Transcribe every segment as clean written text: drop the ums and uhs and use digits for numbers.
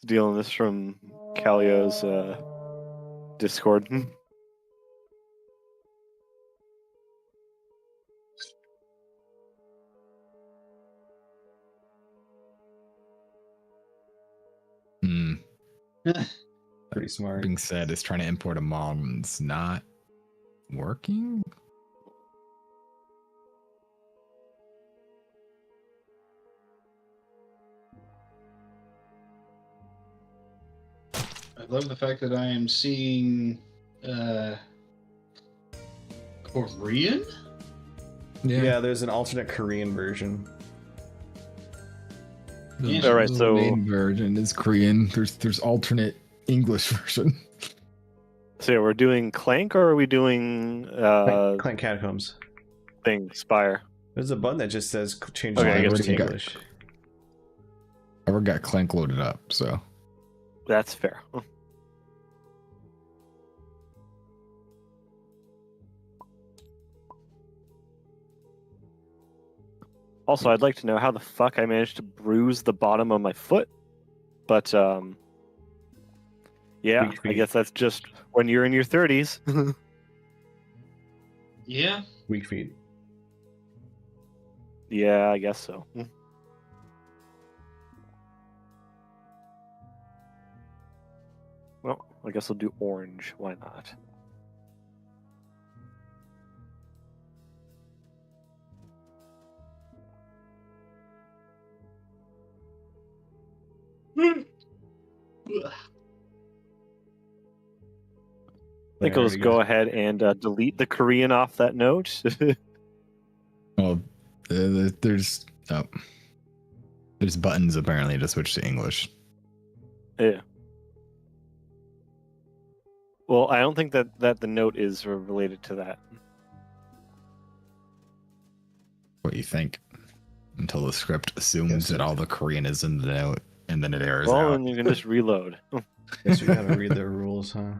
Stealing this from Calio's Discord. Pretty smart. Being said, is trying to import a mod and it's not working. I love the fact that I am seeing Korean. Yeah, there's an alternate Korean version. The, All right, the so main version is Korean. There's alternate English version. so yeah, we're doing Clank, or are we doing Clank Catacombs. thing Spire? There's a button that just says change Okay, I language guess to we got- English. I already got Clank loaded up, so That's fair. Also, I'd like to know how the fuck I managed to bruise the bottom of my foot. But yeah, Weak I feet. guess that's just when you're in your 30s. Yeah. Weak feet. Yeah, I guess so. Well, I guess I'll do orange. Why not? I think There I'll we just go. go ahead and delete the Korean off that note. well, there's there's buttons apparently to switch to English. Yeah. Well, I don't think that the note is related to that. What you think? Until the script assumes Yes, that all the Korean is in the note, and then it errors Well, out. then you can just reload. Guess we gotta read the rules, huh?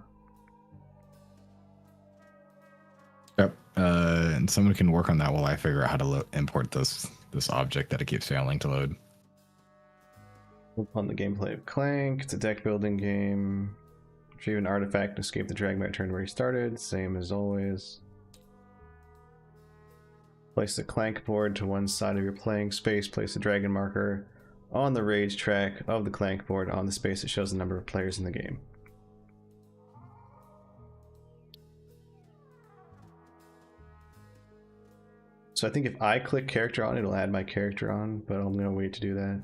Yep. And someone can work on that while I figure out how to import this object that it keeps failing to load. On the gameplay of Clank, it's a deck building game. Retrieve an artifact and escape the drag map turn where you started, same as always. Place the Clank board to one side of your playing space. Place the dragon marker on the rage track of the Clank board on the space that shows the number of players in the game. So I think if I click character on, it'll add my character on, but I'm gonna wait to do that.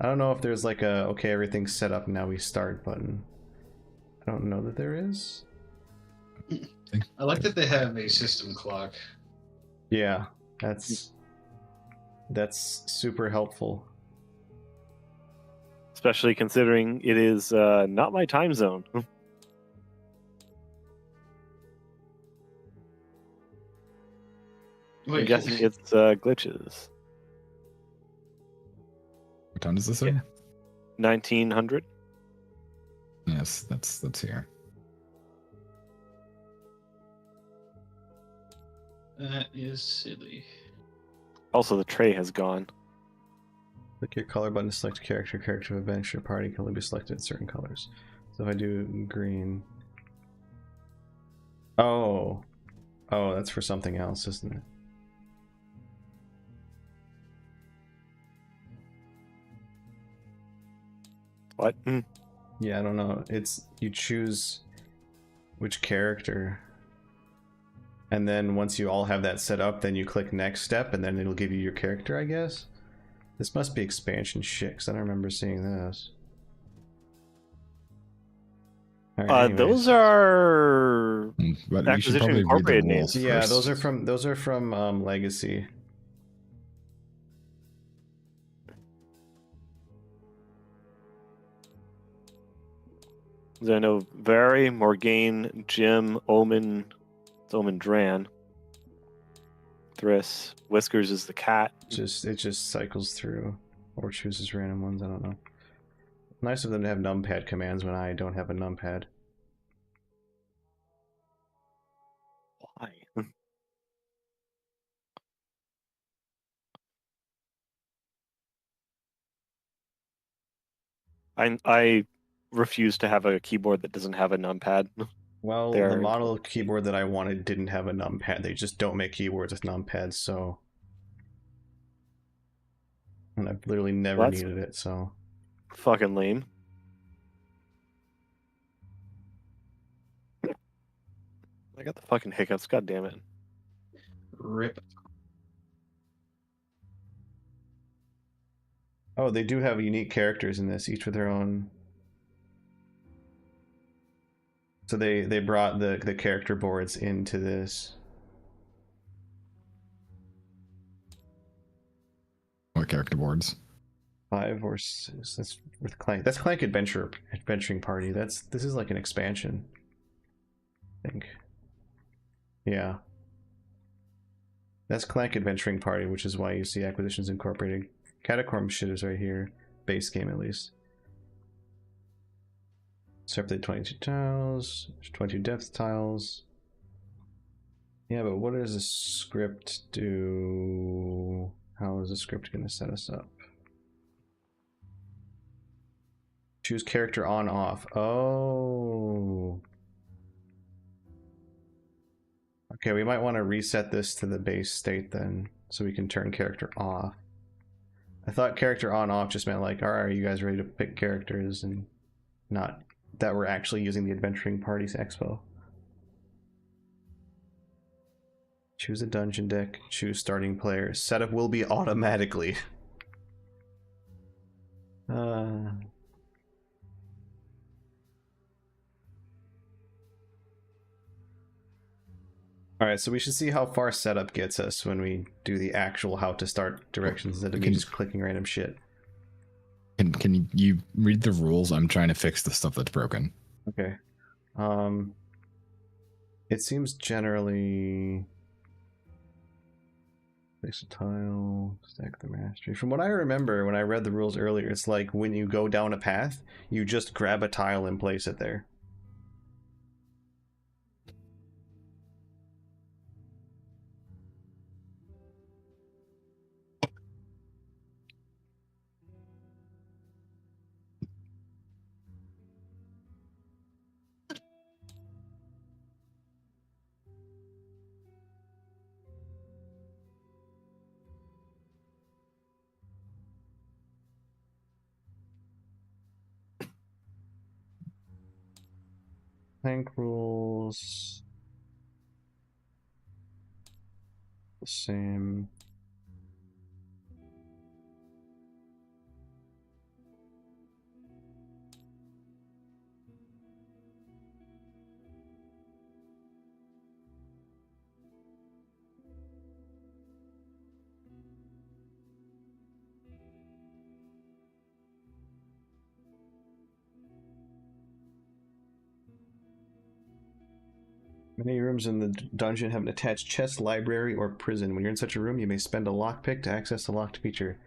I don't know if there's like a, okay, everything's set up, now we start button. I don't know that there is. I like that they have a system clock. Yeah, that's super helpful. Especially considering it is not my time zone. I'm Wait, guessing it's glitches. What time does this say? Yeah. 1900. Yes, that's here. that is silly. Also, the tray has gone. Click your color button to select a character. Character of adventure party can only be selected in certain colors. So if I do green. Oh, that's for something else, isn't it? What? Yeah, I don't know. It's you choose which character, and then once you all have that set up, then you click next step, and then it'll give you your character, I guess. This must be expansion shit, 'cause I don't remember seeing this. All right, anyways. Those are But you should Acquisition probably read the Incorporated rules names. Yeah, first. those are from Legacy. I know Vary, Morgaine, Jim, Omen, it's Omen Dran, Thriss, Whiskers is the cat. It just cycles through or chooses random ones. I don't know. Nice of them to have numpad commands when I don't have a numpad. Why? I refuse to have a keyboard that doesn't have a numpad. Well, They the are model keyboard that I wanted didn't have a numpad. They just don't make keyboards with numpads, so. And I've literally never Well, that's needed it, so. fucking lame. I got the fucking hiccups. God damn it. Rip. Oh, they do have unique characters in this, each with their own. So they brought the character boards into this. What character boards? 5 or 6. That's with Clank. That's Clank Adventuring Party. This is like an expansion, I think. Yeah. That's Clank Adventuring Party, which is why you see Acquisitions Incorporated. Catacombs shit is right here. Base game, at least. Separate 22 tiles. There's 22 depth tiles. Yeah, but what does a script do? How is the script going to set us up? Choose character on off. Oh. Okay, we might want to reset this to the base state then, so we can turn character off. I thought character on off just meant like, alright, are you guys ready to pick characters, and not that we're actually using the Adventuring Parties Expo. Choose a dungeon deck, choose starting player. Setup will be automatically. Alright, so we should see how far setup gets us when we do the actual how to start directions instead of me just clicking random shit. Can you read the rules? I'm trying to fix the stuff that's broken. Okay. It seems generally place a tile, stack the mastery. From what I remember when I read the rules earlier, it's like when you go down a path, you just grab a tile and place it there. Tank rules. The same. Many rooms in the dungeon have an attached chest, library, or prison. When you're in such a room, you may spend a lockpick to access the locked feature.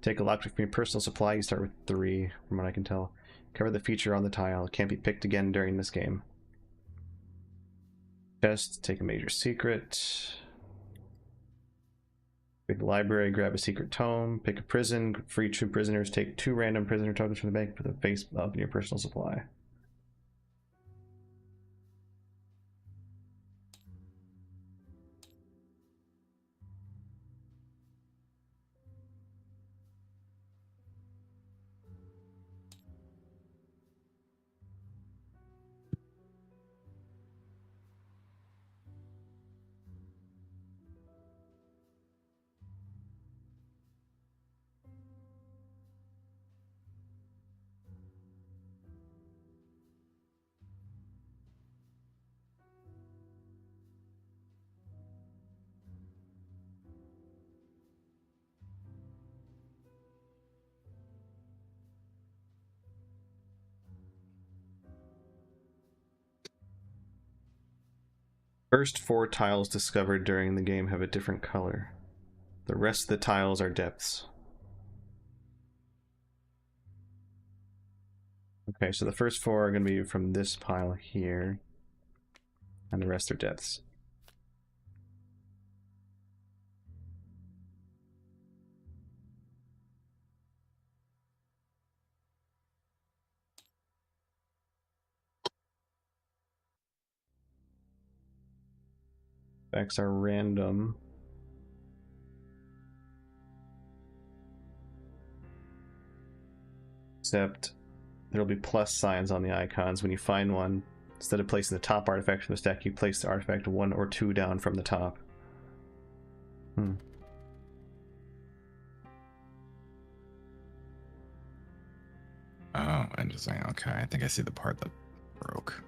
Take a lockpick from your personal supply. You start with 3, from what I can tell. Cover the feature on the tile. It can't be picked again during this game. Chest, take a major secret. Pick a library, grab a secret tome. Pick a prison. For each 2 prisoners, take 2 random prisoner tokens from the bank for the face up in your personal supply. First 4 tiles discovered during the game have a different color. The rest of the tiles are depths. Okay, so the first 4 are going to be from this pile here, and the rest are depths. Effects are random. Except there'll be plus signs on the icons when you find one. Instead of placing the top artifact from the stack, you place the artifact 1 or 2 down from the top. Oh, interesting. Okay, I think I see the part that broke.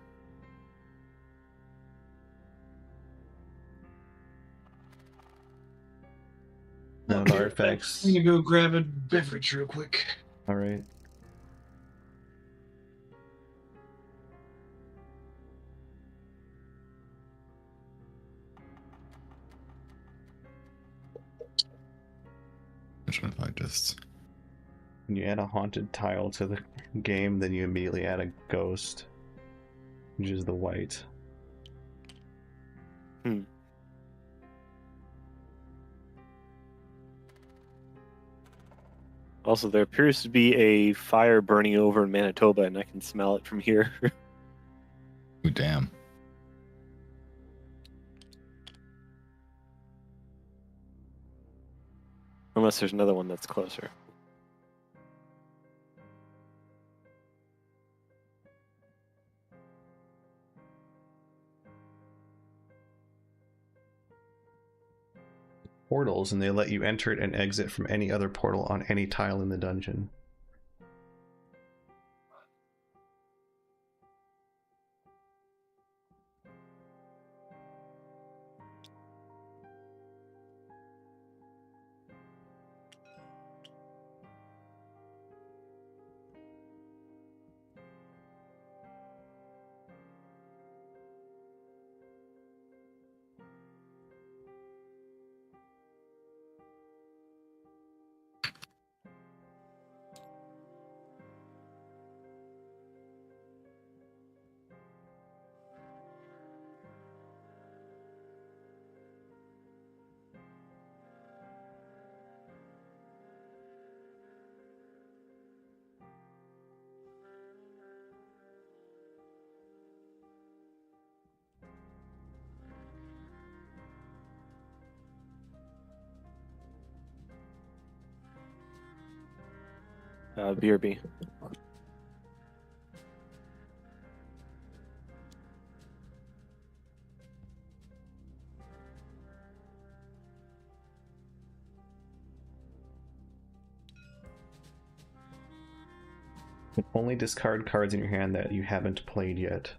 Now the artifacts. I'm gonna go grab a beverage real quick. All right. If I just When you add a haunted tile to the game, then you immediately add a ghost, which is the white. Also, there appears to be a fire burning over in Manitoba, and I can smell it from here. ooh, damn. Unless there's another one that's closer. Portals, and they let you enter it and exit from any other portal on any tile in the dungeon. BRB. You can only discard cards in your hand that you haven't played yet.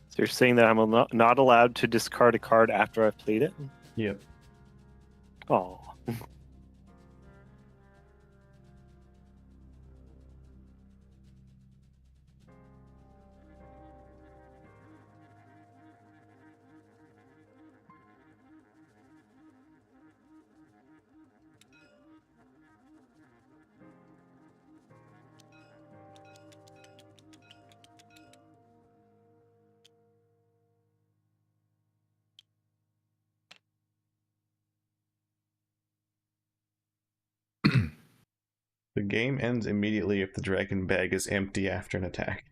So you're saying that I'm not allowed to discard a card after I've played it? Yep. Oh. The game ends immediately if the dragon bag is empty after an attack.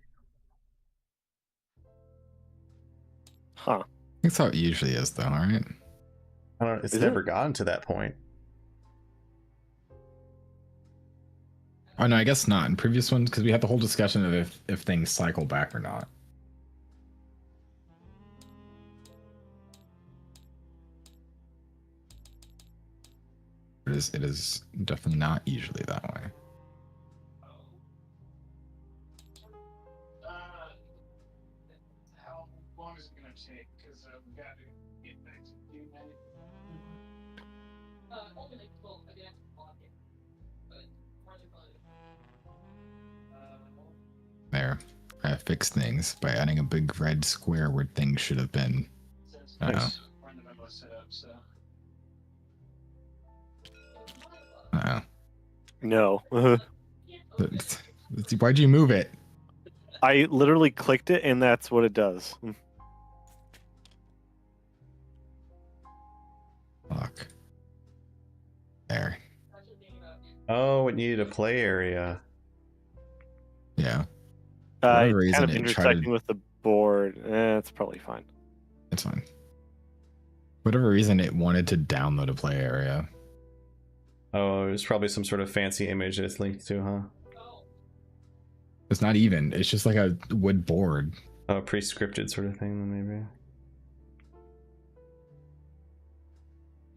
Huh. That's how it usually is, though, right? I don't know, it's Is never it? gotten to that point. Oh no, I guess not in previous ones because we had the whole discussion of if things cycle back or not. It is definitely not usually that way. How long is it gonna take? Because we got to get back to the game. There, I fixed things by adding a big red square where things should have been. Nice. We're in the middle of setup, so. No. Why'd you move it? I literally clicked it, and that's what it does. Fuck. There. Oh, it needed a play area. Yeah. For whatever It's reason, kind of it tried intersecting to- with the board. It's probably fine. It's fine. Whatever reason, it wanted to download a play area. Oh, it's probably some sort of fancy image that it's linked to, huh? It's not even. It's just like a wood board. Oh, a pre-scripted sort of thing, then maybe.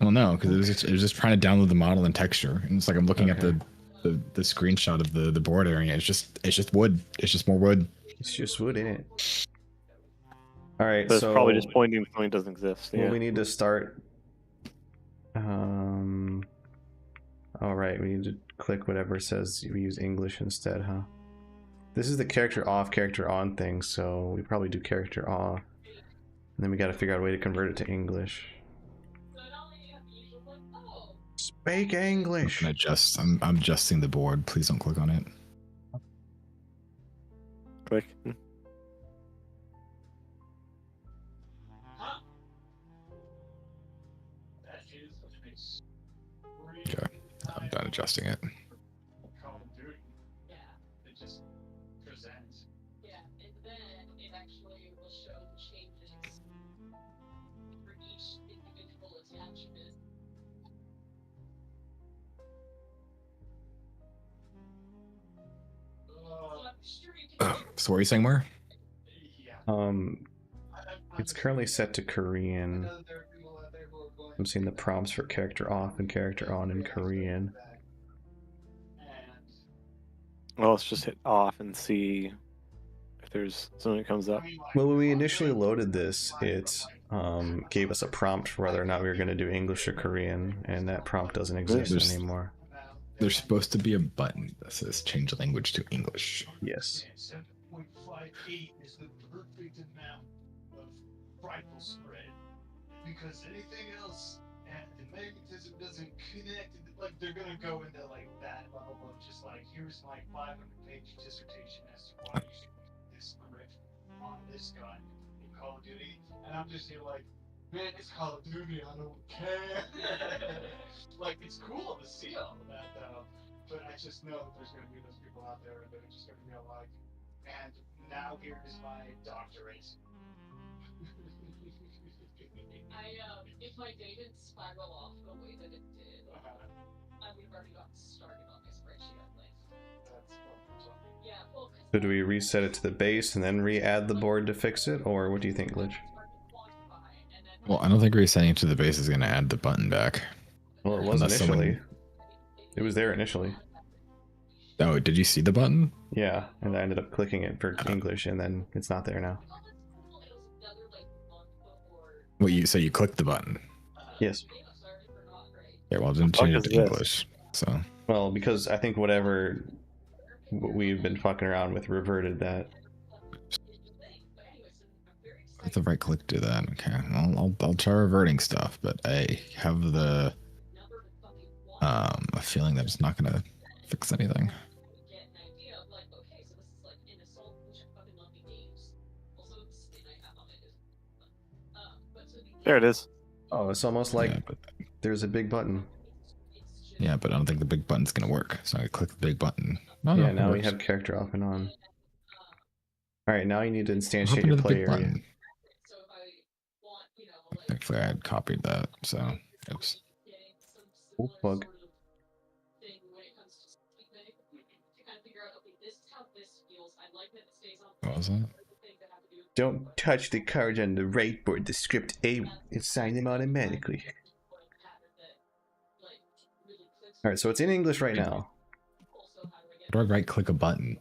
Well, no, because it was just trying to download the model and texture, and it's like I'm looking at Okay. the screenshot of the board area. It's just wood. It's just more wood. It's just wood, ain't it? All right, So it's so probably just pointing to something that doesn't exist. well, Yeah. we need to start. All right, we need to click whatever says we use English instead, huh? This is the character off, character on thing, so we probably do character off, and then we got to figure out a way to convert it to English. Speak English. I'm adjusting the board. Please don't click on it. Click. Okay. I'm done adjusting it. Call of Duty. Yeah. It just presents. Yeah, and then it actually will show the changes for each individual attachment. So I'm sure you can. So what are you saying, more? Yeah. It's currently set to Korean. I'm seeing the prompts for character off and character on in Korean. Well, let's just hit off and see if there's something that comes up. Well, when we initially loaded this, it gave us a prompt for whether or not we were going to do English or Korean, and that prompt doesn't exist There's- anymore. There's supposed to be a button that says change language to English. Yes. 7.58 is the perfect amount of frightful spread. Because anything else, and the magnetism doesn't connect, like they're gonna go into like that level of just like, here's my 500-page dissertation as to why you should use this script on this gun in Call of Duty, and I'm just here like, man, it's Call of Duty, I don't care. Like, it's cool to see all of that though, but I just know that there's gonna be those people out there that are just gonna be like, and now here is my doctorate. If my day didn't spiral off the way that it did, I would have already gotten started on my spreadsheet at least. Yeah, well, So do we reset it to the base and then re-add the board to fix it, or what do you think, Glitch? Well, I don't think resetting it to the base is going to add the button back. Well, it was Unless someone- initially. It was there initially. Oh, did you see the button? Yeah, and I ended up clicking it for English, and then it's not there now. Well, you clicked the button. Yes. Yeah, well, then The fuck change it is to this? English. So Well, because I think whatever we've been fucking around with reverted that. I have to right click to that. Okay, I'll try reverting stuff, but I have the a feeling that it's not gonna fix anything. There it is. Oh, it's almost like Yeah, but there's a big button. I don't think the big button's gonna work. So I click the big button. No, Yeah, it now we works. have character off and on. Alright, now you need to What instantiate happened your to the play big area. button? Thankfully, I had copied that. So oops. Oh, bug. What was that? Don't touch the cards on the right board. The script A will assign them automatically. Alright, so it's in English right now. How do I right click a button?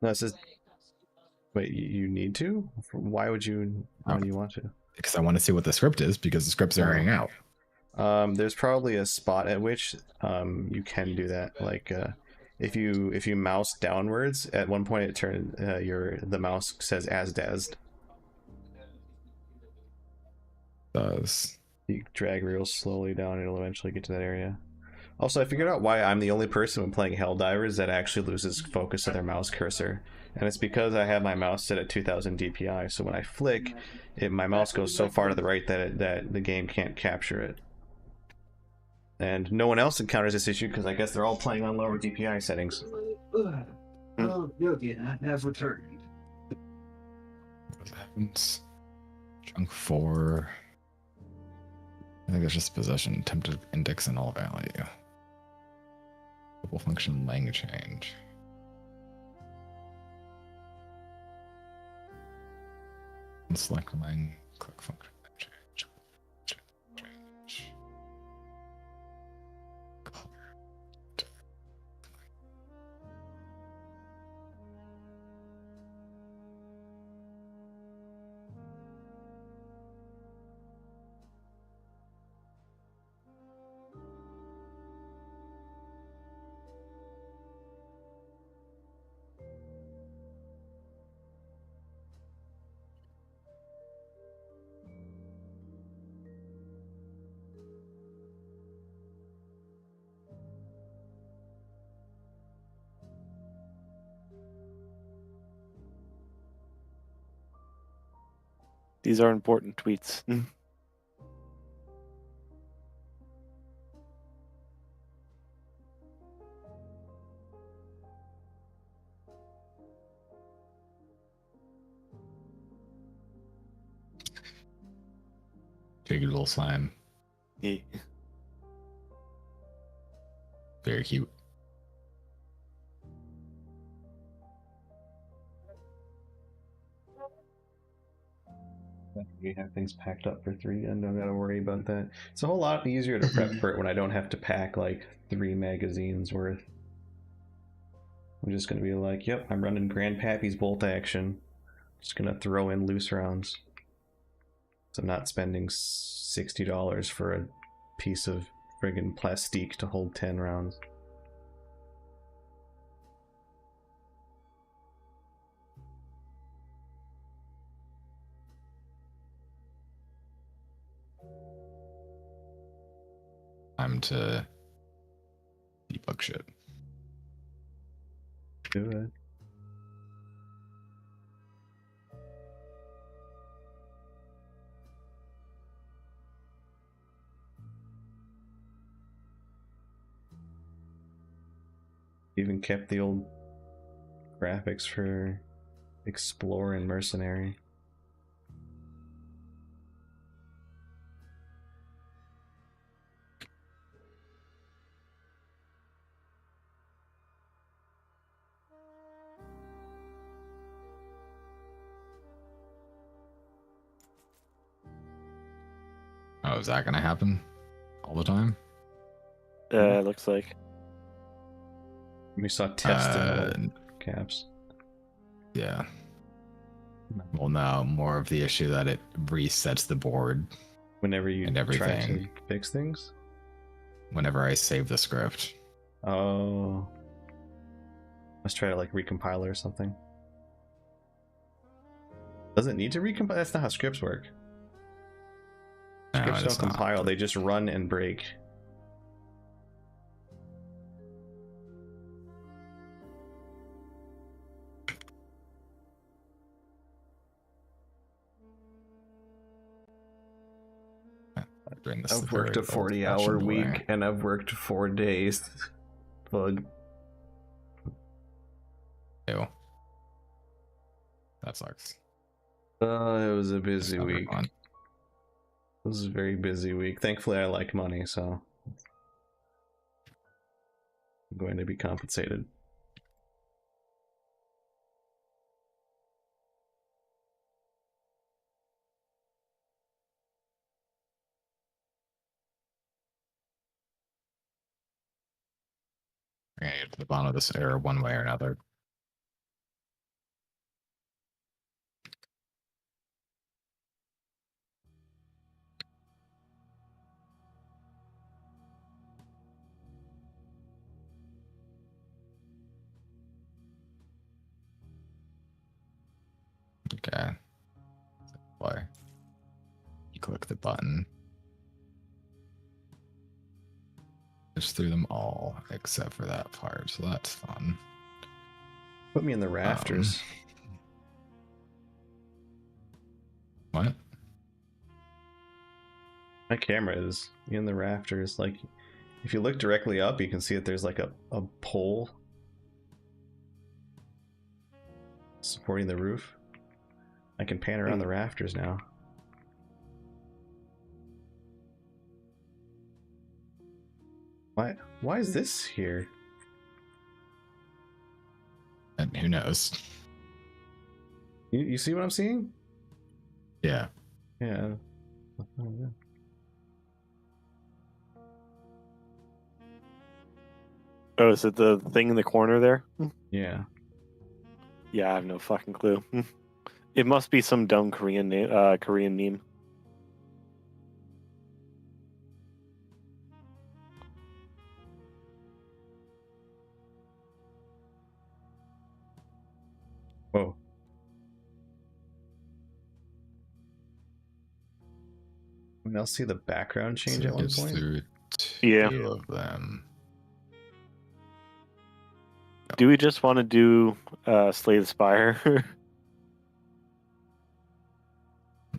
No, it says. Wait, you need to? Why would you want to? Because I want to see what the script is, because the script's airing out. There's probably a spot at which you can do that. Like if you mouse downwards, at one point it turns the mouse says as dazed. Does You drag real slowly down, and it'll eventually get to that area. Also, I figured out why I'm the only person when playing Helldivers that actually loses focus of their mouse cursor. And it's because I have my mouse set at 2000 DPI, so when I flick, my mouse goes so far to the right that the game can't capture it. And no one else encounters this issue because I guess they're all playing on lower DPI settings. Oh, Yogi, I have returned. What happens? Chunk 4. I think it's just possession, attempted index and all value. Double function lang change. Select lang, click function change. Change. These are important tweets. Big little slime. Yeah. Very cute. We have things packed up for 3 and don't gotta worry about that. It's a whole lot easier to prep for it when I don't have to pack like 3 magazines worth. I'm just gonna be like, yep, I'm running Grandpappy's bolt action. Just gonna throw in loose rounds. So I'm not spending $60 for a piece of friggin' plastique to hold 10 rounds. Time to debug shit. Do it. Even kept the old graphics for Explore and Mercenary. Oh, is that gonna happen all the time? Looks like. We saw test in caps. Yeah. Well, no, more of the issue that it resets the board Whenever you and try everything. to fix things? Whenever I save the script. Oh. Let's try to like recompile it or something. Does it need to recompile? That's not how scripts work. No, Scripts it's don't not. compile, they just run and break. Doing this the I've worked very a 40-hour old-fashioned week way. and I've worked 4 days. Bug. Ew. That sucks. It was a busy It's not very week. fun. It was a very busy week. Thankfully, I like money, so I'm going to be compensated. We're gonna get to the bottom of this error one way or another. Okay. Play. You click the button. Just through them all except for that part, so that's fun. Put me in the rafters. What? My camera is in the rafters. Like, if you look directly up, you can see that there's like a pole supporting the roof. I can pan around the rafters now. Why is this here? And who knows? You see what I'm seeing? Yeah. Yeah. Oh, is it the thing in the corner there? Yeah. Yeah, I have no fucking clue. It must be some dumb Korean meme. Whoa. And I'll see the background change So at it one gets point. through Yeah. two of them. Do we just want to do Slay the Spire?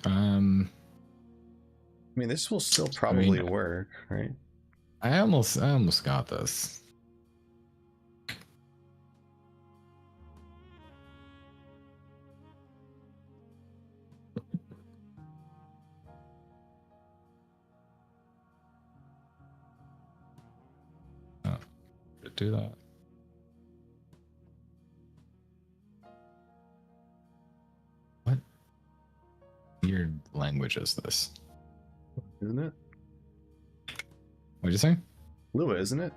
I mean, this will still probably work, right? I almost got this. Oh, do that. What weird language is this? Isn't it? What'd you say? Lua, isn't it?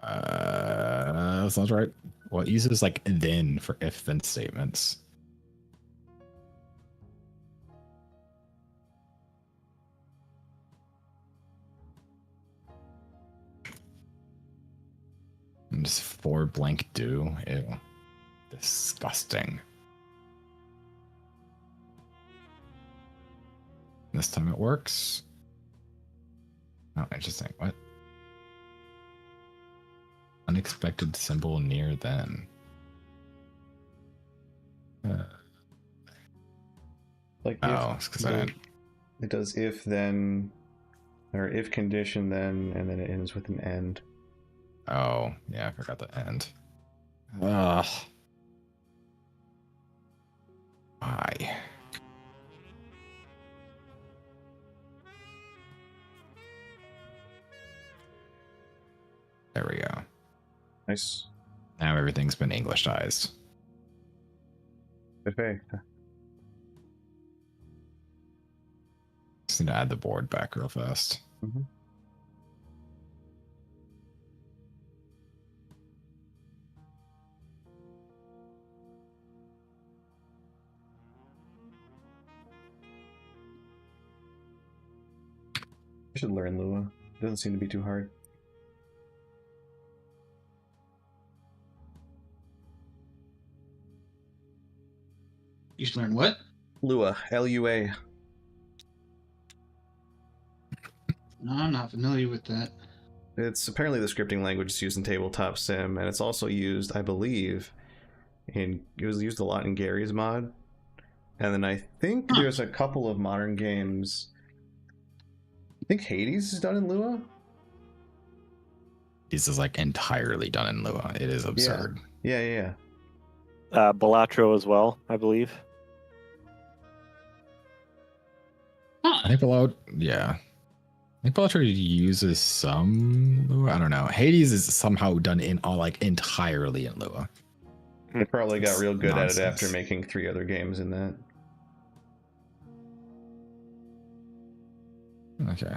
That sounds right. Well, it uses like then for if then statements. And just for blank do. Ew. Disgusting. This time it works. Oh, interesting. What? Unexpected symbol near then. Like Oh, it's because I didn't. It does if then, or if condition then, and then it ends with an end. Oh, yeah, I forgot the end. Ugh. Why? There we go. Nice. Now everything's been Englishized. Perfect. Just need to add the board back real fast. Mm-hmm. I should learn Lua. It doesn't seem to be too hard. You should learn what? Lua, L-U-A. No, I'm not familiar with that. It's apparently the scripting language used in tabletop sim, and it's also used, I believe, it was used a lot in Gary's mod. And then I think there's a couple of modern games. I think Hades is done in Lua. This is like entirely done in Lua. It is absurd. Yeah. Balatro as well, I believe. I think Balatro uses some Lua. I don't know. Hades is somehow done in all like entirely in Lua. They probably got It's real good nonsense. at it after making 3 other games in that. Okay.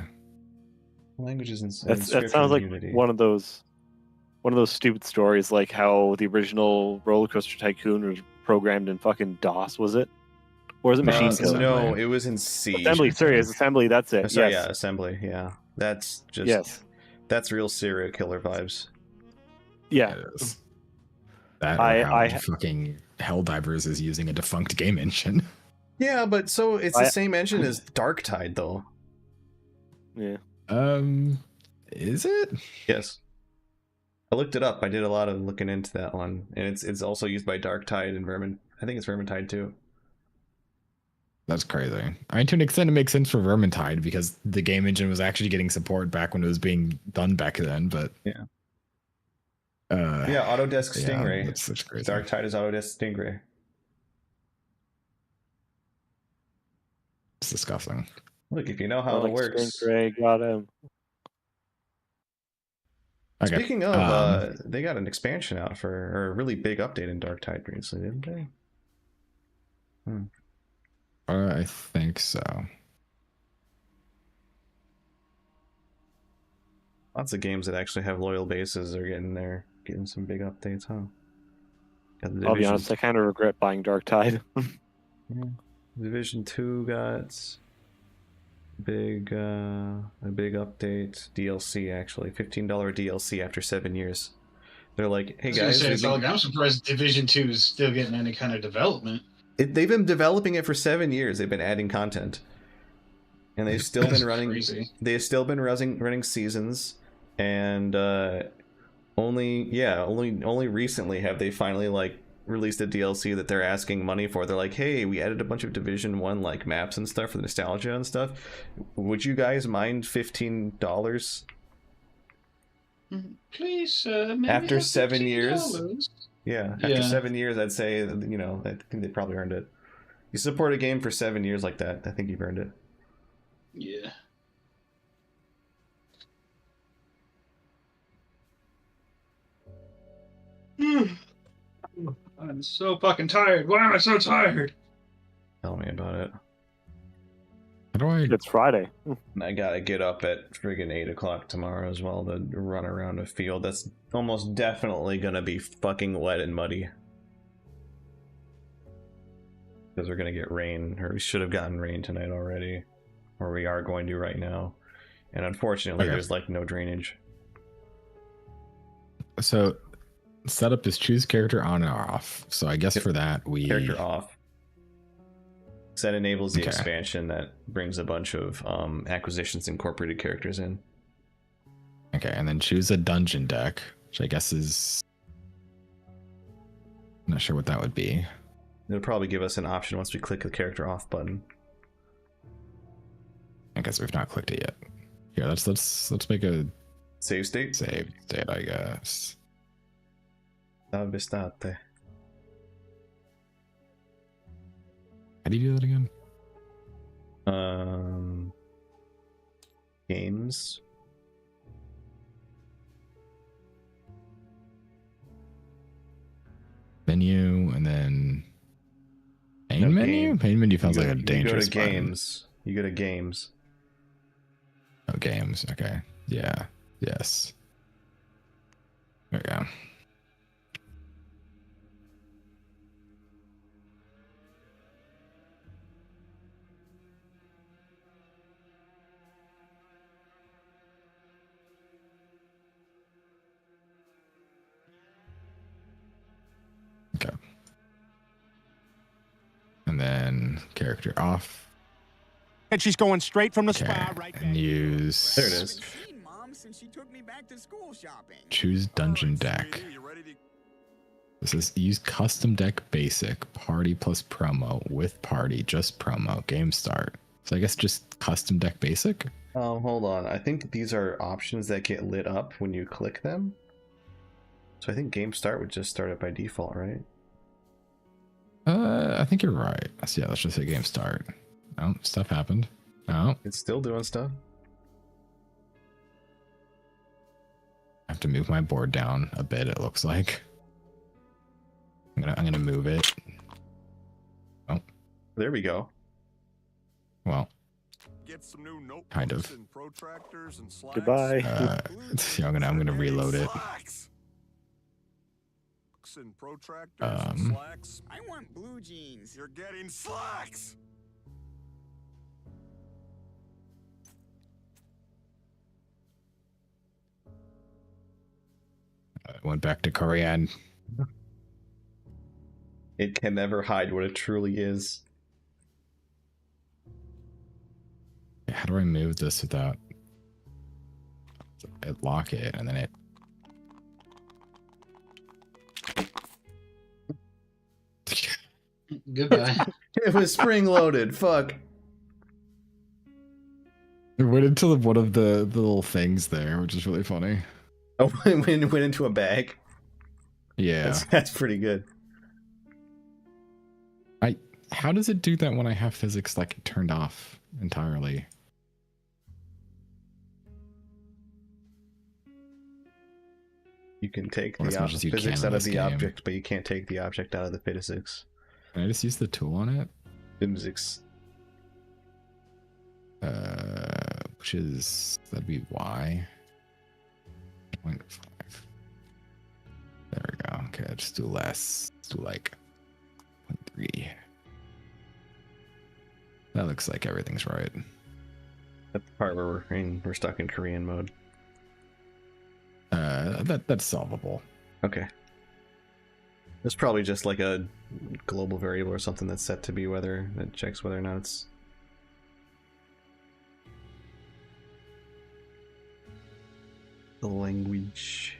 Languages and That sounds like Unity. one of those stupid stories, like how the original Roller Coaster Tycoon was programmed in fucking DOS. Was it? Or is it machine code? No, it was in C. Assembly. Serious assembly. That's it. Sorry, yes. yeah, assembly. Yeah, that's just Yes. That's real serial killer vibes. Yeah. It is. That or how fucking Helldivers is using a defunct game engine. Yeah, but so it's the same engine as Darktide, though. Yeah. Is it? Yes. I looked it up. I did a lot of looking into that one, and it's also used by Darktide and Vermin. I think it's Vermintide too. That's crazy. I mean, to an extent, it makes sense for Vermintide because the game engine was actually getting support back when it was being done back then. But yeah, yeah, Autodesk Stingray. That's crazy. Darktide is Autodesk Stingray. It's disgusting. Look, if you know how it works. Ray got him. Okay. Speaking of, they got an expansion out or a really big update in Darktide recently, didn't they? I think so. Lots of games that actually have loyal bases are getting some big updates, huh? I'll be honest, I kind of regret buying Darktide. Yeah. Division 2 got a big update. DLC, actually. $15 DLC after 7 years. They're like, hey guys. I'm surprised Division 2 is still getting any kind of development. They've been developing it for 7 years. They've been adding content. And they've still been running. Crazy. They've still been running seasons. And only recently have they finally like released a DLC that they're asking money for. They're like, hey, we added a bunch of Division 1 like maps and stuff for the nostalgia and stuff. Would you guys mind $15? Please, after 7 years. Yeah, after 7 years, I'd say, I think they probably earned it. You support a game for 7 years like that, I think you've earned it. Yeah. I'm so fucking tired. Why am I so tired? Tell me about it. How do I? It's Friday. I gotta get up at friggin' 8 o'clock tomorrow as well to run around a field that's almost definitely gonna be fucking wet and muddy. Because we're gonna get rain, or we should have gotten rain tonight already. Or we are going to right now. And unfortunately, there's like no drainage. So, setup is choose character on or off. So I guess for that, we... Character off. So that enables the expansion that brings a bunch of acquisitions incorporated characters in. Okay, and then choose a dungeon deck, which I guess is... I'm not sure what that would be. It'll probably give us an option once we click the character off button. I guess we've not clicked it yet. Here, let's make a save state. Save state, I guess. Salve state. How do you do that again? Games. Menu, and then main menu. Game. Main menu sounds like a dangerous. You go to games. You go to games. Oh, games. Okay. Yeah. Yes. There we go. Okay. And then character off. And she's going straight from the spa right and back. use. There it is. Choose dungeon deck. This is use custom deck basic party plus promo with party just promo game start. So I guess just custom deck basic. Hold on. I think these are options that get lit up when you click them. So I think game start would just start it by default, right? I think you're right. So yeah, let's just say game start. Oh, stuff happened. Oh, it's still doing stuff. I have to move my board down a bit. It looks like. I'm gonna move it. Oh, there we go. Well, get some new notebooks kind of. And protractors and slacks. Goodbye. Yeah, I'm gonna reload it. And protractors and slacks. I want blue jeans. You're getting slacks. Went back to Korean. It can never hide what it truly is. How do I move this without? So it lock it, and then it. Goodbye. It was spring loaded. Fuck. It went into one of the little things there, which is really funny. Oh, it went into a bag. Yeah. That's pretty good. How does it do that when I have physics like turned off entirely? You can take Or as the much as you physics can in out of this the game. object, but you can't take the object out of the physics. Can I just use the tool on it? Physics. Which is, that'd be Y. 0.5. There we go. Okay, just do less. Let's do like 0.3. That looks like everything's right. That's the part where we're stuck in Korean mode. That's solvable. Okay. There's probably just like a global variable or something that's set to be whether it checks whether or not it's the language.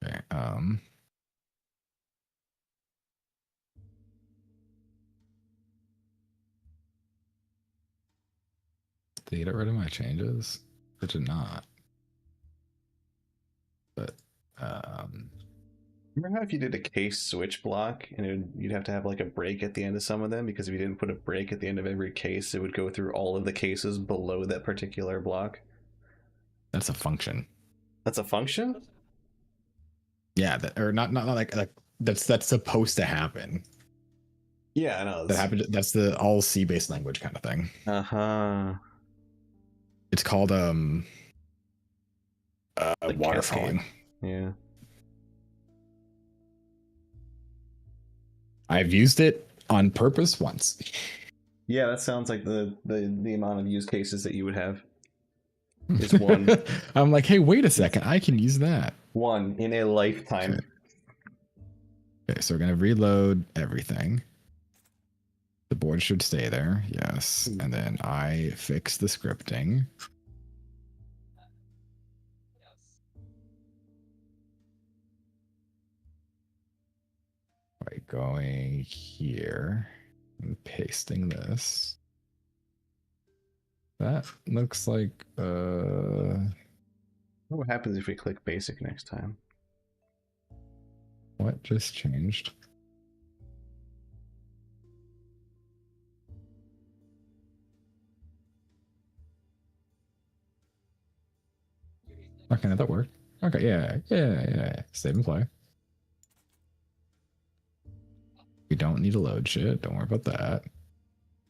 Okay. Did you get rid of my changes? It did not. But Remember how if you did a case switch block and you'd have to have like a break at the end of some of them, because if you didn't put a break at the end of every case, it would go through all of the cases below that particular block? that's a function. That's a function? Yeah, that, or not like that's supposed to happen. Yeah, I know. That happened. That's the all C based language kind of thing. Uh-huh. It's called The waterfalling. cascade. Yeah. I've used it on purpose once. Yeah, that sounds like the amount of use cases that you would have. Is one. I'm like, hey, wait a second, I can use that. One in a lifetime. Okay, so we're gonna reload everything. The board should stay there, yes. And then I fix the scripting. By going here and pasting this. That looks like What happens if we click basic next time? what just changed? Okay, that worked. Okay, yeah. Save and play. We don't need to load shit. Don't worry about that.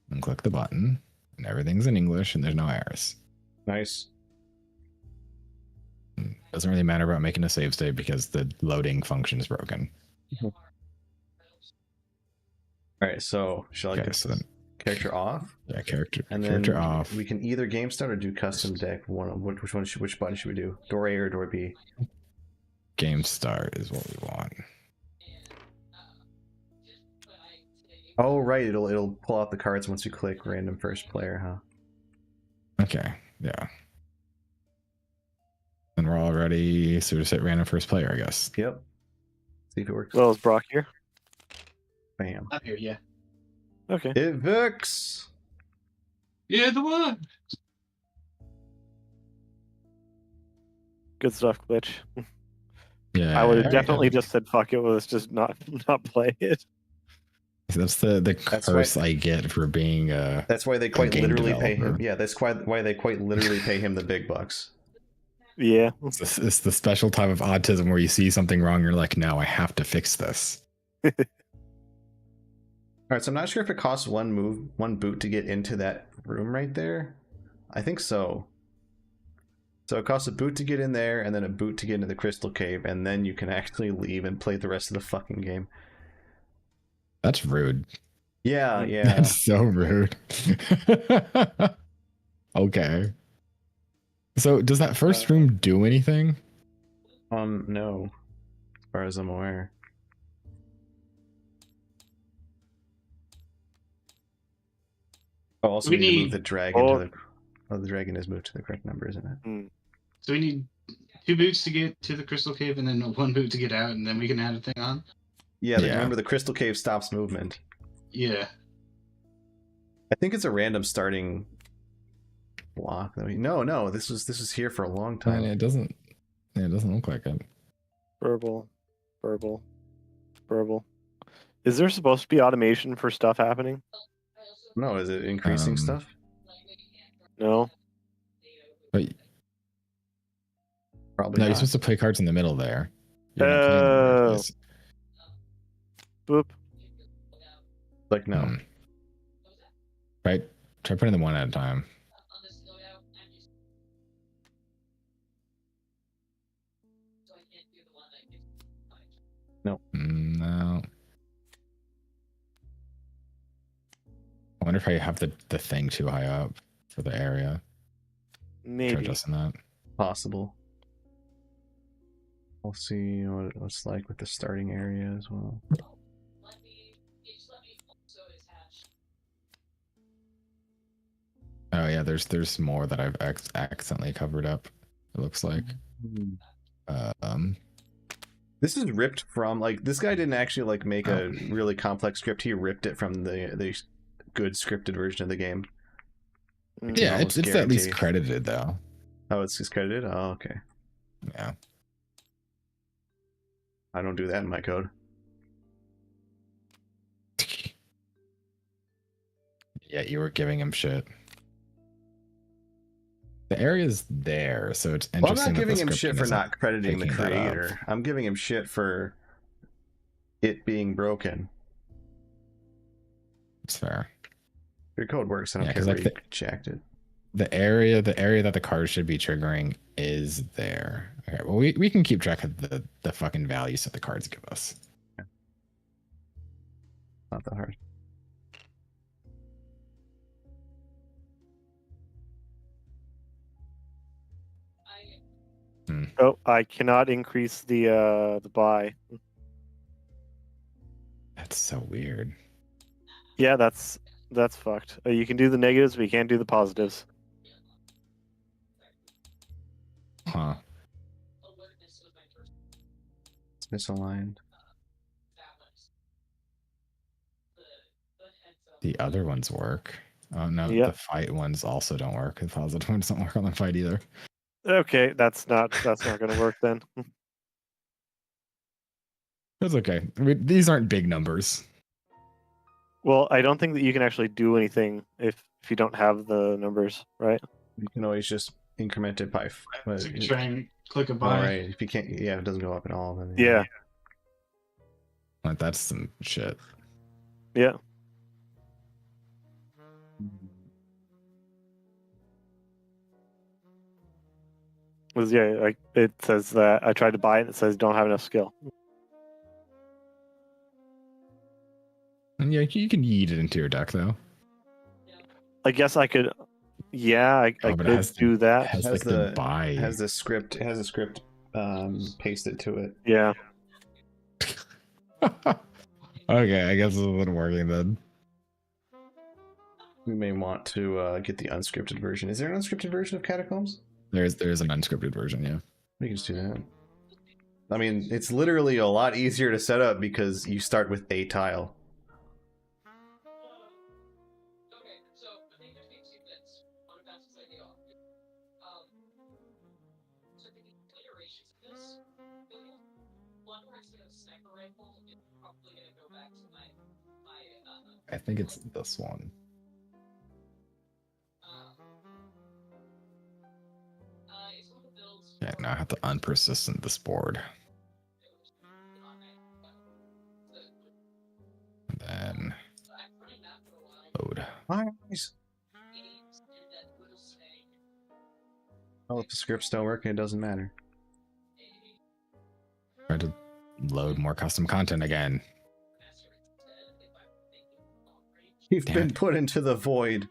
And click the button, and everything's in English, and there's no errors. Nice. Doesn't really matter about making a save state because the loading function is broken. All right, so shall I Okay, get so then, character off? yeah, character And off. We can either game start or do custom deck. Which button should we do? Door A or door B? Game start is what we want. Oh right, it'll pull out the cards once you click random first player, huh? Okay, yeah. And we're all ready, so just hit random first player, I guess. Yep. See if it works. Well, is Brock here? Bam. I'm here, yeah. Okay. It works. Yeah, the one. Good stuff, Glitch. Yeah, I would have yeah, definitely yeah. just said fuck it. Let's just not play it. That's the That's curse why- I get for being That's why they quite game literally pay him. developer. Yeah, that's why they quite literally pay him the big bucks. Yeah. it's the special type of autism where you see something wrong, you're like, no, I have to fix this. All right, so I'm not sure if it costs one boot to get into that room right there. I think so. So it costs a boot to get in there, and then a boot to get into the crystal cave, and then you can actually leave and play the rest of the fucking game. That's rude. Yeah, yeah. That's so rude. Okay. So does that first room do anything? No, as far as I'm aware. Oh, also We we need to move need- the dragon Oh. to the. Oh, the dragon is moved to the correct number, isn't it? So we need 2 boots to get to the crystal cave, and then 1 boot to get out, and then we can add a thing on. Yeah, Yeah. remember the crystal cave stops movement. Yeah. I think it's a random starting block. No, this was here for a long time. It doesn't look like it. Verbal. Is there supposed to be automation for stuff happening? No, is it increasing stuff? No. But Probably no, not. you're supposed to play cards in the middle there. You're not playing them in the right Oh. place. Boop. Like no. Hmm. Right? Try putting them one at a time. No. No. I wonder if I have the thing too high up for the area. Try Maybe. adjusting that. Possible. We'll see what it's like with the starting area as well. Oh yeah, there's more that I've accidentally covered up. It looks like. This is ripped from like this guy didn't actually like make a really complex script. He ripped it from the good scripted version of the game. Yeah, almost it's at least guaranteed. credited though. Oh, it's credited? Oh, okay. Yeah. I don't do that in my code. Yeah, you were giving him shit. The area's there, so it's interesting. Well, I'm not that the giving him shit scripting for isn't not crediting the picking that up. creator. I'm giving him shit for it being broken. It's fair. Your code works. I don't Yeah, care 'cause, where like, you jacked it. The area that the card should be triggering is there. Okay, well we can keep track of the fucking values that the cards give us. Not that hard. Oh, I cannot increase the buy. That's so weird. Yeah, that's fucked. You can do the negatives, but you can't do the positives. Huh. It's misaligned. The other ones work. Oh no, Yep. the fight ones also don't work. The positive ones don't work on the fight either. Okay, that's not going to work then. That's okay. These aren't big numbers. Well, I don't think that you can actually do anything if you don't have the numbers, right? You can always just increment it by. So you can try and click a buy. All right. If you can't, yeah, if it doesn't go up at all, then Yeah. Like that's some shit. Yeah. Like it says that I tried to buy it and it says don't have enough skill. And yeah, you can yeet it into your deck though. I guess I could. Yeah, I but it could has do that. Has Has like the buy. It has the script. It has a script pasted to it. Yeah. Okay, I guess it wasn't working then. We may want to get the unscripted version. Is there an unscripted version of Catacombs? There's an unscripted version, yeah. We can just do that. I mean, it's literally a lot easier to set up because you start with a tile. Okay, so I think there's been 2 bits. Want to bounce this idea off. So the iterations of this, one where instead of sniper rifle, it's probably gonna go back to my I think it's this one. it's one of the builds. Yeah, now I have to unpersistent this board. And then load. Nice. Well, if the scripts don't work, it doesn't matter. Try to load more custom content again. You've Damn been it. put into the void.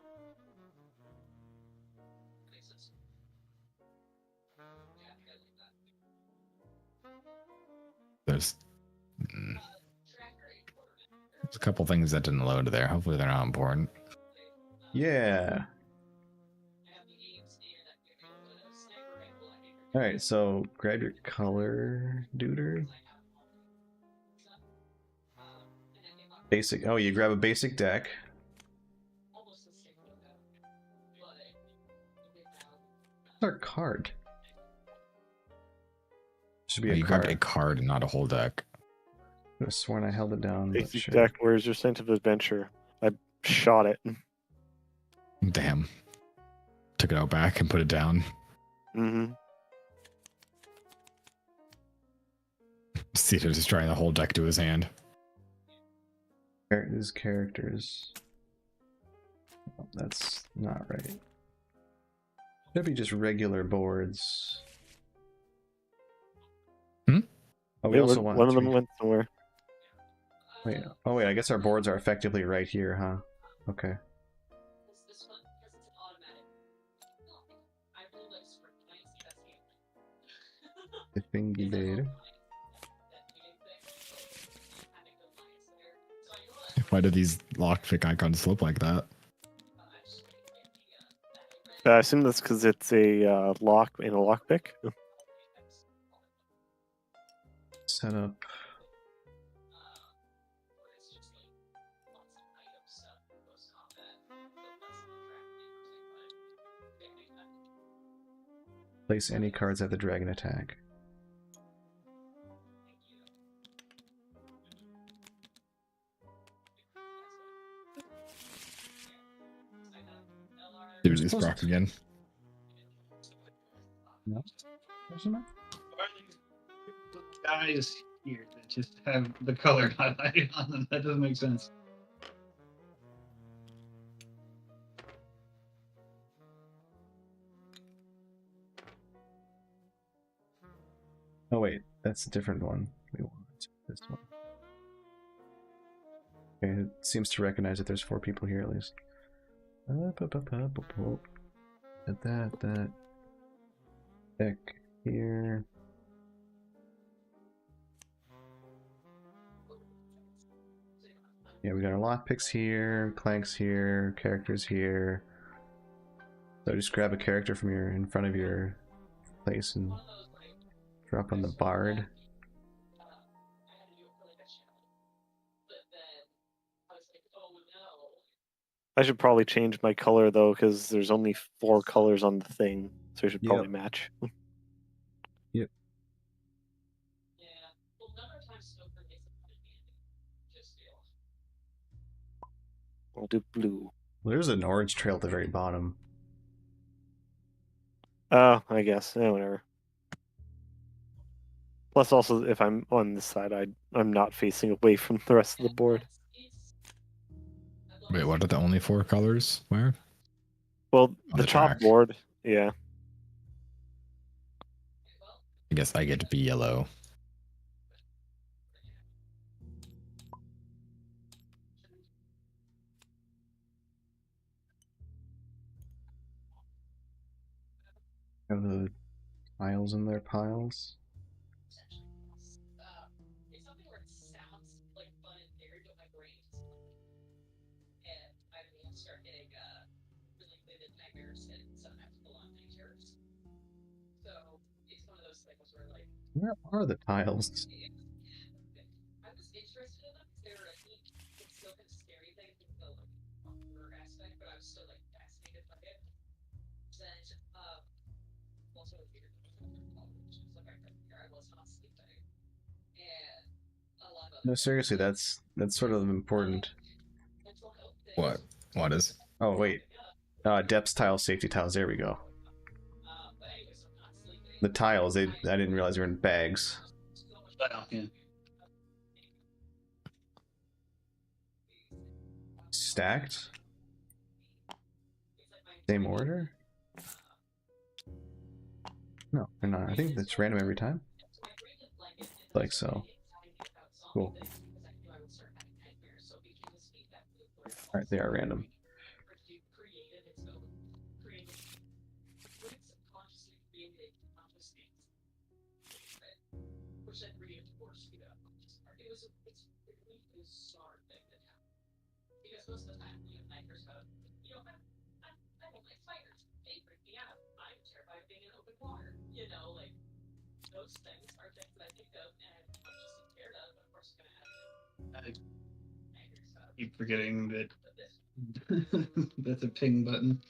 There's a couple things that didn't load there. Hopefully they're not important. Yeah. All right, so grab your color duder. Basic. Oh, you grab a basic deck. What's our card? Should be Oh, a you card. grabbed a card and not a whole deck. I could have sworn I held it down. But Basic sure. deck, where's your Scent of Adventure? I shot it. Damn. Took it out back and put it down. Mm-hmm. Cedar just trying the whole deck to his hand. His characters. Oh, that's not right. Should be just regular boards. Hmm? Oh, we Yeah, also want one of them three- went somewhere. Wait. Oh wait, I guess our boards are effectively right here, huh? Okay. The thingy bed. Why do these lockpick icons look like that? I assume that's because it's a lock in a lockpick. Set up. Place any cards at the dragon attack. Dude, is Brock again? No. Isn't it? Guys here that just have the color highlighted on them. That doesn't make sense. Oh wait, that's a different one. We want this one. Okay, it seems to recognize that there's 4 people here at least. At that deck here. Yeah, we got our lockpicks here, Clanks here, characters here. So just grab a character from your in front of your place and drop on the bard. I should probably change my color though, because there's only 4 colors on the thing, so I should probably match. Yep. I'll do blue. Well, there's an orange trail at the very bottom. Oh, I guess. Yeah, whatever. Plus, also, if I'm on this side, I'm not facing away from the rest of the board. Wait, what are the only 4 colors? Where? Well, On the the top track. board, yeah. I guess I get to be yellow. Have the tiles in their piles. It's something where it sounds like fun and varied, but my brain is and I start getting really vivid nightmares and sometimes full on pictures. So it's one of those things where like Where are the tiles? I was interested in them because they were a neat, it's still kind of scary thing with the like horror aspect, but I was still like fascinated by it. And also weird, which is like I was not sleeping, and a lot of No, seriously, that's sort of important. mental health things. What? What is? Oh wait, depths tiles, safety tiles. There we go. But anyways, I'm not sleeping. The tiles, I didn't realize they were in bags. Well, yeah. Stacked. Same order? No, they're not. I think that's random every time. Like so. Cool. Alright, they are random. I don't like spiders. They freak me out. I'm terrified of being in open water. Like those things are things that I think of and I'm just scared of. Of course, gonna happen. I keep forgetting that that's a ping button.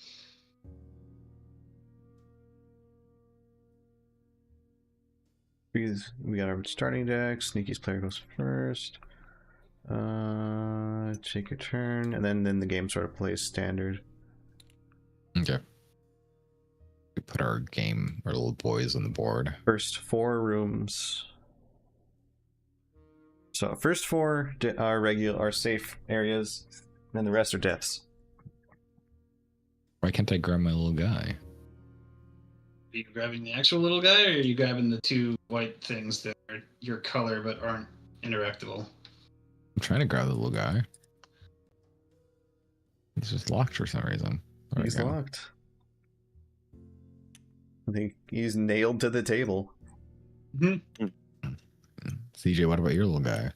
We got our starting deck. Sneaky's player goes first. Take your turn, and then the game sort of plays standard. Okay. We put our little boys on the board. First 4 rooms. So first 4 are safe areas, and the rest are deaths. Why can't I grab my little guy? Are you grabbing the actual little guy, or are you grabbing the 2 white things that are your color but aren't interactable? I'm trying to grab the little guy. He's just locked for some reason. There He's we go. locked. I think he's nailed to the table. Mm-hmm. CJ, what about your little guy?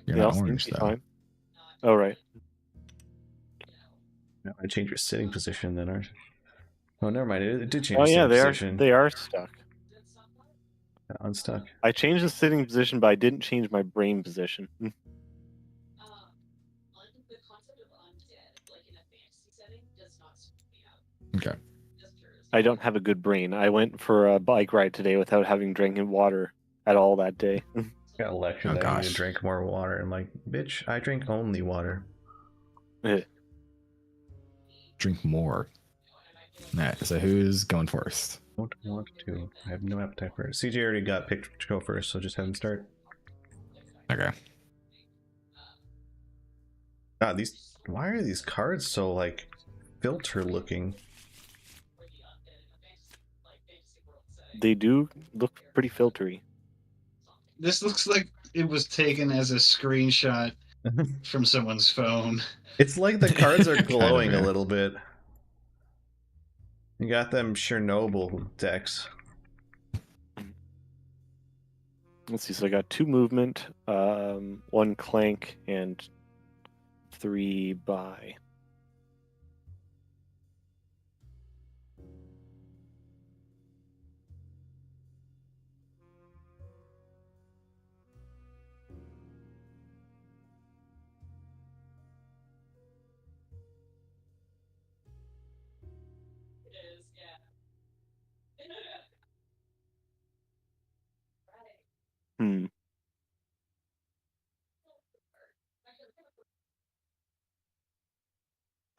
You're They all not seem orange to be though. fine. Oh, right. No, I change your sitting position then, aren't Oh, never mind. It did change Oh your yeah, sitting position. they are stuck. Unstuck. I changed the sitting position, but I didn't change my brain position. The concept of undead, like in a fantasy setting, does not suit me out. Okay. I don't have a good brain. I went for a bike ride today without having drank water at all that day. Got a lecture that I need to drink more water. I'm like, bitch, I drink only water. Drink more. Alright, so who's going first? Don't want to. I have no appetite for it. CJ already got picked to go first, so just have him start. Okay. God, why are these cards so like filter looking? They do look pretty filtery. This looks like it was taken as a screenshot from someone's phone. It's like the cards are glowing Kind of, yeah. a little bit. You got them Chernobyl decks. Let's see, so I got 2 movement, 1 clank, and 3 buy. Hmm.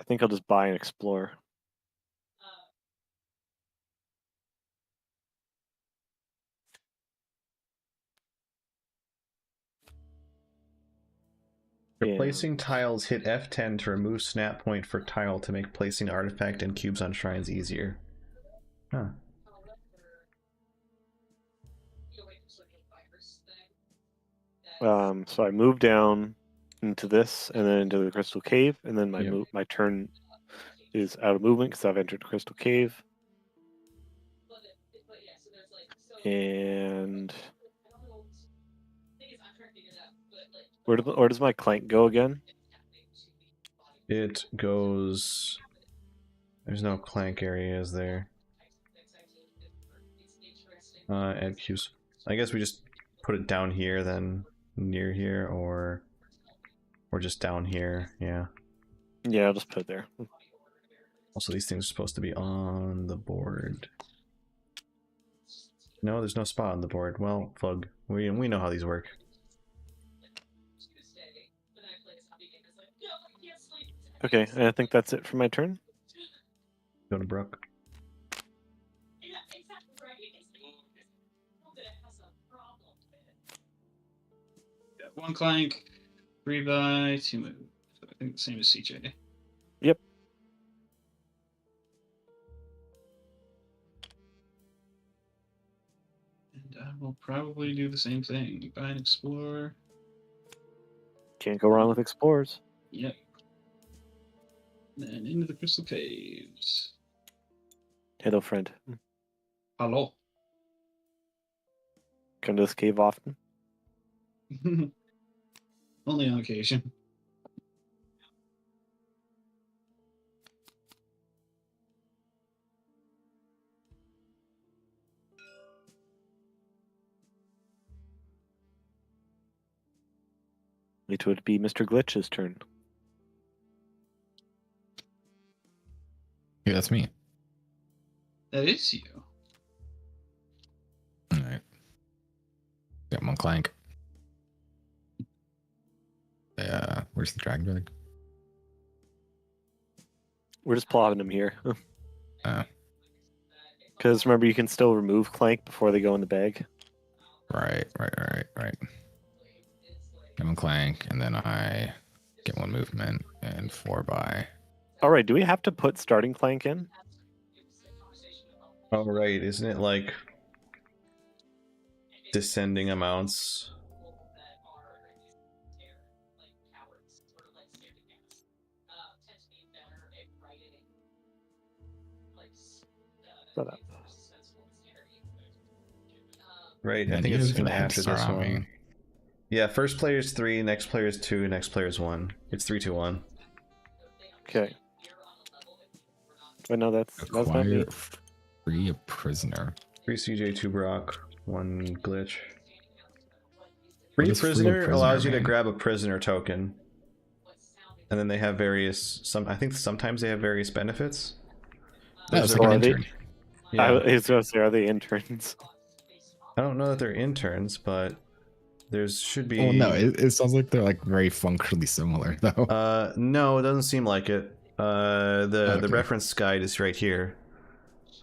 I think I'll just buy and explore. Replacing tiles, hit F10 to remove snap point for tile to make placing artifact and cubes on shrines easier. Huh. So I move down into this, and then into the crystal cave, and then my turn is out of movement because I've entered crystal cave. And where does my clank go again? It goes... There's no clank areas there. Add cubes. I guess we just put it down here then, near here, or just down here, yeah. Yeah, I'll just put it there. Also, these things are supposed to be on the board. No, there's no spot on the board. Well, fug. We know how these work. Okay, I think that's it for my turn. Go to Brooke. Got 1 clank, 3 buy, 2 move. I think the same as CJ. Yep. And I will probably do the same thing. Buy and explore. Can't go wrong with explorers. Yep. Then into the crystal caves. Hello, friend. Hello. Come to this cave often? Only on occasion. It would be Mr. Glitch's turn. Yeah, that's me. That is you. All right. Got one Clank. Where's the dragon bag? We're just plotting him here. Uh, Because remember, you can still remove Clank before they go in the bag. right. Get one Clank, and then I get one movement and 4 by. All right, do we have to put starting Clank in? Oh, right. Isn't it like descending amounts? Shut up. Right, I Man, think you it's guys are even gonna head after start this on me. one. Yeah, first player's 3, next player's 2, next player's 1. It's 3, 2, 1. Okay. But no, that's not me. Acquire free a prisoner. 3 CJ, 2 Brock, 1 glitch. What Free does free a prisoner prisoner allows you to mean? grab a prisoner token. And then they have various, I think sometimes they have various benefits. Oh, it's Those like are- an they- intern. Yeah. I was going to say, are they interns? I don't know that they're interns, but there's should be. Oh no, it sounds like they're like very functionally similar though. No, it doesn't seem like it. The Okay. reference guide is right here.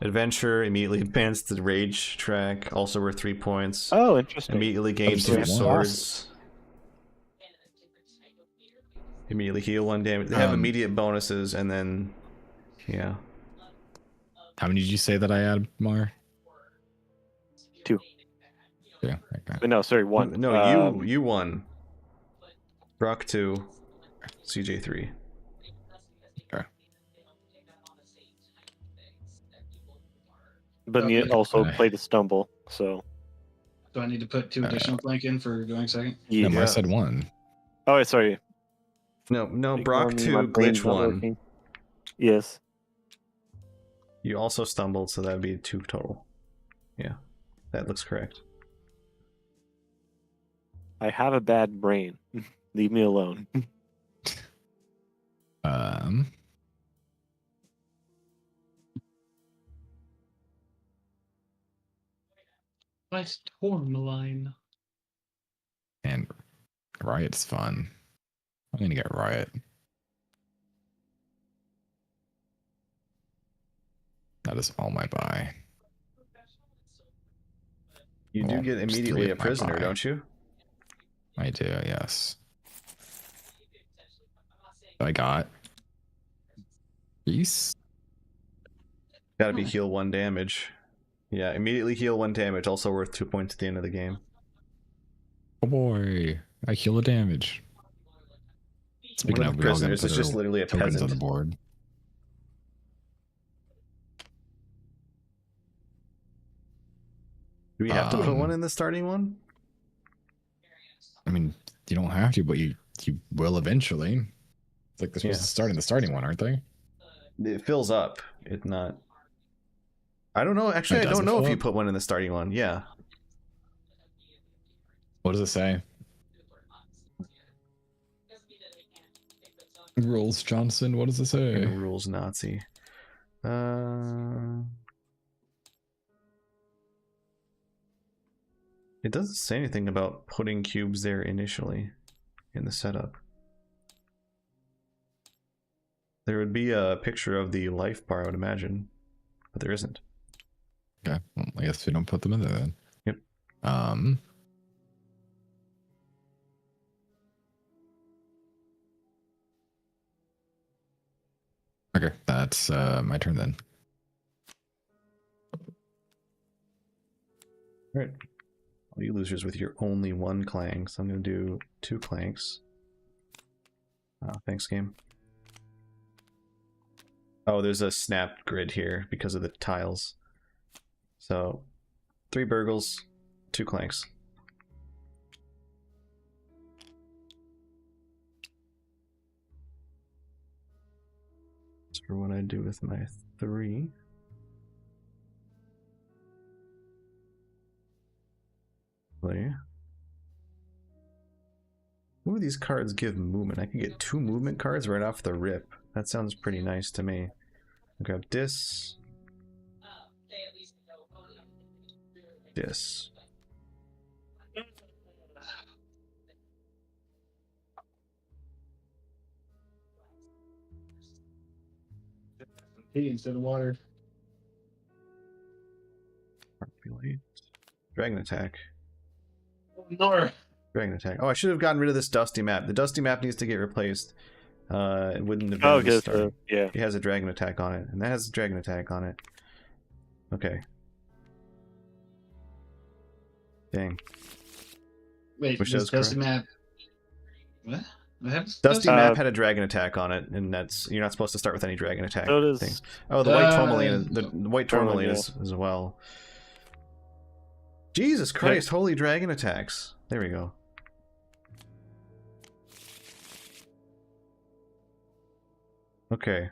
Adventure immediately advanced to the rage track, also worth 3 points. Oh, interesting. Immediately gains Just 2 one. swords. Immediately heal 1 damage. They have immediate bonuses, and then yeah. How many did you say that I had, Mar? 2. Yeah. Okay. But no, sorry, 1. No, you won. Brock 2, CJ 3. Okay. But you Okay. also played a stumble, so. Do I need to put 2 additional Clank in for going second? Yeah. No, Mar said 1. Oh, sorry. No, Ignore Brock me, 2, my brain's glitch not 1. working. Yes. You also stumbled, so that'd be 2 total. Yeah, that looks correct. I have a bad brain. Leave me alone. Nice Tourmaline. And Riot's fun. I'm gonna get Riot. That is all my buy. You do Well, get there's 3 immediately a of my prisoner, buy. don't you? I do, yes. I got Peace. Gotta be heal 1 damage. Yeah, immediately heal 1 damage, also worth 2 points at the end of the game. Oh boy, I heal the damage. Speaking One of, of the we all got prisoners is just literally a tokens on the peasant. board. Do we have to put 1 in the starting one? I mean, you don't have to, but you will eventually. It's like they're supposed to start in the starting one, aren't they? It fills up. It not. I don't know. Actually, It I don't doesn't know if fill you up? put 1 in the starting one. Yeah. What does it say? Rules Johnson, what does it say? And rules Nazi. It doesn't say anything about putting cubes there initially in the setup. There would be a picture of the life bar, I would imagine, but there isn't. Okay, well, I guess we don't put them in there then. Yep. Okay, that's my turn then. Alright. All you losers with your only 1 clank, so I'm going to do 2 clanks. Thanks, game. Oh, there's a snapped grid here because of the tiles. So, 3 burgles, 2 clanks. remember what I do with my 3. Play. Ooh, these cards give movement. I can get 2 movement cards right off the rip. That sounds pretty nice to me. I'll grab this. This. Tea instead of water. Manipulate. Dragon attack. Nor. Dragon attack. Oh, I should have gotten rid of this dusty map. The dusty map needs to get replaced. It wouldn't have been Oh, the start. yeah. It has a dragon attack on it, and that has a dragon attack on it. Okay. Dang. Wait, Wish that was Dusty correct. Map. What? What happens? Dusty map had a dragon attack on it, and that's you're not supposed to start with any dragon attack So does- things. Oh, the white tourmaline, Uh, the white tourmaline yeah. is as well. Jesus Christ! Holy dragon attacks! There we go. Okay.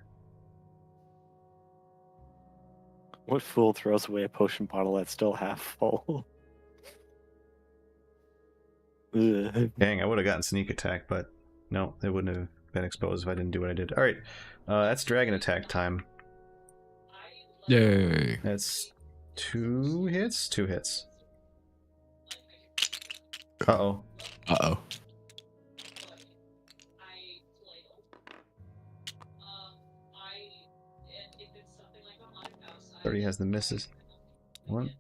What fool throws away a potion bottle that's still half full? Ugh. Dang, I would have gotten sneak attack, but no, it wouldn't have been exposed if I didn't do what I did. All right, that's dragon attack time. Yay. That's 2 hits. 2 hits. Uh-oh. Uh-oh. Already has the misses. One.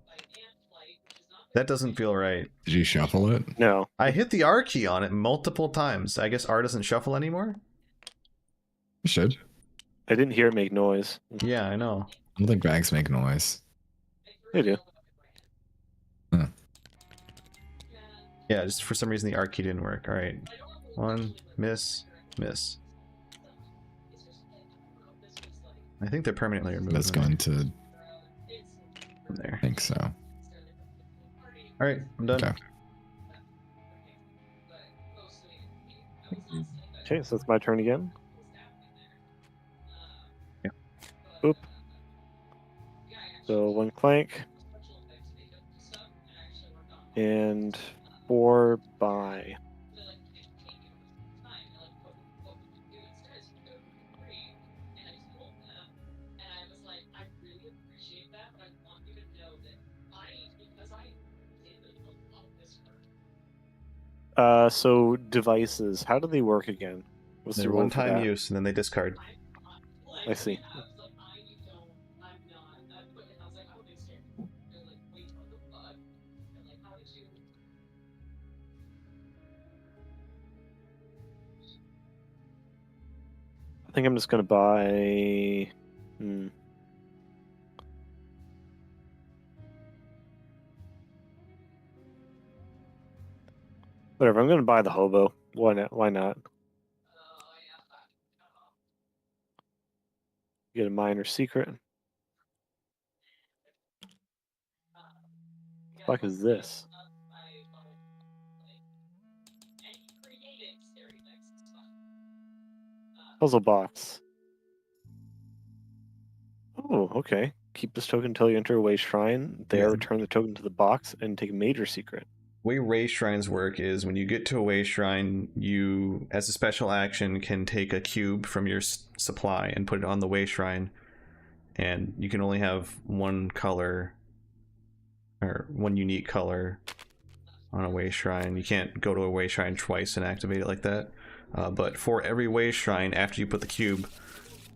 That doesn't feel right. Did you shuffle it? No. I hit the R key on it multiple times. I guess R doesn't shuffle anymore? You should. I didn't hear it make noise. Yeah, I know. I don't think bags make noise. They do. Yeah, just for some reason the R key didn't work. Alright. 1, miss, miss. I think they're permanently removed. That's going to... From there. I think so. Alright, I'm done. Okay. Okay, so it's my turn again. Yeah. Oop. So 1 clank. And 4 buy. So devices, how do they work again? What's the They're rule for one-time that? use, and then they discard. I see. I think I'm just gonna buy. Whatever. I'm gonna buy the hobo. Why not? Why not? Get a minor secret. The fuck is this? Puzzle box. Oh, okay. Keep this token until you enter a way shrine. There, Yeah. return the token to the box and take a major secret. The way way shrines work is when you get to a way shrine, you, as a special action, can take a cube from your supply and put it on the way shrine, and you can only have one color, or one unique color on a way shrine. You can't go to a way shrine twice and activate it like that. But for every way shrine, after you put the cube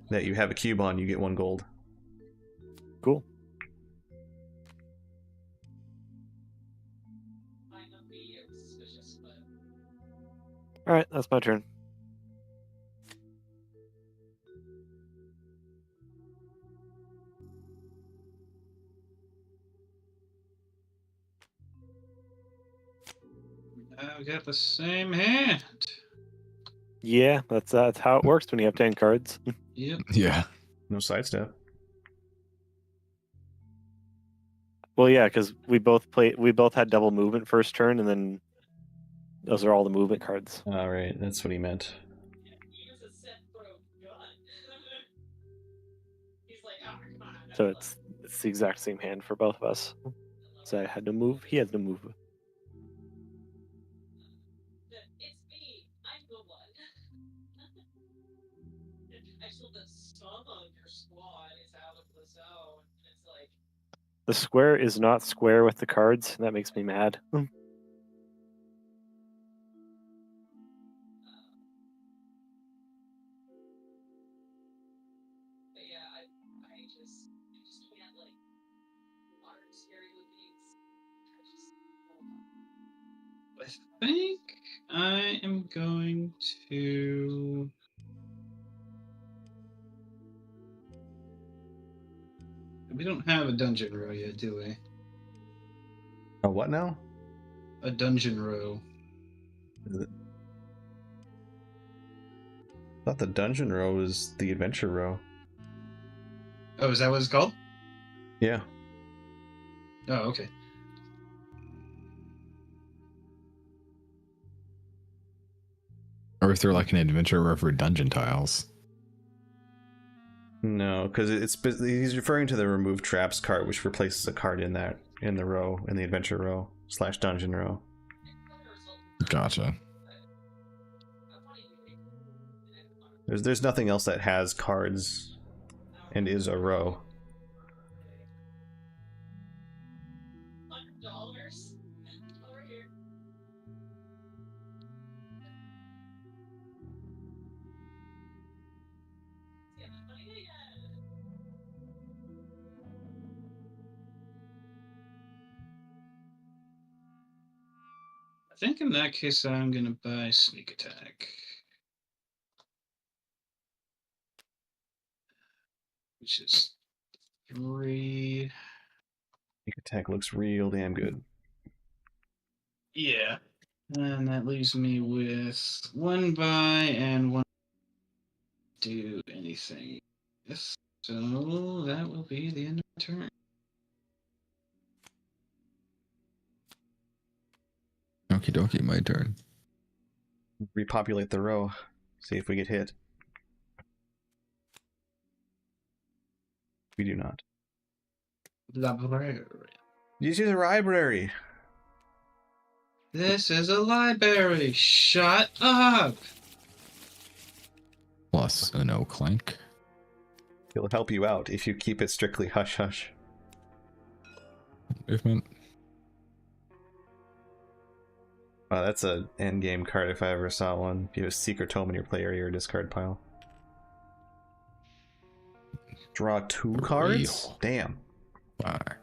that you have a cube on, you get 1 gold. Cool. Alright, that's my turn. We got the same hand. Yeah, that's how it works when you have 10 cards. Yep. Yeah. No sidestep. Well, yeah, because we both had double movement first turn, and then those are all the movement cards. Alright, that's what he meant. So it's the exact same hand for both of us. So I had to move. He had to move. It's me. I'm the one. Actually, the sum of your squad is out of the zone. It's like, The square is not square with the cards. And that makes me mad. but yeah, I just can't like modern scary movies. I think I am going to. We don't have a dungeon row yet, do we? Oh, what now? A dungeon row. I thought the dungeon row was the adventure row. Oh, is that what it's called? Yeah. Oh, okay. Or if they're like an adventure row for dungeon tiles. No, because he's referring to the remove traps card, which replaces a card in the row, in the adventure row / dungeon row. Gotcha. There's nothing else that has cards and is a row. $100 over here. Yeah, the money they had. I think in that case, I'm going to buy Sneak Attack. Which is 3. Sneak attack looks real damn good. Yeah. And that leaves me with 1 buy and 1 do anything with. So that will be the end of my turn. Okie dokie, my turn. Repopulate the row. See if we get hit. We do not. Library. Use your library. This is a library. Shut up. Plus an O Clank. It'll help you out if you keep it strictly hush hush. Movement. Wow, that's a endgame card if I ever saw one. If you have a secret tome in your play area or discard pile. Draw 2 cards? Real. Damn. Fire.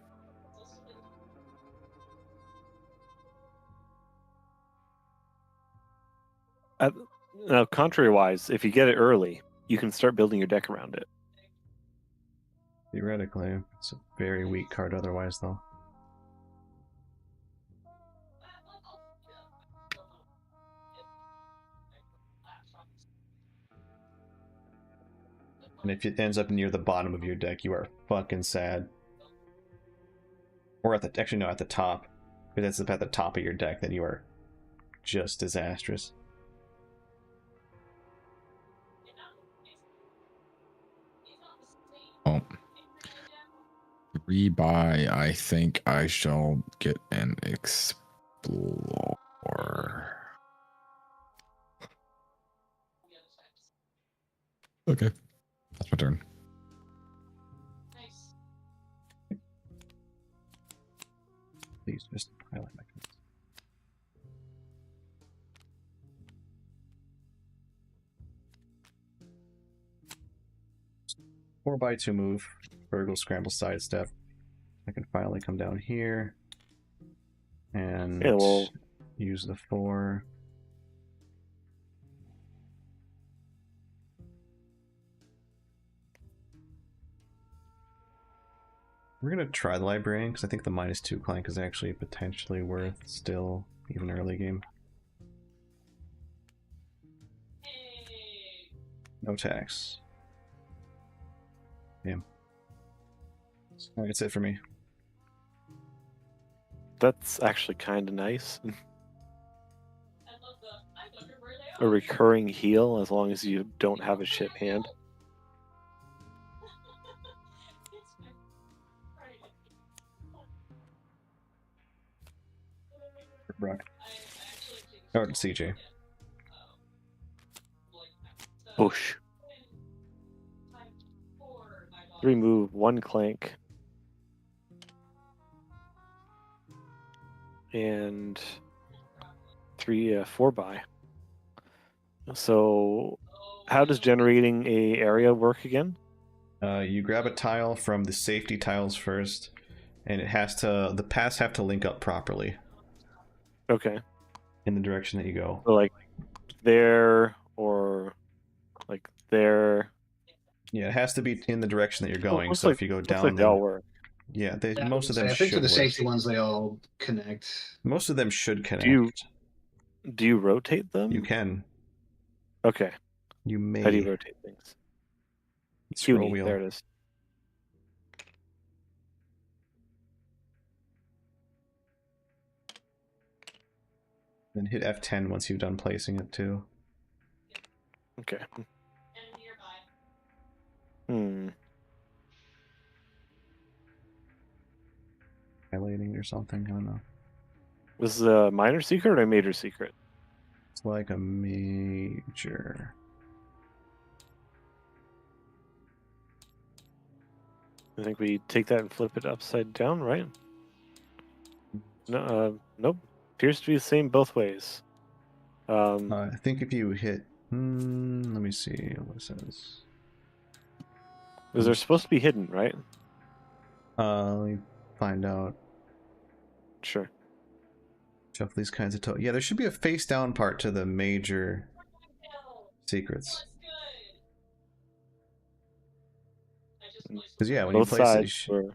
Now, contrary-wise, if you get it early, you can start building your deck around it. Theoretically, it's a very weak card otherwise, though. And if it ends up near the bottom of your deck, you are fucking sad. Or at the actually no, at the top. If it's at the top of your deck, then you are just disastrous. Oh. Rebuy, I think I shall get an Explorer. Okay. That's my turn. Nice. Please just highlight my cards. Four by 2 move. Burgle, scramble, sidestep. I can finally come down here and Yeah, well, use the 4. We're gonna try the librarian because I think the -2 Clank is actually potentially worth still, even early game. Hey. No tax. Damn. Alright, that's it for me. that's actually kind of nice. I love the. I wonder where they A are. recurring heal, as long as you don't have a shit hand. It's Brock. I actually think Or CJ. Push. time for my daughter. 3 move, 1 clank. And 3 4 buy. So how does generating a area work again? You grab a tile from the safety tiles first, and it has to. The paths have to link up properly Okay. in the direction that you go. So like there or like there. Yeah, it has to be in the direction that you're going. Looks So like, if you go looks down, like they then all work. yeah, Yeah, most of them I think should for the work. safety ones, they all connect. Most of them should connect. Do you rotate them? You can. Okay. You may. How do you rotate things? Scroll CUNY, wheel. there it is. Then hit F10 once you've done placing it too. Okay. And nearby. Hmm. Highlighting or something. I don't know. Was this a minor secret or a major secret? It's like a major. I think we take that and flip it upside down, right? No, nope. Appears to be the same both ways. I think if you hit. Let me see what it says. Because they're supposed to be hidden, right? Let me find out. Sure. Shuffle these kinds of yeah, there should be a face down part to the major secrets. Because yeah, when Both you place sides it, were.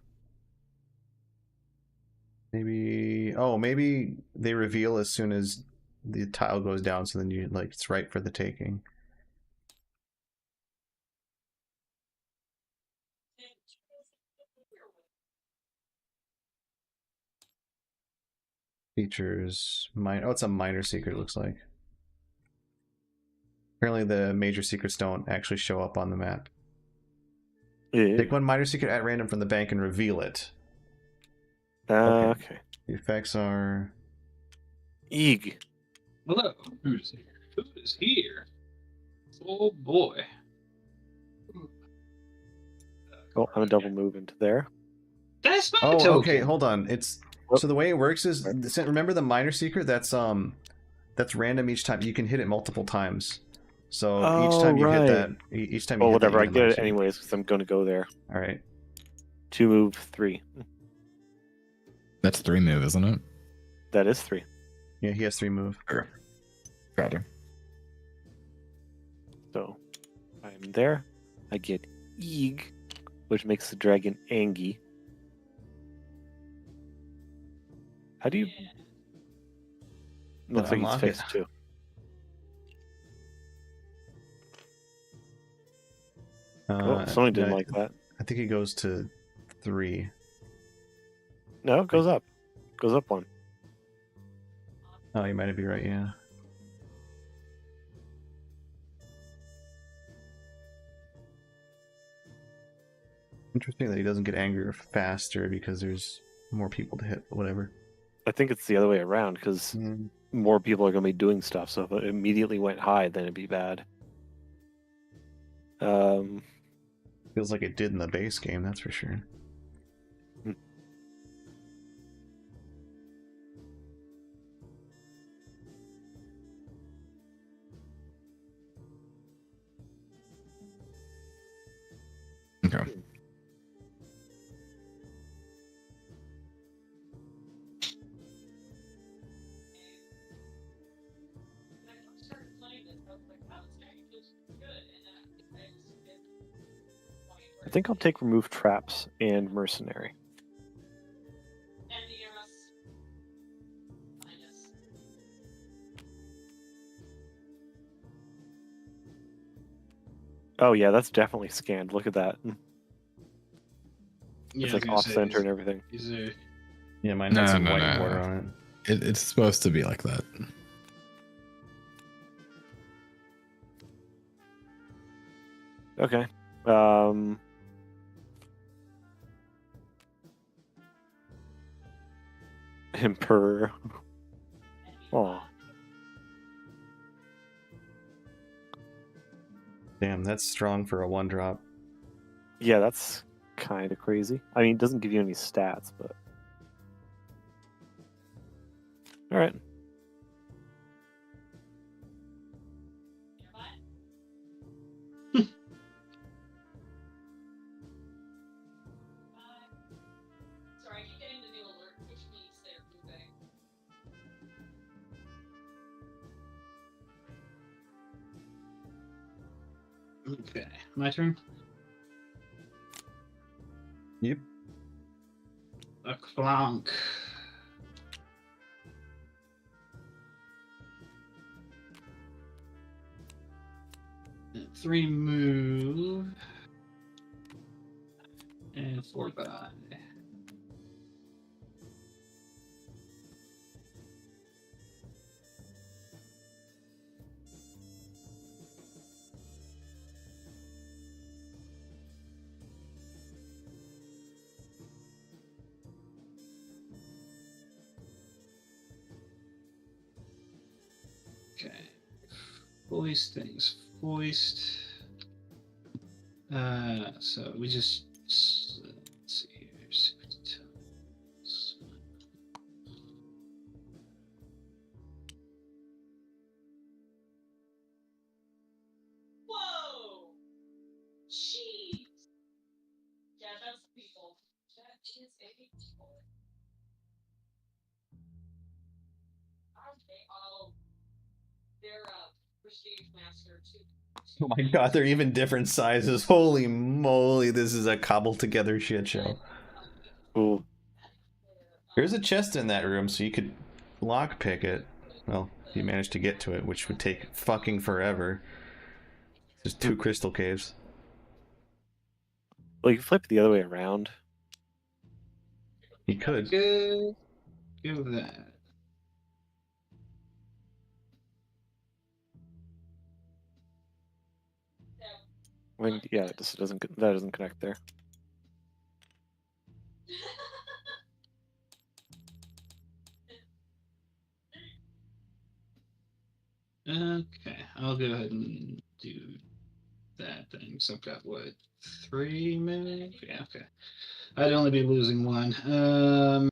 maybe they reveal as soon as the tile goes down, so then you like it's right for the taking. Features minor. Oh, it's a minor secret. It looks like. Apparently, the major secrets don't actually show up on the map. Yeah. Take one minor secret at random from the bank and reveal it. Okay. The effects are. Eeg. Hello, who's here? Who is here? Oh boy. Oh, I'm a double move into there. That's my Oh, token. okay. Hold on. It's Whoop. so the way it works is remember the minor secret that's random each time. You can hit it multiple times. So each time you hit that, each time you Oh, hit that, whatever. you I get a get minor it secret. anyways because I'm going to go there. All right. 2 move, 3. That's 3 move, isn't it? That is 3. Yeah, he has 3 move. Gotcha. So I'm there. I get Eeg, which makes the dragon angry. How do you? Looks like he's unlock phase it. 2. Oh, somebody didn't like that. I think he goes to 3. No, it goes up. Goes up 1. Oh, you might be right. Yeah. Interesting that he doesn't get angrier faster because there's more people to hit. Whatever. I think it's the other way around because more people are going to be doing stuff. So if it immediately went high, then it'd be bad. Feels like it did in the base game, that's for sure. Okay. I think I'll take remove traps and mercenary. Oh yeah, that's definitely scanned. Look at that. Yeah, It's like off center and everything. Yeah, mine has some white no. border on it. It's supposed to be like that. Okay. Emperor. Oh, Damn, that's strong for a 1-drop. yeah, that's kind of crazy. I mean, it doesn't give you any stats, but all right. Sorry, I keep getting the new alert, which means they're moving. Okay, my turn. Yep. A Clank. And 3 move. And 4 buy. Okay. Foist things. Foist. So we just let's see here. See what it tells. Whoa! Jeez! Yeah, that's people. That is a people. Okay, they're prestige master too. Oh my god, they're even different sizes. Holy moly, this is a cobbled together shit show. Ooh. There's a chest in that room, so you could lockpick it. Well, if you manage to get to it, which would take fucking forever. There's 2 crystal caves. Well, you can flip it the other way around. You could. Good. Give that. I mean, yeah, it just doesn't. That doesn't connect there. Okay, I'll go ahead and do that thing. So I've got what, 3 minutes? Yeah, okay. I'd only be losing 1. All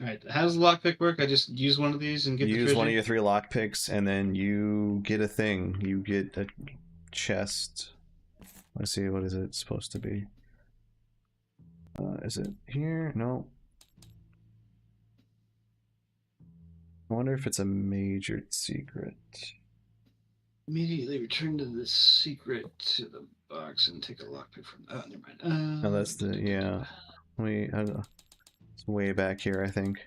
right. How does the lockpick work? I just use one of these and get You the use treasure? one of your 3 lockpicks, and then you get a thing. You get a chest. Let's see, what is it supposed to be? Is it here? No. I wonder if it's a major secret. Immediately return to the secret to the box and take a lockpick from. Oh, never mind. Oh, that's the, yeah. Wait, I don't know. It's way back here, I think.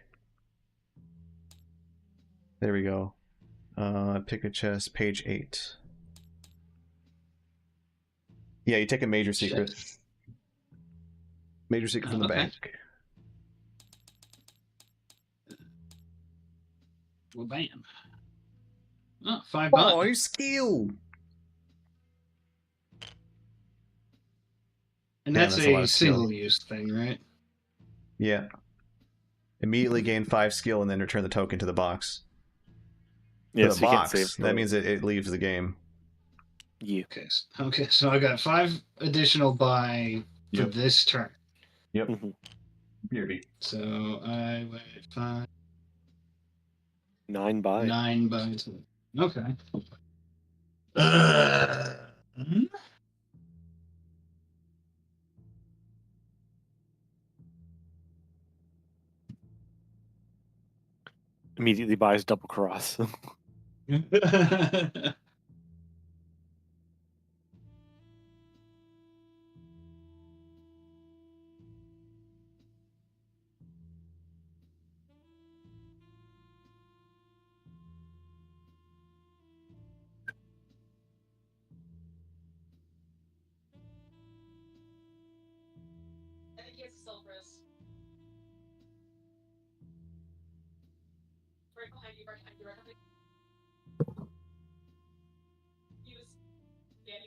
There we go. Pick a chest, page 8. Yeah, you take a major secret. Chest. Major secret from the Okay. bank. Well, bam. Oh, 5 bucks. Oh, skill! And Damn, that's that's a lot a of skill. single-use thing, right? Yeah. Immediately gain 5 skill and then return the token to the box. Yeah, To so the you can't box. save. That means it leaves the game. Yeah. Okay, so I got 5 additional buy for Yep. this turn. Yep. Mhm. Beauty. So I went 5, 9 buy. 9 buy. Okay. Immediately buys double cross. I think he has a self-res. Right behind you, right behind you, right behind you. He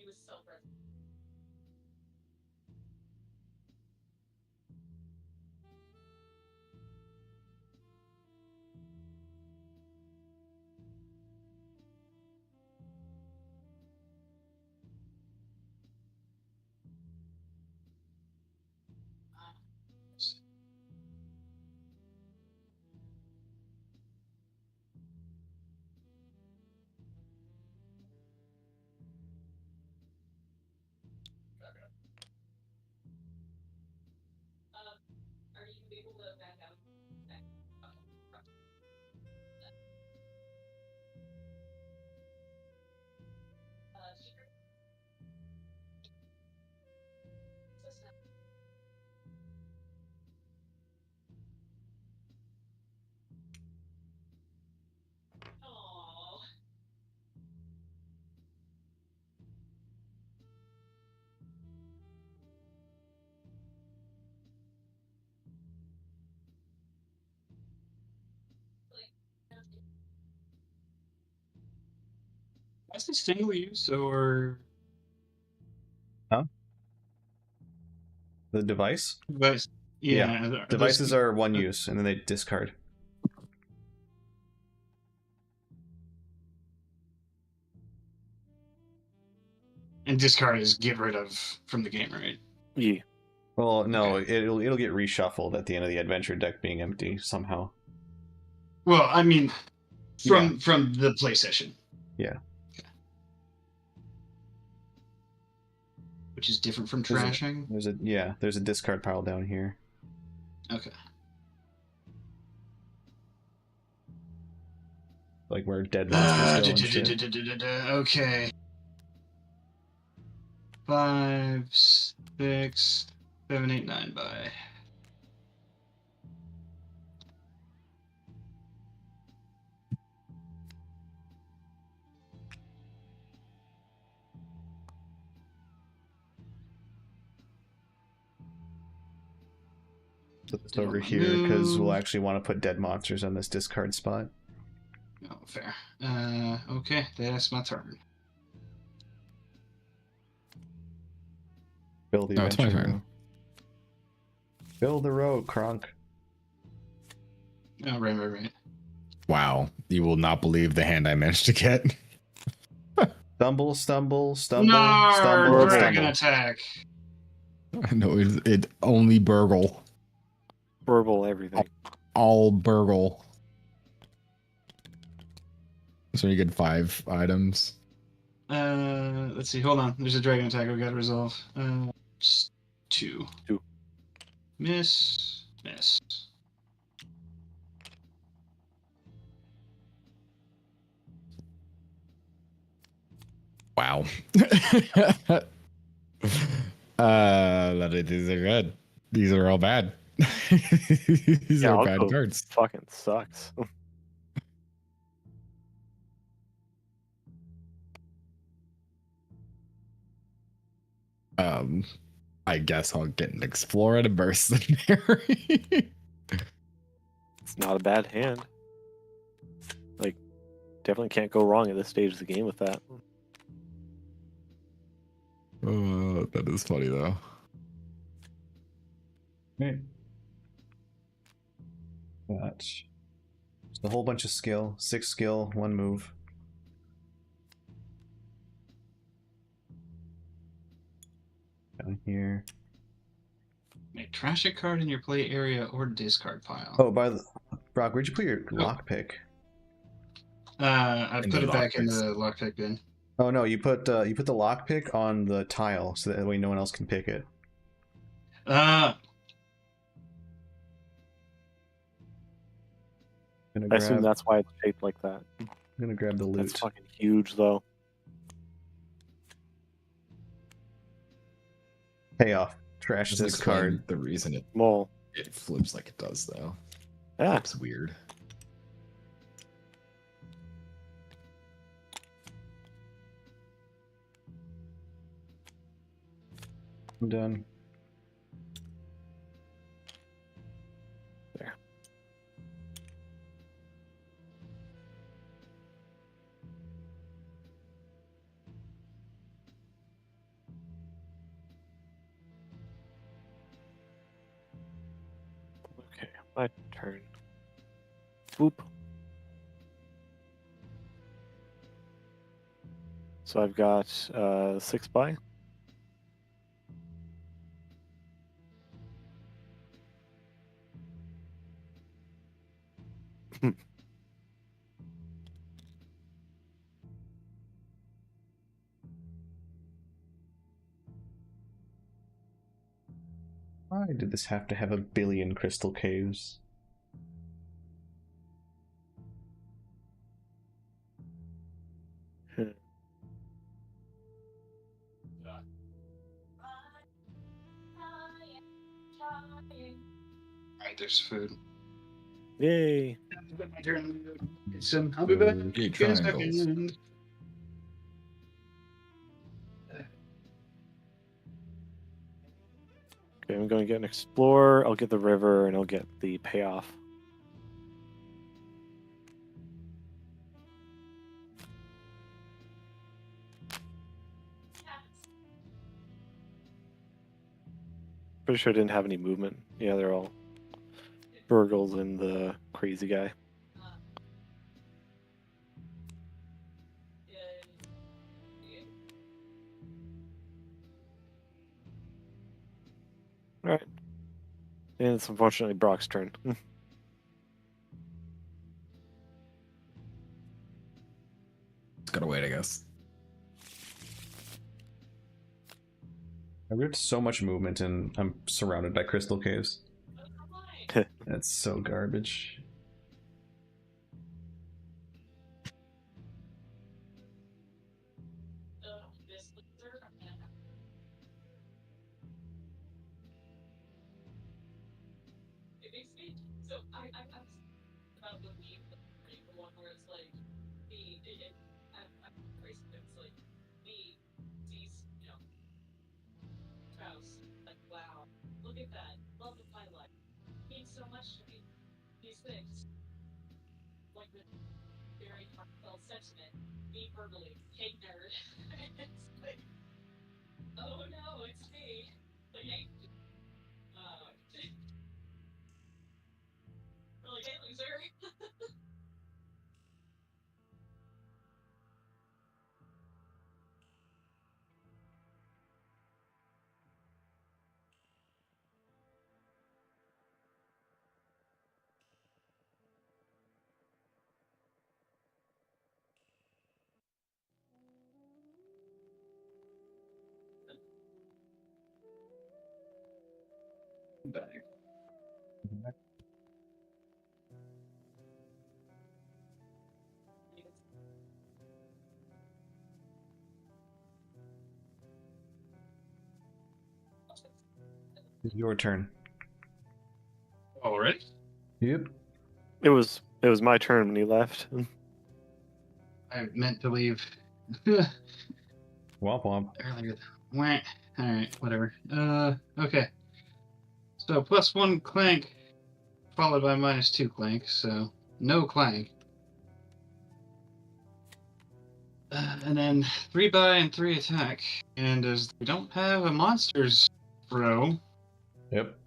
was self-res. the single use or The device? device? Yeah, are those- Devices are one use, and then they discard. And discard is get rid of from the game, right? Yeah. Well, no, it'll get reshuffled at the end of the adventure deck being empty somehow. Well, I mean, from the play session. Yeah. Which is different from There's a- trashing. There's a discard pile down here. Okay. Like where dead monsters go and shit. Okay. 5, 6, 7, 8, 9 by. Put this over here because we'll actually want to put dead monsters on this discard spot. Oh, fair. Okay, that's my turn. Build the No, it's my adventure turn. row. Build the road, Kronk. Oh, right. Wow, you will not believe the hand I managed to get. Stumble, stumble, No, stumble. dragon attack. No, it only burgle. Burble everything. All burgle. So you get 5 items. Let's see. Hold on. There's a dragon attack we got to resolve. Just 2. 2. Miss. Wow. These are good. These are all bad. These are bad Alco cards. Fucking sucks. I guess I'll get an Explorer to Mercenary. It's not a bad hand. Like, definitely can't go wrong at this stage of the game with that. That is funny though. Right. Just a whole bunch of skill. 6 skill, 1 move. Down here. May trash a card in your play area or discard pile. Oh, Brock, where'd you put your lockpick? I In put the it back in lockpicks. the lockpick bin. Oh no, you put the lockpick on the tile so that way no one else can pick it. I assume that's why it's shaped like that. I'm gonna grab the loot. That's fucking huge, though. Payoff. Trash Doesn't this explain card. the reason Well, it flips like it does though. yeah. That's weird. I'm done. There. Okay, my turn. Whoop. So I've got 6 by. Why did this have to have 1 billion crystal caves? Alright, there's food. Yay. My turn. I'll be back in a Triangles. second. Okay, I'm going to get an Explorer. I'll get the River, and I'll get the Payoff. Pretty sure it didn't have any movement. Yeah, they're all Burgles and the crazy guy. All right. And it's unfortunately Brock's turn. It's gotta wait, I guess. I ripped so much movement and I'm surrounded by crystal caves. That's so garbage. It makes me so I was about the meme, the one where it's like I'm crazy, but it's like me sees, spouse, like wow, look at that, love of my life, means so much to me. These things, like the very heartfelt sentiment, me verbally, hey nerd. It's like, oh no, it's me. Like, hey, really, hey loser. Back. Your turn. All right. Yep. It was my turn when he left. I meant to leave Womp womp. earlier. Wah. All right, whatever. Okay. So +1 Clank, followed by -2 Clank. So no Clank. And then 3 buy and 3 attack. And as we don't have a monsters throw, Yep.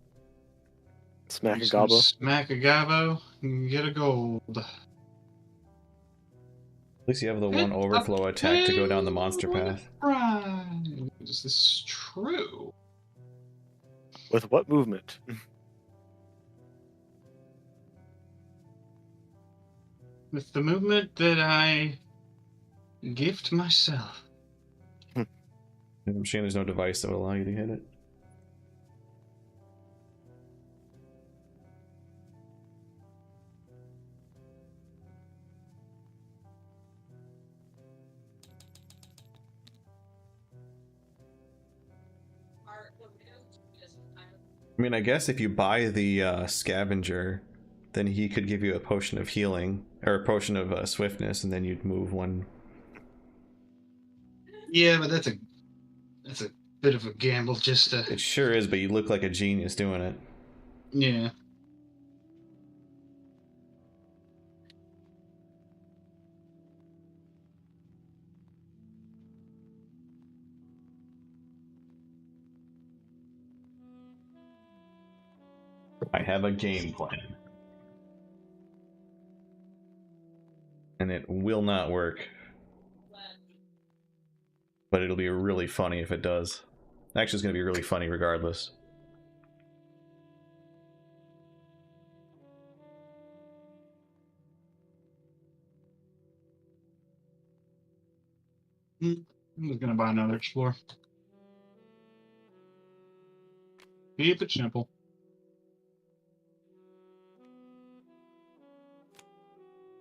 Smack I'm a just gonna gobbo. smack a gobbo and get a gold. At least you have the one overflow attack to go down the monster path. Right. Is this true? With what movement? With the movement that I gift myself. I'm sure there's no device that will allow you to hit it. I mean, I guess if you buy the scavenger, then he could give you a potion of healing or a potion of swiftness, and then you'd move one. Yeah, but that's a bit of a gamble just to. It sure is, but you look like a genius doing it. Yeah. I have a game plan. And it will not work. But it'll be really funny if it does. Actually, it's going to be really funny regardless. I'm just gonna buy another Explorer. Keep it simple.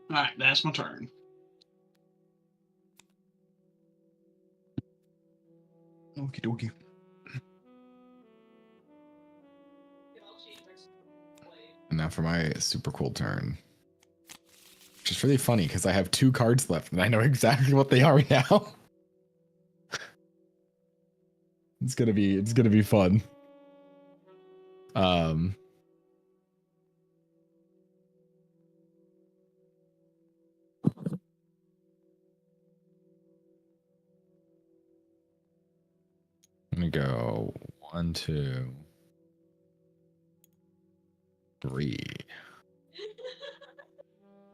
Alright, that's my turn. Okie dokie. And now for my super cool turn. Which is really funny because I have 2 cards left and I know exactly what they are now. It's gonna be fun. I'm gonna go 1, 2, 3.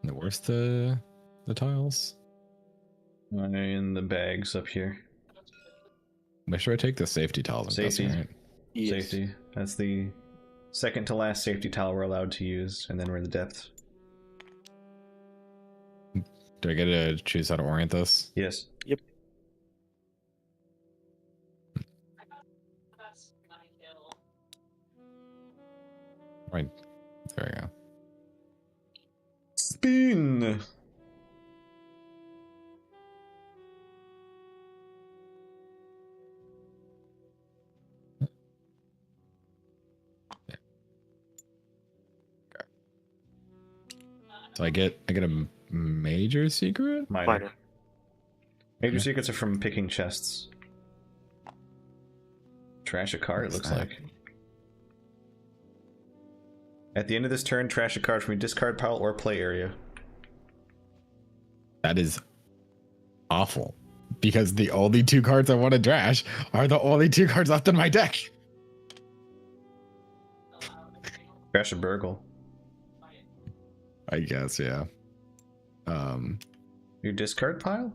And where's the tiles? In the bags up here. Make sure I take the safety tiles. I'm Safety. guessing, right? Yes. Safety. That's the second to last safety tile we're allowed to use, and then we're in the depths. Do I get to choose how to orient this? Yes. That's my hill. Right. There we go. Spin! So I get a major secret? Minor. Major Okay. secrets are from picking chests. Trash a card, it What's looks that? like. At the end of this turn, trash a card from your discard pile or play area. That is awful. Because the only 2 cards I want to trash are the only 2 cards left in my deck. Trash a burgle. I guess, yeah. Your discard pile?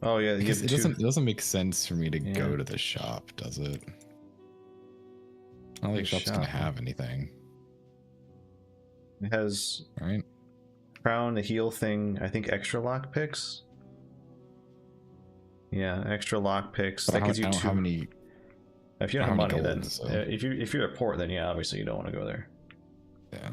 Oh yeah, you Because have it two. doesn't make sense for me to Yeah. go to the shop, does it? I don't think The shop's gonna shop. have anything, It has right? crown, the heal thing, I think extra lock picks. Yeah, extra lock picks. But That I gives you don't know 2. how many. If you don't how have many money, then gold, so- if you're poor, then yeah, obviously you don't want to go there. Yeah.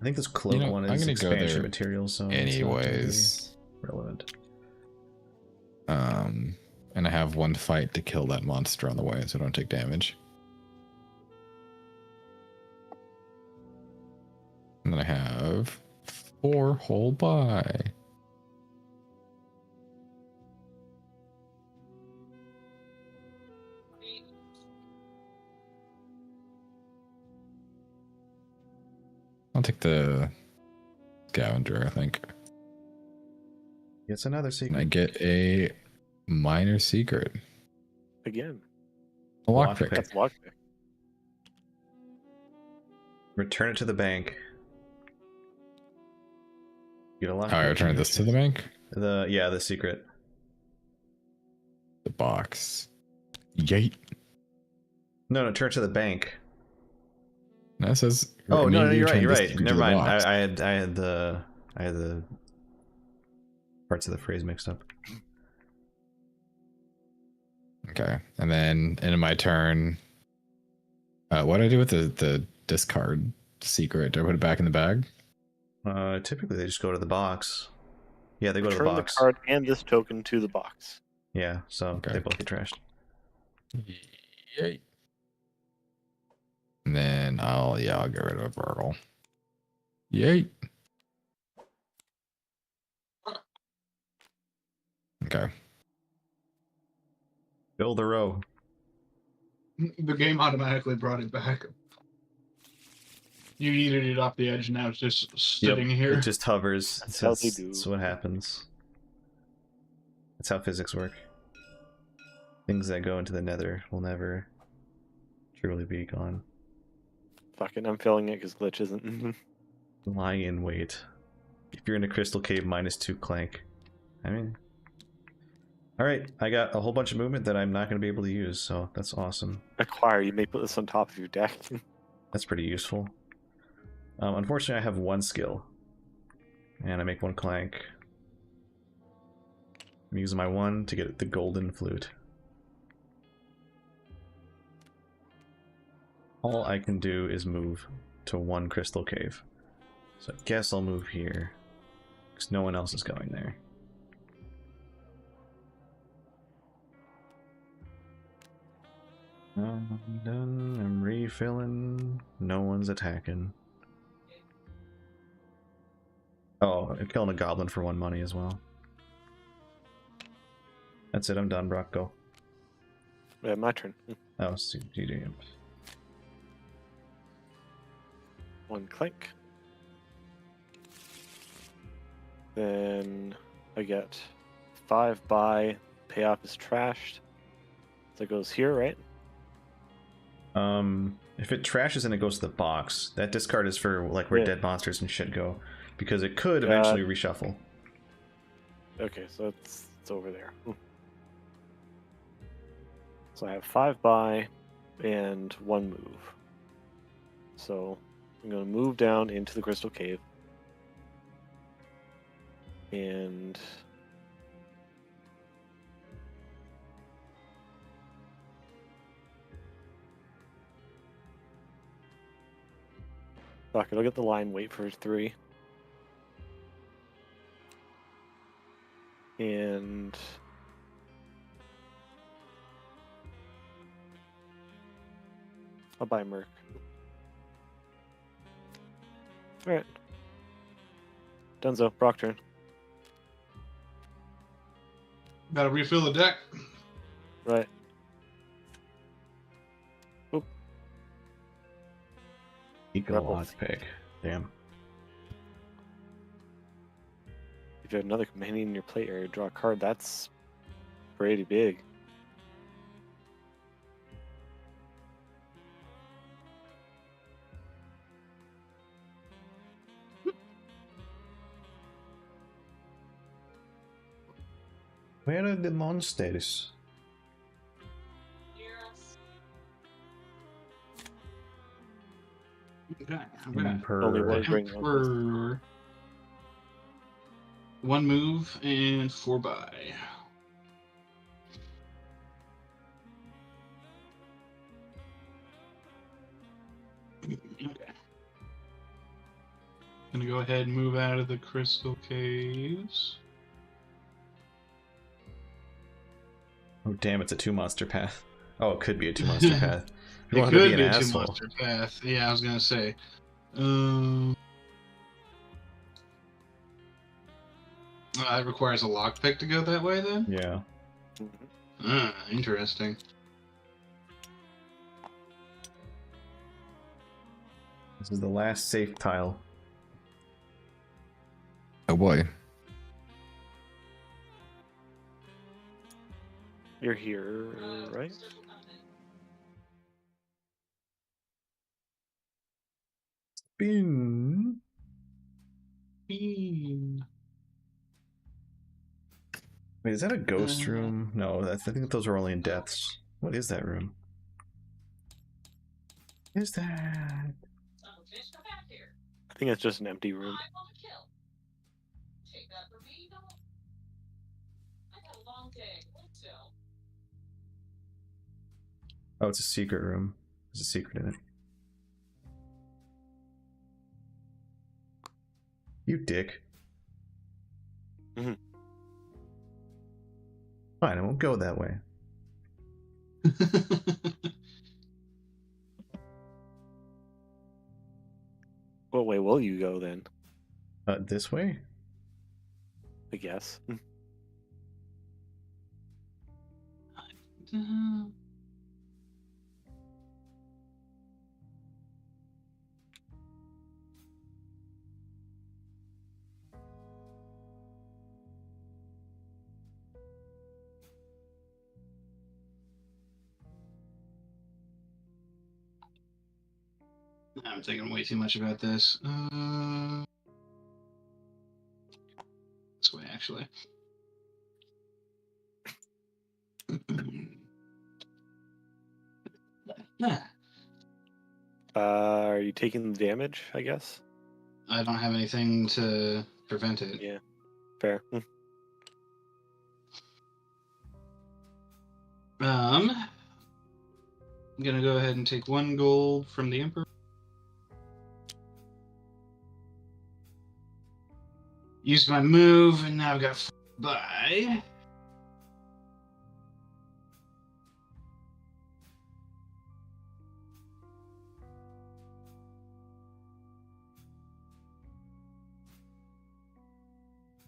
I think this cloak one I'm is gonna go expansion there materials, so it's not really anyways. relevant. And I have 1 fight to kill that monster on the way, so I don't take damage. And then I have 4 whole buy. I'll take the scavenger, I think. It's another And secret. I get a minor secret. Again. A lockpick. Lockpick. That's lockpick. Return it to the bank. Get a lock. How I return this to the bank? The secret. The box. Yeet. No, turn it to the bank. That says. Oh no, immediately you're right. return You're this right. secret to Never the mind. box. I had the parts of the phrase mixed up. Okay, and then in my turn, what do I do with the discard secret? Do I put it back in the bag? Typically they just go to the box. Yeah, they go to the Return the box. card and this token to the box. Yeah, so Okay. they both get trashed. Yay. And then I'll get rid of a burgle. Yay. Okay. Fill the row. The game automatically brought it back. You needed it off the edge, now it's just sitting here. It just hovers. That's how they do. That's what happens. That's how physics work. Things that go into the nether will never truly be gone. Fucking, I'm filling it because glitch isn't. Lie in wait. If you're in a crystal cave, -2 clank. I mean... Alright, I got a whole bunch of movement that I'm not going to be able to use, so that's awesome. Acquire, you may put this on top of your deck. That's pretty useful. Unfortunately, I have 1 skill. And I make 1 clank. I'm using my 1 to get the golden flute. All I can do is move to 1 crystal cave. So I guess I'll move here. Because no one else is going there. I'm done. I'm refilling. No one's attacking. Oh, I'm killing a goblin for 1 money as well. That's it, I'm done, Brock, go. Yeah, my turn. Oh, GG. 1 clank. Then I get 5 buy. Payoff is trashed. So it goes here, right? If it trashes and it goes to the box, that discard is for like where Yeah. dead monsters and shit go, because it could Got- eventually reshuffle. Okay, so it's over there. So I have 5 buy and 1 move. So I'm going to move down into the Crystal Cave. And fuck it, I'll get the line, wait for 3. And I'll buy Merc. Alright. Dunzo, Brock turn. Gotta refill the deck. Right. Eco Rebels. lockpick. Damn. If you have another companion in your play area, draw a card. That's pretty big. Where are the monsters? Yes. Okay. Only one bring For 1 move and 4 buy. Okay. Gonna go ahead and move out of the Crystal Caves. Oh damn, it's a 2-monster path. Oh, it could be a 2-monster path. You It want to could be be an a asshole. 2-monster path. Yeah, I was gonna say. It requires a lockpick to go that way, then? Yeah. Interesting. This is the last safe tile. Oh boy. You're here, right? Spin. Bean. Wait, is that a ghost room? No, I think those are only in depths. What is that room? What is that? I think it's just an empty room. Take that for me, no. I got a long day. Let's go. Oh, it's a secret room. There's a secret in it. You dick. Mhm. Fine, I won't go that way. What way will you go then? This way? I guess. I'm thinking way too much about this. This way, actually. Are you taking the damage, I guess? I don't have anything to prevent it. Yeah. Fair. I'm gonna go ahead and take 1 gold from the Emperor. Used my move, and now I've got 4 buy. I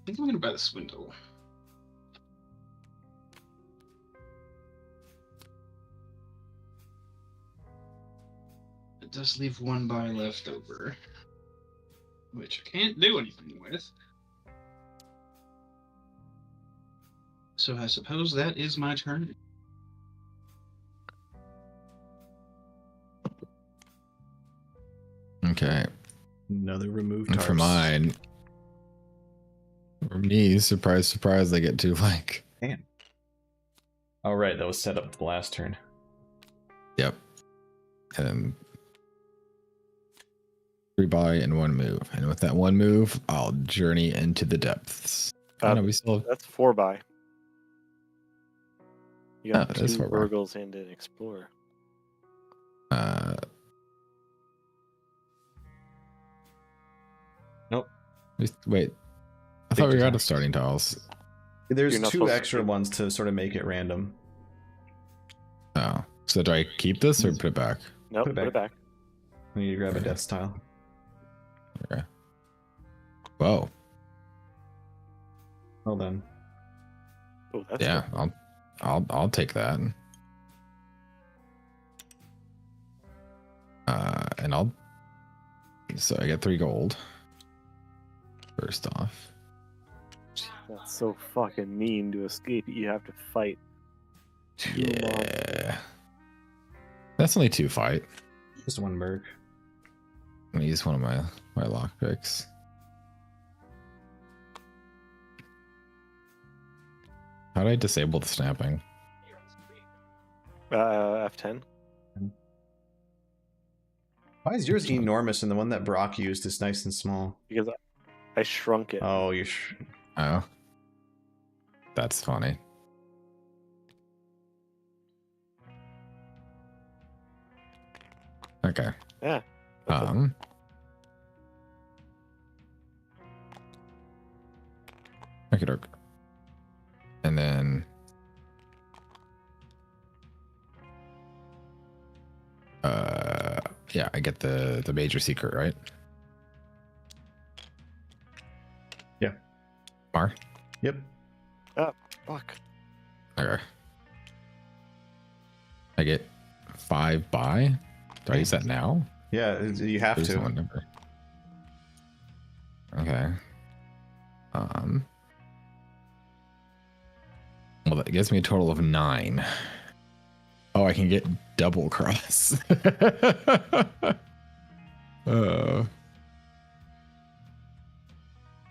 think I'm gonna buy the Swindle. It does leave 1 buy left over, which I can't do anything with. So I suppose that is my turn. Okay. Another remove And for tarps. mine, for me, surprise, surprise, I get to like. Damn. Oh, right, that was set up the last turn. Yep. And 3 buy and 1 move. And with that 1 move, I'll journey into the depths. Oh, no, we still. That's 4 buy. You got that's 2 4 buy. burgles and an explorer. Nope. Wait. I thought we were out of starting tiles. There's You're not 2 supposed to extra keep- ones to sort of make it random. Oh. So do I keep this or put it back? Nope, Put put it it back. I need to grab a death tile. Okay. Whoa. Well done. Oh, that's Yeah, good. I'll take that. And I'll. So I get 3 gold. First off. That's so fucking mean to escape. You have to fight 2 monsters. Yeah. That's only 2 fight. Just 1 merc. I'm gonna use one of my lockpicks. How do I disable the snapping? F10. Why is yours enormous and the one that Brock used is nice and small? Because I shrunk it. Oh, Oh. That's funny. Okay. Yeah. Okay, doke. And then yeah, I get the major secret, right? Yeah. Mar? Yep. Fuck. Okay. I get 5 buy. Do I use that now? Yeah, you have There's to. one number. Okay. Well, that gives me a total of 9. Oh, I can get double cross.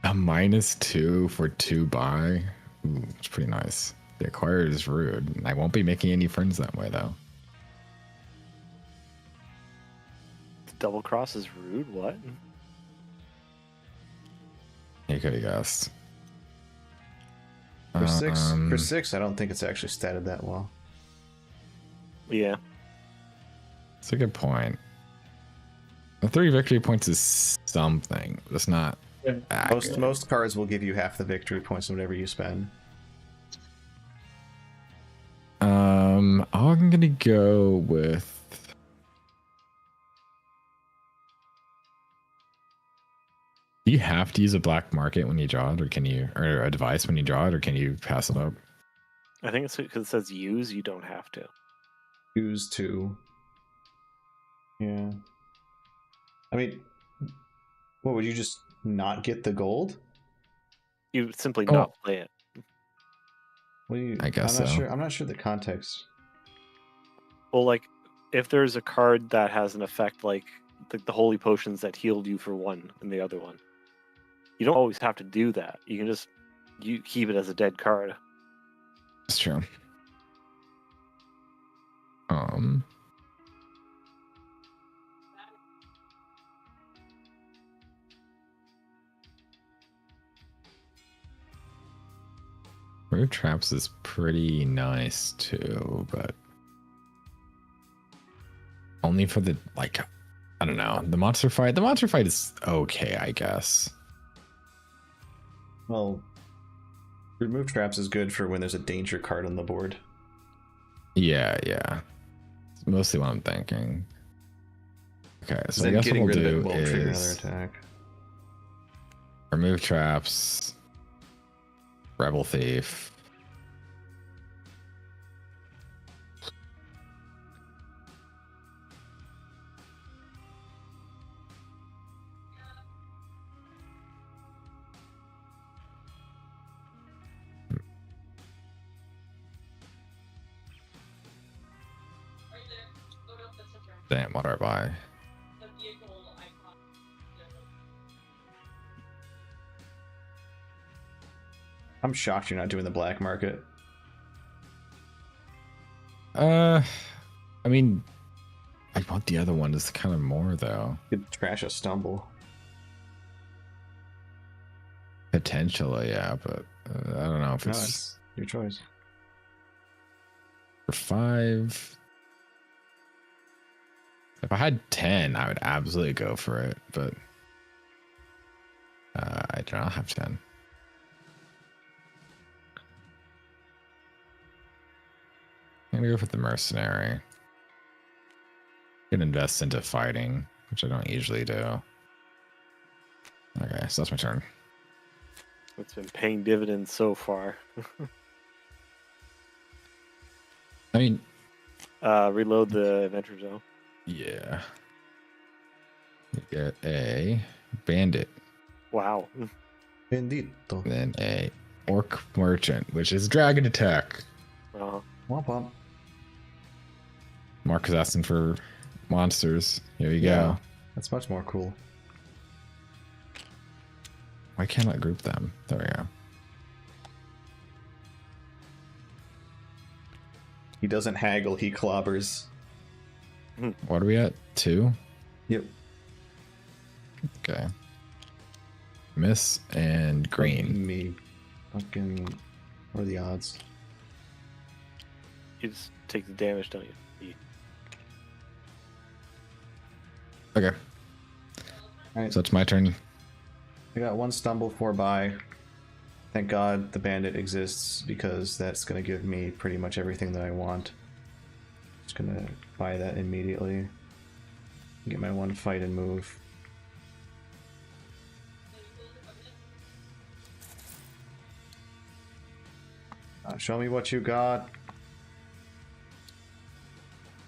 A -2 for 2 buy. Ooh, it's pretty nice. The acquired is rude. I won't be making any friends that way though. Double cross is rude. What? You could have guessed. For 6, I don't think it's actually statted that well. Yeah. It's a good point. The 3 victory points is something. It's not. Most cards will give you half the victory points whatever you spend. I'm gonna go with. Do you have to use a black market when you draw it, or can you, or a device when you draw it, or can you pass it up? I think it's because it says use. You don't have to. Use to. Yeah. I mean, what would you just not get the gold? You simply not play it. What do you, I guess I'm not so. sure. I'm not sure the context. Well, like if there's a card that has an effect like the holy potions that healed you for 1 and the other one, you don't always have to do that. You can just keep it as a dead card. That's true. Root traps is pretty nice too, but only for the like. I don't know. The monster fight. The monster fight is okay, I guess. Well, remove traps is good for when there's a danger card on the board. Yeah. It's mostly what I'm thinking. Okay, so I Then guess getting what we'll rid of do it won't trigger another is attack. remove traps, rebel thief. Damn, what do I buy? The vehicle icon. I'm shocked you're not doing the black market. I mean, I want the other one. It's kind of more though. You could trash a stumble. Potentially, yeah, but I don't know if No, it's it's your choice. for 5. If I had 10, I would absolutely go for it, but I do not have 10. I'm gonna go for the mercenary. Can invest into fighting, which I don't usually do. Okay, so that's my turn. It's been paying dividends so far. I mean, Reload the adventure zone. yeah. You get a bandit, Wow. Bendito. then a orc merchant, which is dragon attack. Uh, Womp womp. Mark is asking for monsters. Here you Yeah. go. That's much more cool. Why can't I group them? There we go. He doesn't haggle, he clobbers. What are we at? 2? Yep. Okay. Miss and green. Me. Fucking. What are the odds? you just take the damage, don't you? Okay. Alright. So it's my turn. I got 1 stumble, 4 buy. Thank God the bandit exists because that's going to give me pretty much everything that I want. Just going to buy that immediately. Get my 1 fight and move. Show me what you got.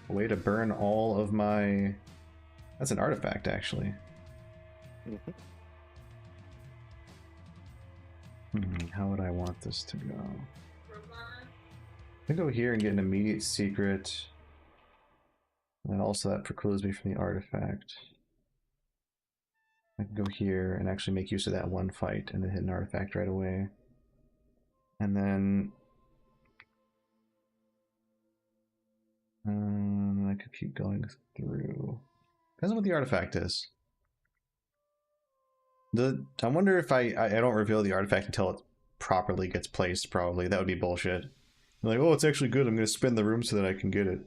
A way to burn all of my... That's an artifact, actually. Mm-hmm. How would I want this to go? I can go here and get an immediate secret. And also that precludes me from the artifact. I can go here and actually make use of that 1 fight and then hit an artifact right away. And then... I could keep going through. Depends on what the artifact is. I wonder if I don't reveal the artifact until it properly gets placed, probably. That would be bullshit. I'm like, oh, it's actually good. I'm going to spin the room so that I can get it.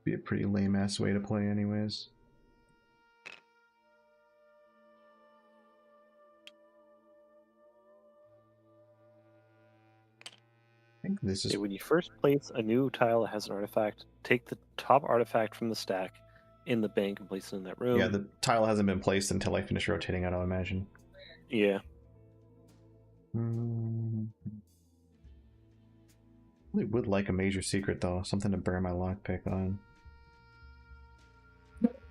Be a pretty lame-ass way to play anyways. I think this is... When you first place a new tile that has an artifact, take the top artifact from the stack in the bank and place it in that room. Yeah, the tile hasn't been placed until I finish rotating it, I'll imagine. Yeah. Really would like a major secret, though. Something to burn my lockpick on.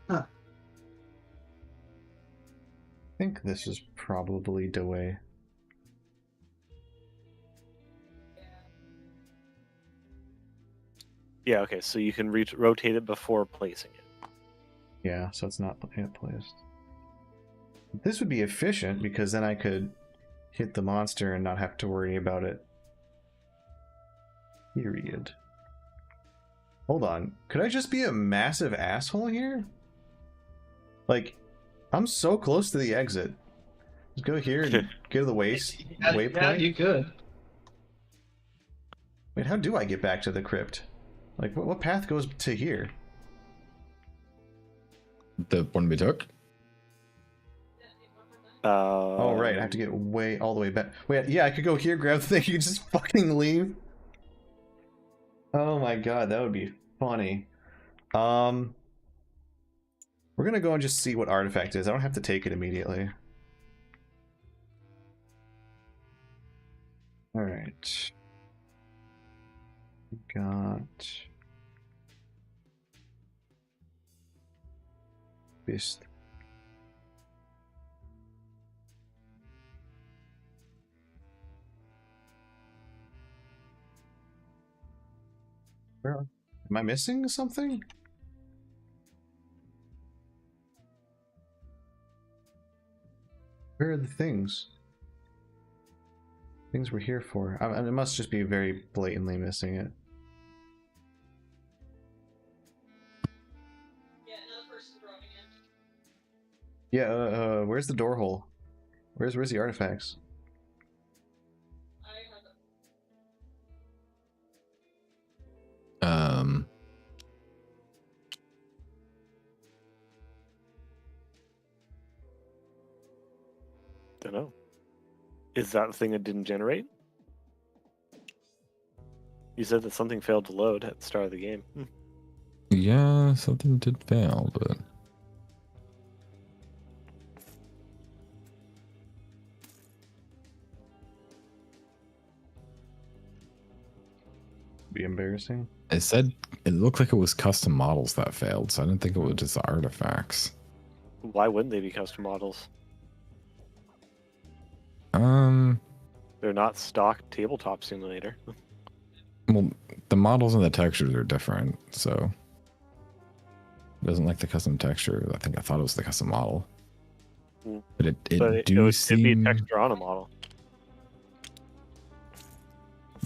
Huh. I think this is probably the way. Yeah, okay, so you can rotate it before placing it. Yeah, so it's not yet placed. This would be efficient because then I could hit the monster and not have to worry about it. Period. Hold on. Could I just be a massive asshole here? Like, I'm so close to the exit. Just go here and get to the waypoint. Yeah, you could. Wait, how do I get back to the crypt? Like, what path goes to here? The one we took? Oh, right, I have to get all the way back. Wait, yeah, I could go here, grab the thing, you can just fucking leave. Oh my god, that would be funny. We're gonna go and just see what artifact it is. I don't have to take it immediately. Alright. Got... Beast. Where are... Am I missing something? Where are the things? Things we're here for. It must just be very blatantly missing it. Yeah, another person dropping in. Yeah, where's the door hole? Where's the artifacts? I have a Don't know. Is that the thing that didn't generate? You said that something failed to load at the start of the game. Yeah, something did fail, but Be embarrassing. it said it looked like it was custom models that failed, so I didn't think it was just the artifacts. Why wouldn't they be custom models? They're not stock tabletop simulator. Well, the models and the textures are different, so it doesn't like the custom texture. I thought it was the custom model, Mm. but it But it'd be a texture on a model.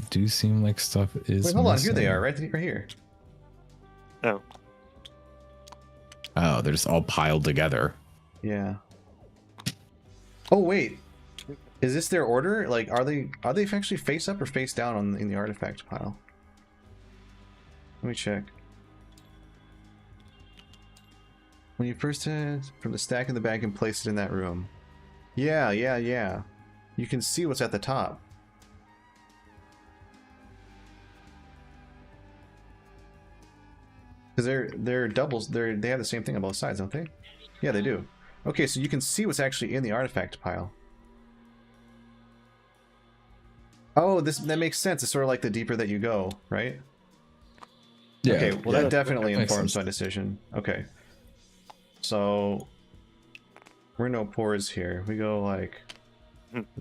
do seem like stuff is. Wait, hold on. Here missing. they are, right here. Oh, Oh, they're just all piled together. Yeah. Oh wait, is this their order? Like, are they actually face up or face down in the artifact pile? Let me check. When you first from the stack in the bag and place it in that room. Yeah. You can see what's at the top. Because they're doubles. They have the same thing on both sides, don't they? Yeah, they do. Okay, so you can see what's actually in the artifact pile. Oh, that makes sense. It's sort of like the deeper that you go, right? Yeah. Okay, well yeah, that definitely makes informs sense. my decision. Okay. So we're no pores here. We go like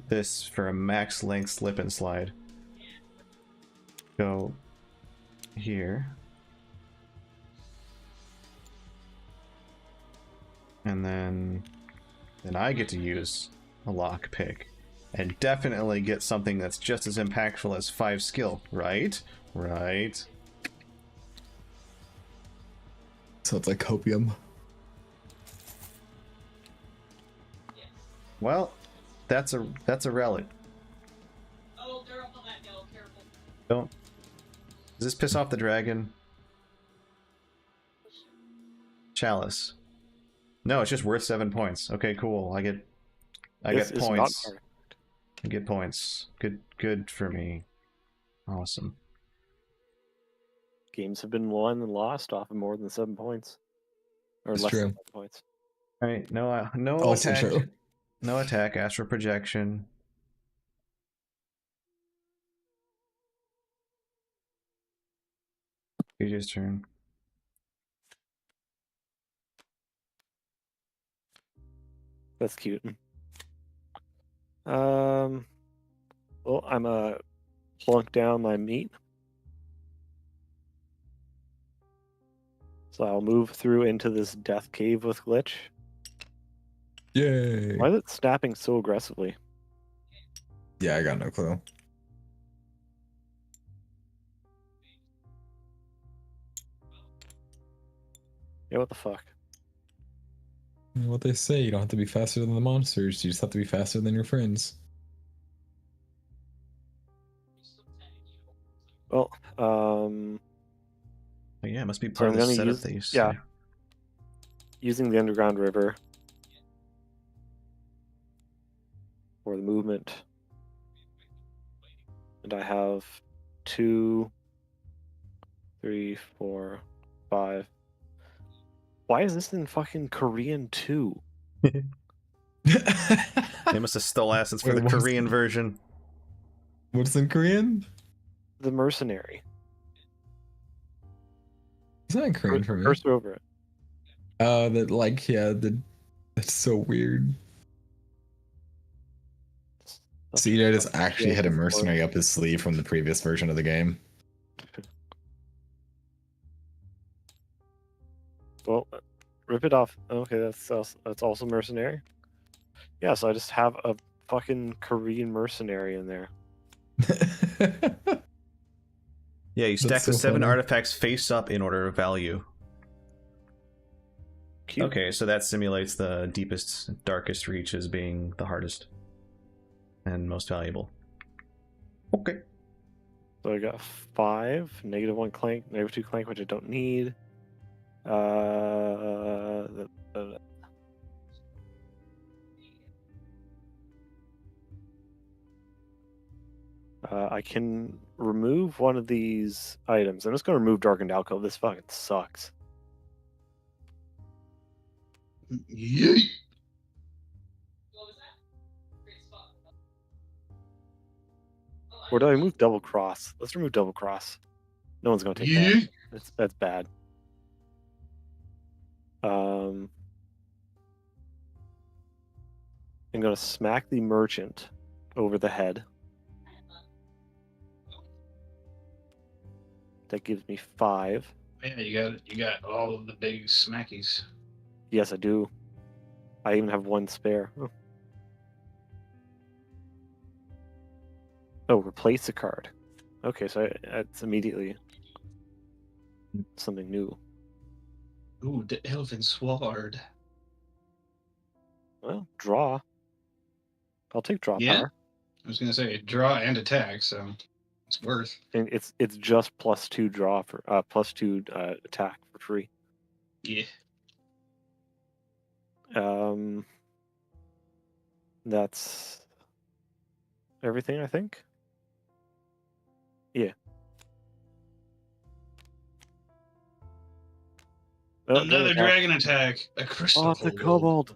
this for a max length slip and slide. Go here. And then I get to use a lockpick. And definitely get something that's just as impactful as 5 skill, right? Right. So it's like copium. Well, that's a relic. Oh, they're up on that hill. Careful. Don't. Does this piss off the dragon? Chalice. No, it's just worth 7 points. Okay, cool. I get this is not points. hard. I get points. Good for me. Awesome. Games have been won and lost off of more than 7 points, or It's less true. than 7 points. All right, no Also attack. true. No attack. Astral projection. AJ's turn. That's cute. Well, I'm plunk down my meat. So I'll move through into this death cave with glitch. Yay. Why is it snapping so aggressively? Yeah, I got no clue. Yeah, what the fuck? What they say, you don't have to be faster than the monsters, you just have to be faster than your friends. Well, Oh, yeah, it must be So part I'm of the gonna setup use- that you yeah. say. using the underground river for the movement. And I have 2, 3, 4, 5. Why is this in fucking Korean too? They must have stole assets for Wait, the what's Korean version. What's in Korean? The mercenary. It's not in Korean for me. Cursor over it. That's so weird. CJ just actually had a mercenary up his sleeve from the previous version of the game. Rip it off. Okay, that's also mercenary. Yeah, so I just have a fucking Korean mercenary in there. Yeah, you stack That's the so 7 funny. artifacts face up in order of value. Cute. Okay, so that simulates the deepest, darkest reaches being the hardest and most valuable. Okay. So I got 5, -1 clank, -2 clank, which I don't need. Uh, I can remove one of these items. I'm just going to remove Darkened Alcove. This fucking sucks. Yeet. What was that? Great spot. Oh, Or do I remove Double Cross? Let's remove Double Cross. No one's going to take Yeet. that. That's bad. I'm going to smack the merchant over the head. That gives me 5. Yeah, you got all of the big smackies. Yes, I do. I even have 1 spare. Oh, replace a card. Okay, so that's immediately something new. Ooh, the Elven Sword. Well, draw. I'll take draw Yeah. power. I was gonna say draw and attack, so it's worth. And it's just +2 draw for +2 attack for free. Yeah. That's everything, I think. Yeah. Another dragon attack. A crystal. Oh, it's a kobold.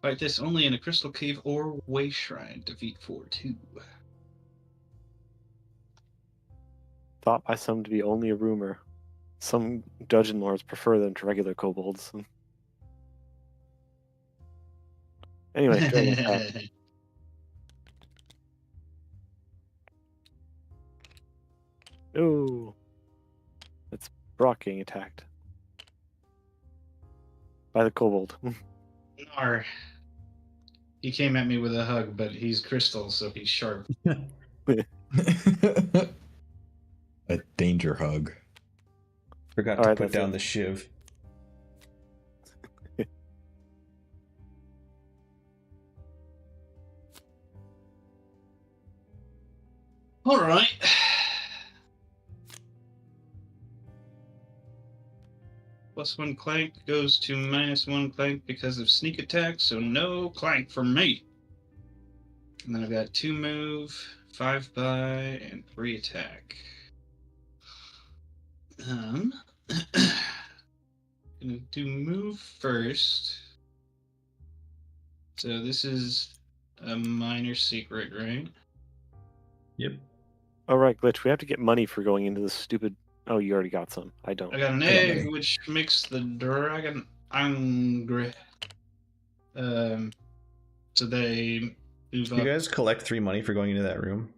Fight this only in a crystal cave or way shrine. Defeat 4/2. Thought by some to be only a rumor. Some dungeon lords prefer them to regular kobolds. Anyway, dragon attack. Ooh. It's Brock getting attacked. By the kobold. Nar. He came at me with a hug, but he's crystal, so he's sharp. A danger hug. Forgot All to right, put that's down it. the shiv. All right. +1 clank goes to -1 clank because of sneak attack, so no clank for me. And then I've got 2 move, 5 buy, and 3 attack. Gonna do move first. So this is a minor secret, right? Yep. All right, Glitch. We have to get money for going into this stupid. Oh, you already got some. I don't. I got an I got egg, money. which makes the dragon angry. So they move You up. guys collect 3 money for going into that room?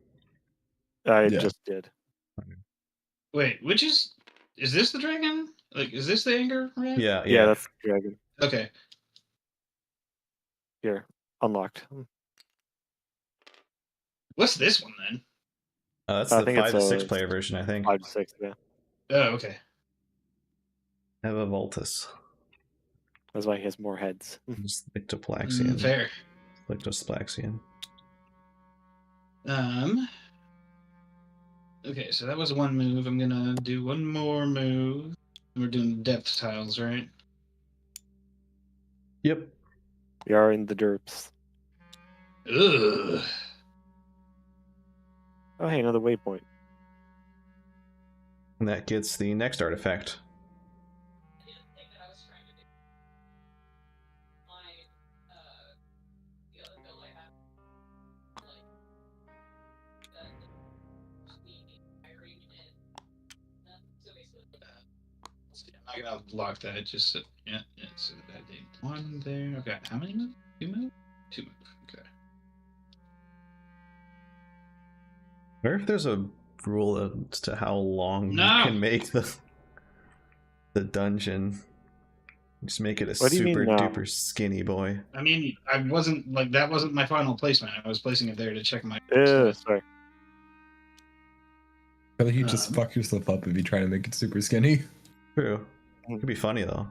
I Yeah. just did. Wait, which is this the dragon? Like, is this the anger rat? Yeah, Yeah, that's the dragon. Okay. Here, unlocked. What's this one then? That's I the think 5 it's to 6 a player version, I think. 5 to 6. Yeah, Oh, okay. Eva Voltus. that's why he has more heads. Lictoplaxian. Fair. Lictosplaxian. Okay, so that was 1 move. I'm gonna do 1 more move. We're doing depth tiles, right? Yep. We are in the derps. Ugh. Oh, hey, another waypoint. And that gets the next artifact. The other thing that I was trying to do, my the other bill I have, like the hiring and so basically. I'm not gonna block that. Just yeah. So that did 1 there. Okay, how many moves? 2 move? 2 move. Okay. I wonder if there's a rule as to how long No. you can make the dungeon. Just make it a What do you mean, super no? duper skinny boy. I mean, I wasn't like that. Wasn't my final placement. I was placing it there to check my. Sorry. I feel like you just fuck yourself up if you try to make it super skinny. True. Could be funny though.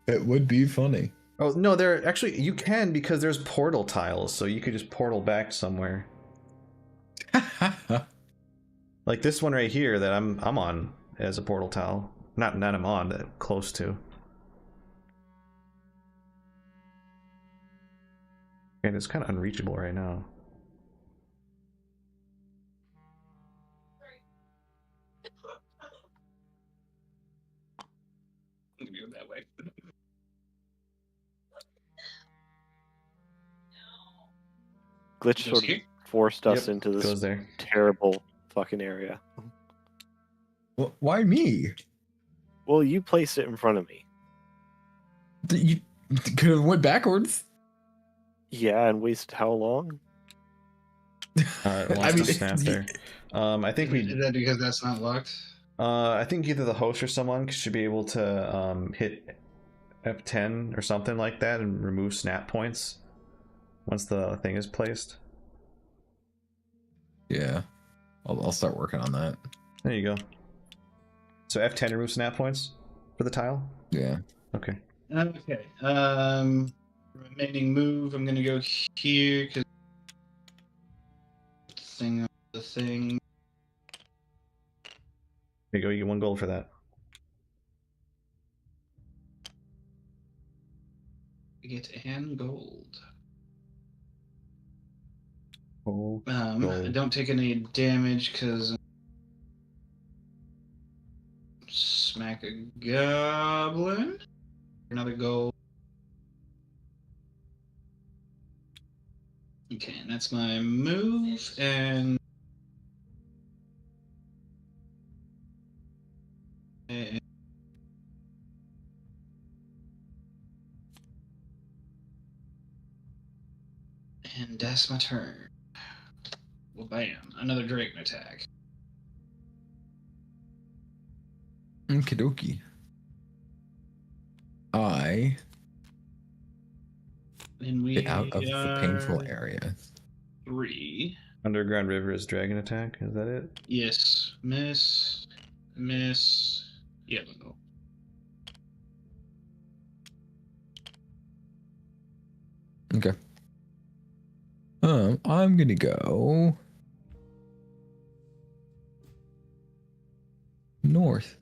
It would be funny. Oh no, there actually you can because there's portal tiles, so you could just portal back somewhere. Like this one right here that I'm on as a portal tile. Not I'm on, that close to. And it's kind of unreachable right now. Go that way. Glitch sort of forced us Yep, into this goes there. terrible fucking area. Well, why me? Well, you placed it in front of me. You could have went backwards. Yeah, and wasted how long? It wants I mean, to snap there. I think we. Is that because that's not locked? I think either the host or someone should be able to hit F10 or something like that and remove snap points once the thing is placed. Yeah, I'll start working on that. There you go. So F10 removes snap points for the tile? Yeah. Okay. Okay. Remaining move. I'm gonna go here because the thing. There you go. You get 1 gold for that. Get an gold. Oh, I gold. don't take any damage because smack a goblin. Another gold. Okay, and that's my move, and that's my turn. Well, bam, another Dragon attack. Okie dokie. Then we Get out of the painful are area. 3. Underground River is dragon attack. Is that it? Yes, miss. Yeah, no. Okay. I'm gonna go north.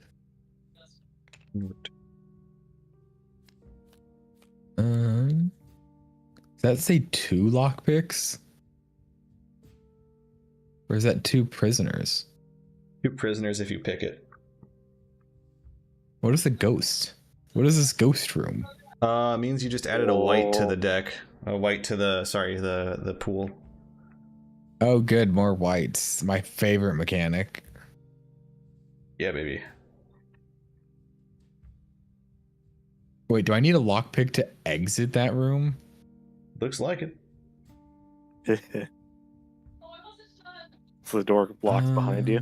Does that say 2 lockpicks? Or is that 2 prisoners? 2 prisoners if you pick it. What is the ghost? What is this ghost room? Means you just added a white to the deck. A white to the pool. Oh, good, more whites. My favorite mechanic. Yeah, baby. Wait, do I need a lockpick to exit that room? Looks like it. So the door blocks behind you.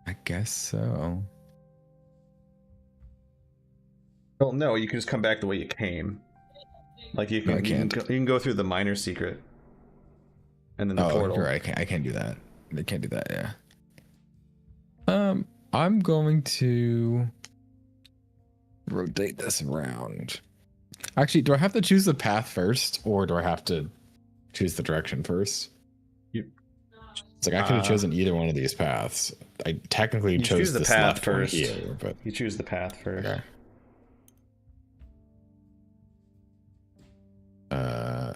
I guess so. Well, no, you can just come back the way you came. Like you can, No, I can't. you can go through the minor secret, and then the Oh, portal. you're right. I can't do that. I can't do that. Yeah. I'm going to rotate this around. Actually, do I have to choose the path first, or do I have to choose the direction first? It's like I could have chosen either one of these paths. I technically chose choose the this path left one first. here, but You choose the path first. okay.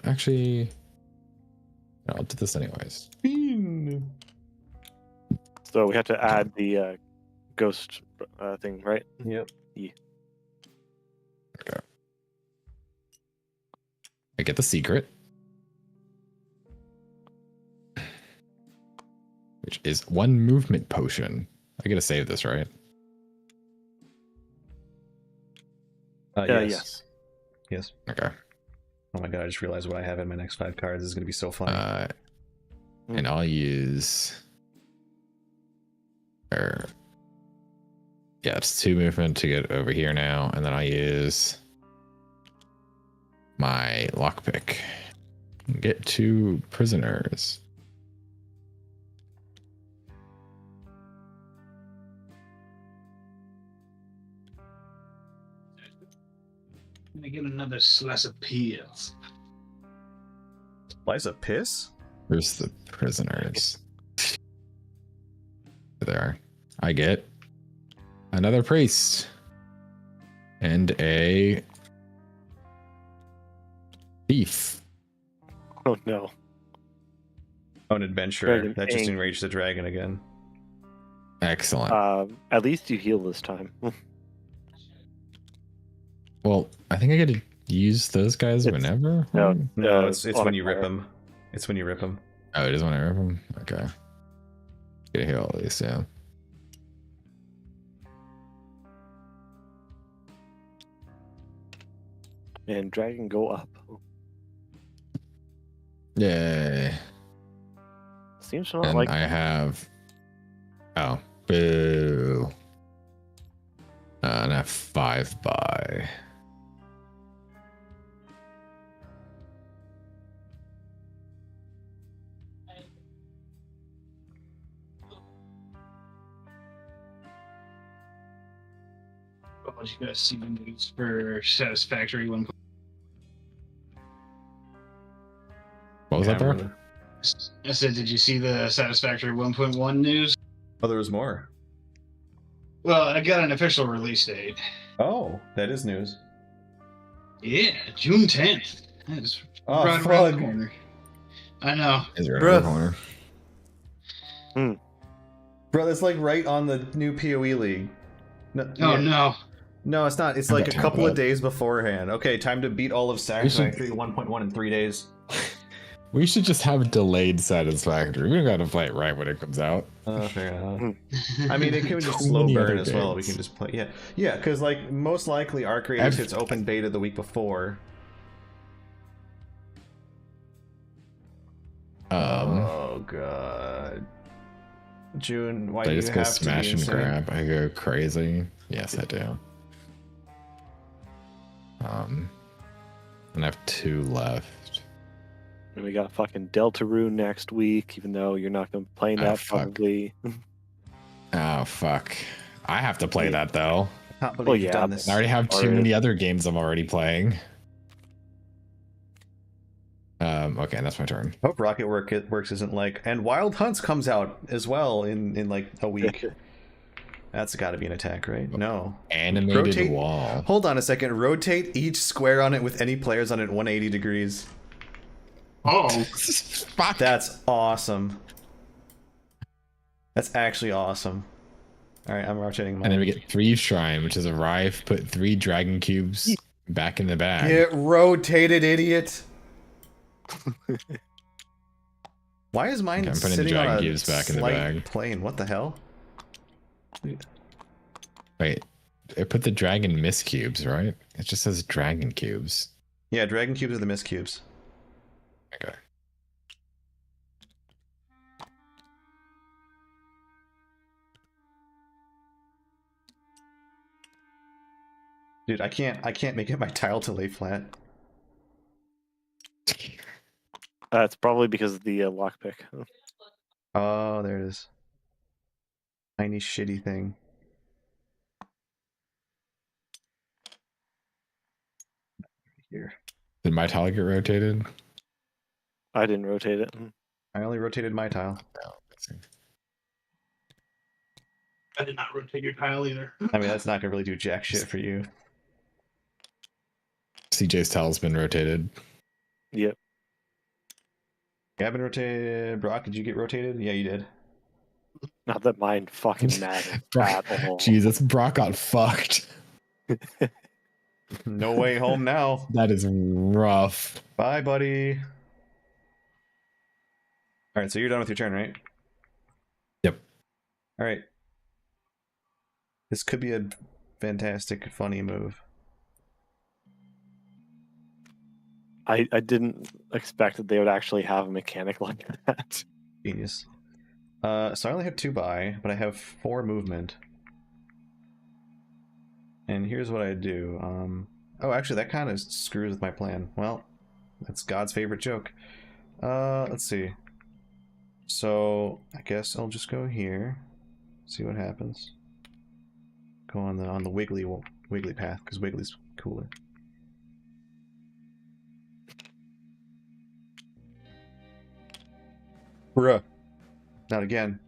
Actually, no, I'll do this anyways. So we have to add the ghost thing, right? Yep. Yeah. Okay. I get the secret, which is 1 movement potion. I gotta save this, right? Yes. Yes. Okay. Oh my god! I just realized what I have in my next 5 cards. This is gonna be so funny. And I'll use. Yeah, it's 2 movement to get over here now, and then I use my lockpick. Get 2 prisoners. Can I get another slice of pills? Slice of piss? Where's the prisoners? There. I get another priest and a thief. Oh no. Oh, an adventurer. Dragon That just Ink. enraged the dragon again. Excellent. At least you heal this time. Well, I think I get to use those guys It's- whenever. no. No, Uh, it's on when a you rip fire. them. It's when you rip them. Oh, it is when I rip them? Okay. Get to heal all these, yeah. And dragon go up. Yay. Seems not And like I have. Oh, boo. And I have 5 by. Oh, you guys see the news for Satisfactory 1. What was Yeah, that, bro? really. I said, did you see the Satisfactory 1.1 news? Oh, there was more. Well, I got an official release date. Oh, that is news. Yeah, June 10th. That's Oh, right around the fuck. corner. I know. Is right Bruh. around the corner. Bro, that's like right on the new PoE league. No, Oh, yeah. no. No, it's not. It's I've like got a time couple for of that. days beforehand. Okay, time to beat all of should- Satisfactory 1.1 in 3 days. We should just have delayed Satisfactory. We don't gotta play it right when it comes out. Fair enough. I mean, it can just Too slow many burn other as well. We games. can just play. Yeah, yeah, because like most likely Arc Raiders I've- hits open beta the week before. Oh god. June, why I do you just go have to be smash and insane? grab. I go crazy. Yes, I do. And I have 2 left. and we got fucking Deltarune next week, even though you're not gonna be playing Oh, that fuck. probably. Oh fuck! I have to play Yeah. that though. I can't believe Well, you've yeah, done but- this. I already have too Alright. many other games I'm already playing. Okay, that's my turn. Hope Rocket Works isn't like, and Wild Hunts comes out as well in like a week. That's got to be an attack, right? No. Animated Rotate- wall. Hold on a second. Rotate each square on it with any players on it 180 degrees. Oh, Fuck. That's awesome. That's actually awesome. All right, I'm rotating And then mine. we get 3 shrine, which is arrive. Put 3 dragon cubes back in the bag. Get rotated, idiot. Why is mine Okay, I'm putting the sitting on dragon a cubes back in the slight bag. plane? What the hell? Wait, I put the dragon miss cubes, right? It just says dragon cubes. Yeah, dragon cubes are the miss cubes. Okay. Dude, I can't make it my tile to lay flat. It's probably because of the lockpick. Oh, there it is. Tiny shitty thing. Here. Did my tile get rotated? I didn't rotate it. I only rotated my tile. No. Let's see. I did not rotate your tile either. I mean, that's not gonna really do jack shit for you. CJ's tile's been rotated. Yep. You haven't rotated. Brock, did you get rotated? Yeah, you did. Not that mine fucking matters Brock- at all. Jesus, Brock got fucked. No way home now. That is rough. Bye, buddy. All right, so you're done with your turn, right? Yep. All right. This could be a fantastic, funny move. I didn't expect that they would actually have a mechanic like that. Genius. So I only have 2 buy, but I have 4 movement. And here's what I do. Oh, actually, that kind of screws with my plan. Well, that's God's favorite joke. Let's see. So I guess I'll just go here, see what happens. Go on the wiggly path because wiggly's cooler. Bruh. Not again.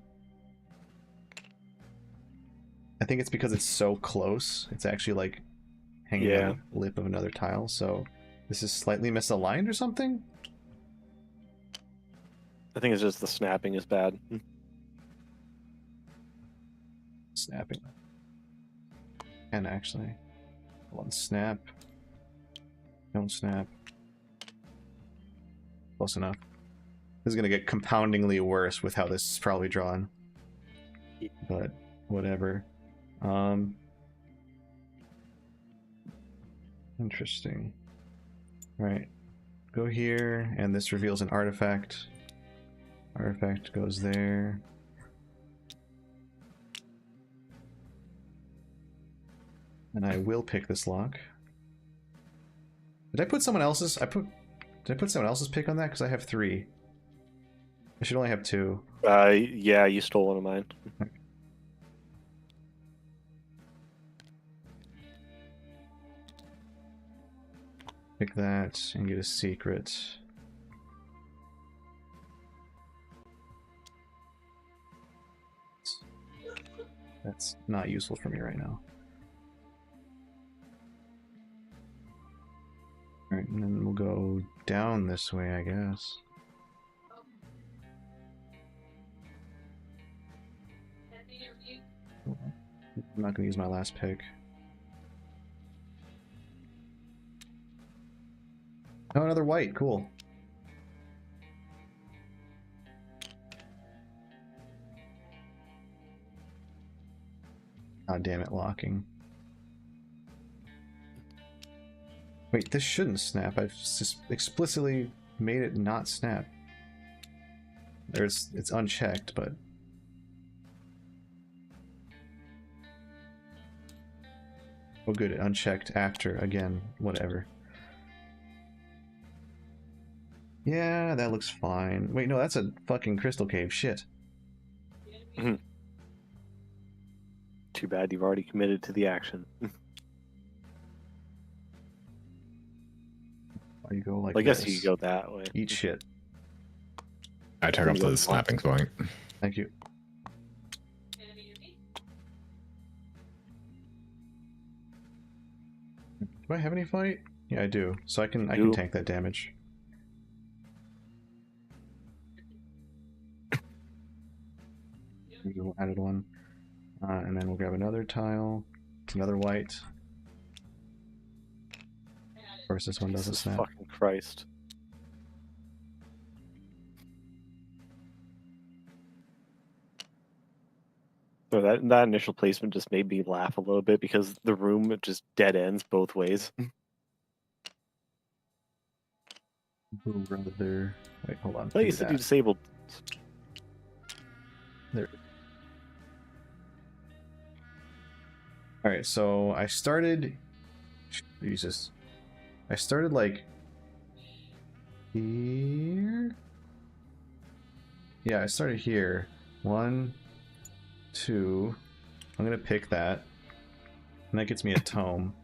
I think it's because it's so close. It's actually like hanging on the lip of another tile. So this is slightly misaligned or something. I think it's just the snapping is bad. Snapping. And actually, one snap. Don't snap. Close enough. This is gonna get compoundingly worse with how this is probably drawn. But whatever. Interesting. Right. Go here, and this reveals an artifact. Artifact goes there. And I will pick this lock. Did I put someone else's? Did I put someone else's pick on that? Because I have 3. I should only have 2. Yeah, you stole one of mine. Pick that and get a secret. That's not useful for me right now. Alright, and then we'll go down this way, I guess. I'm not going to use my last pick. Oh, another white. Cool. God damn it, locking. Wait, this shouldn't snap. I've just explicitly made it not snap. It's unchecked, but... Oh good, it unchecked after, again, whatever. Yeah, that looks fine. Wait, no, that's a fucking crystal cave, shit. Too bad you've already committed to the action. Why you go like I guess this? you could go that way. Eat shit. I turn off the snapping point. Thank you. Do I have any fight? Yeah, I do. So I can tank that damage. We'll added one. And then we'll grab another tile. Another white. Of course, this one doesn't snap. Fucking Christ. So that initial placement just made me laugh a little bit because the room just dead ends both ways. Rather... Wait, hold on. I thought you said you disabled. There. Alright, so I started... Jesus. I started, like... here? Yeah, I started here. 1, 2... I'm gonna pick that. And that gets me a tome.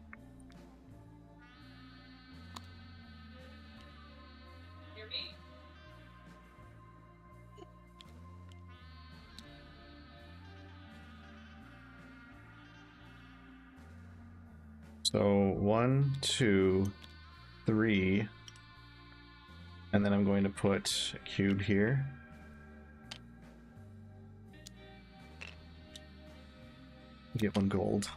So 1, 2, 3, and then I'm going to put a cube here. Get 1 gold.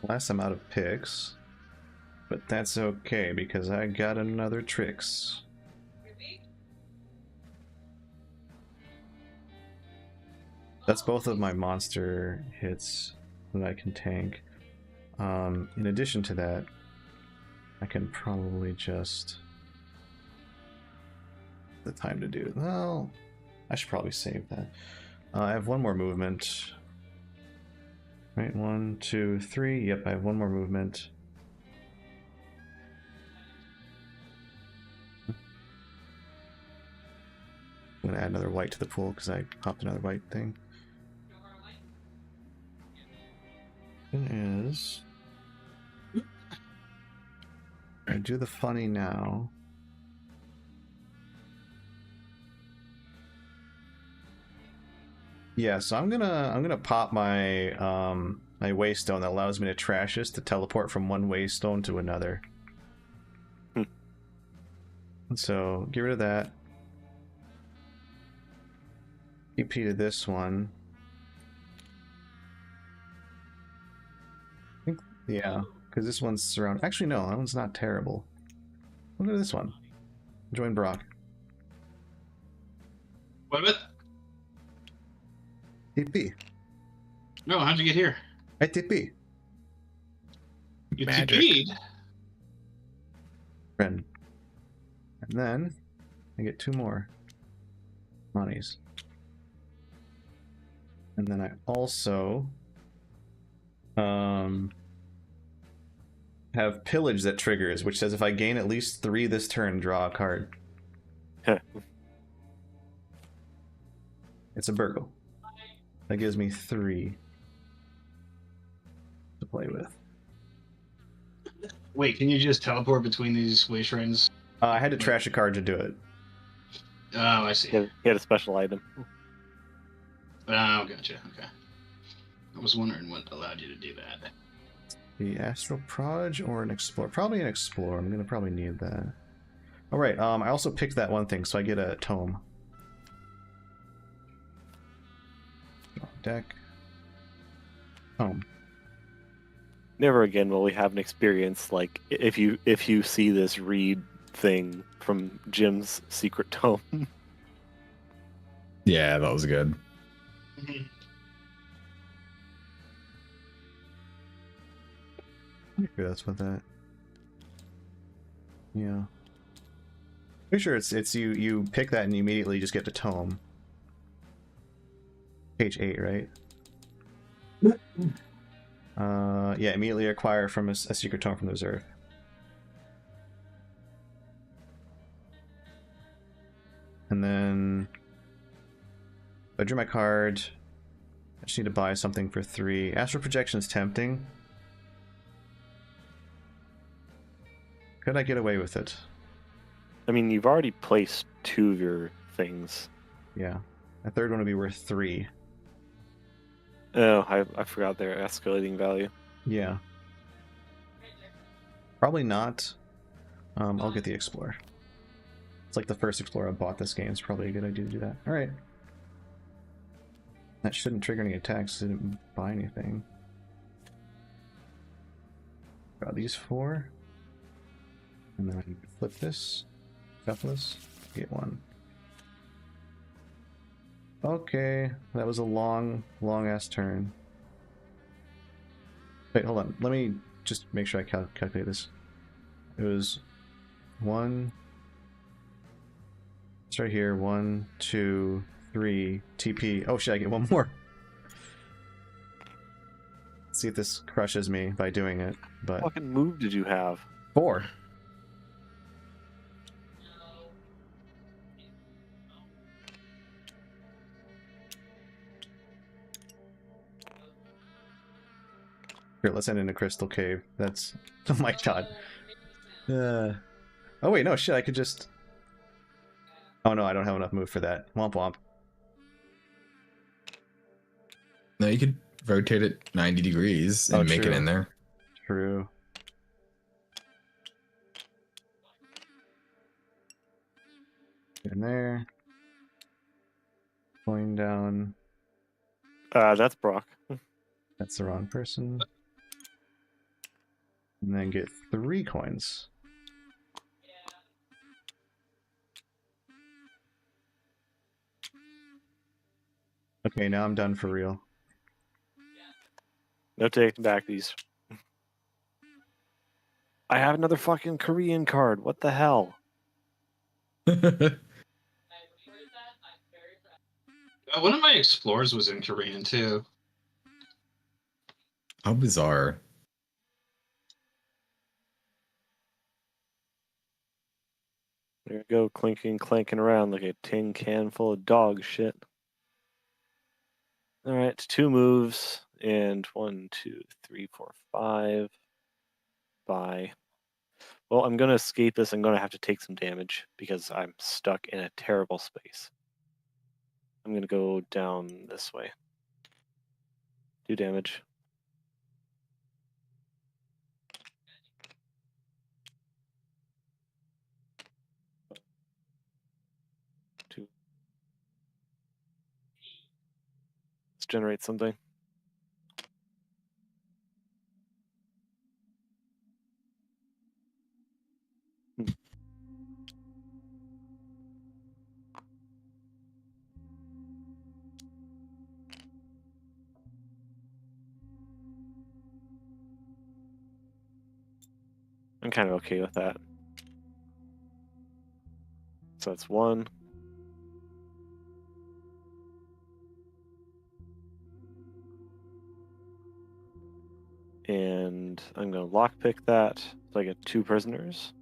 Last I'm out of picks, but that's okay because I got another tricks. That's both of my monster hits that I can tank. In addition to that, I can probably just... the time to do... Well, I should probably save that. I have one more movement. Right, 1, 2, 3. Yep, I have one more movement. I'm gonna add another white to the pool because I popped another white thing. It is. I do the funny now. Yeah, so I'm gonna pop my my waystone that allows me to trash this to teleport from one waystone to another. So get rid of that. EP to this one. I think, yeah, because this one's surrounded. Actually, no, that one's not terrible. Look at this one. Join Brock. What about? TP. No, how'd you get here? I TP. You Magic. TP'd. Friend. And then I get 2 more monies. And then I also have pillage that triggers, which says if I gain at least 3 this turn, draw a card. It's a burgle. That gives me 3 to play with. Wait, can you just teleport between these way shrines? I had to trash a card to do it. Oh, I see. He had a special item. Oh, gotcha. Okay. I was wondering what allowed you to do that. The Astral Proj or an Explorer? Probably an Explorer. I'm gonna probably need that. Alright, I also picked that one thing, so I get a tome. Deck. Tome. Never again will we have an experience like if you see this read thing from Jim's secret tome. Yeah, that was good. Maybe that's what that. Yeah. Pretty sure it's you pick that and you immediately just get the tome. Page 8, right? Yeah, immediately acquire from a secret tome from the reserve. And then I drew my card. I just need to buy something for 3. Astral Projection is tempting. Could I get away with it? I mean, you've already placed 2 of your things. Yeah. A third one would be worth 3. Oh, I forgot their escalating value. Yeah. Probably not. I'll get the Explorer. It's like the first Explorer I bought this game. It's probably a good idea to do that. Alright. That shouldn't trigger any attacks. I didn't buy anything. Got these 4. And then I can flip this. Shuffle this. Get 1. Okay. That was a long ass turn. Wait, hold on. Let me just make sure I calculate this. It was 1. It's right here. 1, 2, 3. TP. Oh shit! I get 1 more. Let's see if this crushes me by doing it. But What fucking move did you have? 4. Here, let's end in a crystal cave. That's... Oh my god. Oh wait, no, shit, I could just... Oh no, I don't have enough move for that. Womp womp. No, you could rotate it 90 degrees and Oh, make true. it in there. True. In there. Going down. That's Brock. That's the wrong person. And then get 3 coins. Okay, now I'm done for real. No taking back these. I have another fucking Korean card. What the hell? I reported that. I'm very proud. One of my explorers was in Korean too. How bizarre. There you go, clinking, clanking around like a tin can full of dog shit. All right, 2 moves and 1, 2, 3, 4, 5. Bye. Well, I'm gonna escape this. I'm gonna have to take some damage because I'm stuck in a terrible space. I'm gonna go down this way. Do damage. Two. Let's generate something. I'm kind of okay with that. So that's 1. And I'm gonna lockpick that so I get 2 prisoners.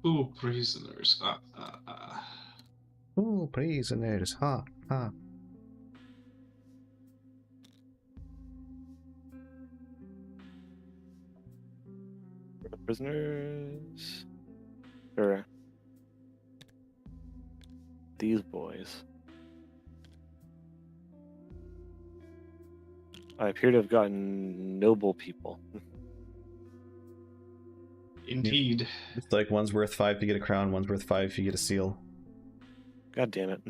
Ooh, prisoners. Ooh, prisoners, ha, ha. Prisoners. Or these boys. I appear to have gotten noble people. Indeed. It's like one's worth 5 if you get a crown, one's worth 5 if you get a seal. God damn it.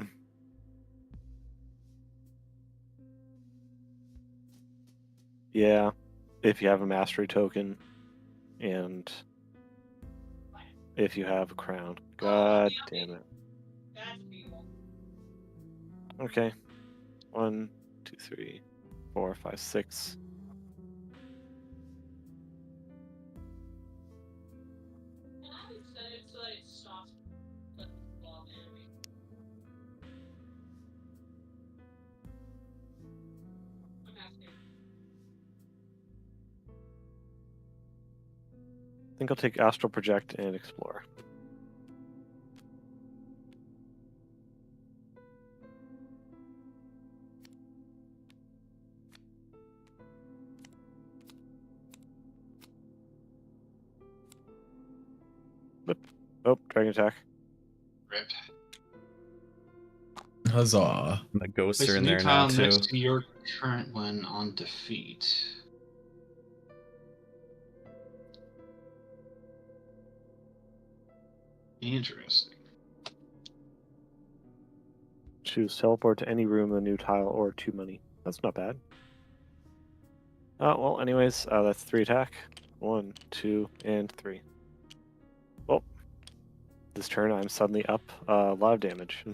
Yeah, if you have a mastery token and if you have a crown. God damn it. That's people. Okay. 1, 2, 3, 4, 5, 6. And I would set it so that it stops the bomb enemy. I'm asking. I think I'll take Astral Project and Explore. Oh, Dragon Attack. Rip. Huzzah. And the ghosts Place are a in new there now, tile too. next to your current one on defeat. Interesting. Choose teleport to any room in the new tile or 2 money. That's not bad. Well, anyways, that's 3 attack. 1, 2, and 3. Well, this turn I'm suddenly up a lot of damage.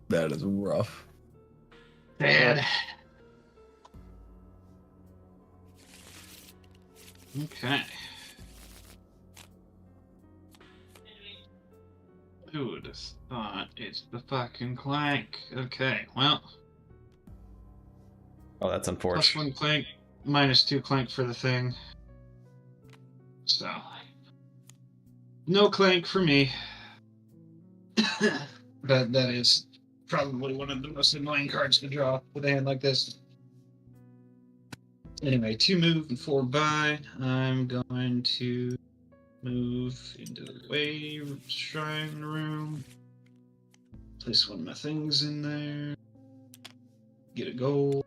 That is rough. Bad. Okay. Who would have thought it's the fucking Clank? Okay, well. Oh, that's unfortunate. +1 Clank, -2 Clank for the thing. So. No Clank for me. But that is probably one of the most annoying cards to draw with a hand like this. Anyway, 2 move and 4 buy. I'm going to move into the wave shrine room. Place one of my things in there. Get a gold.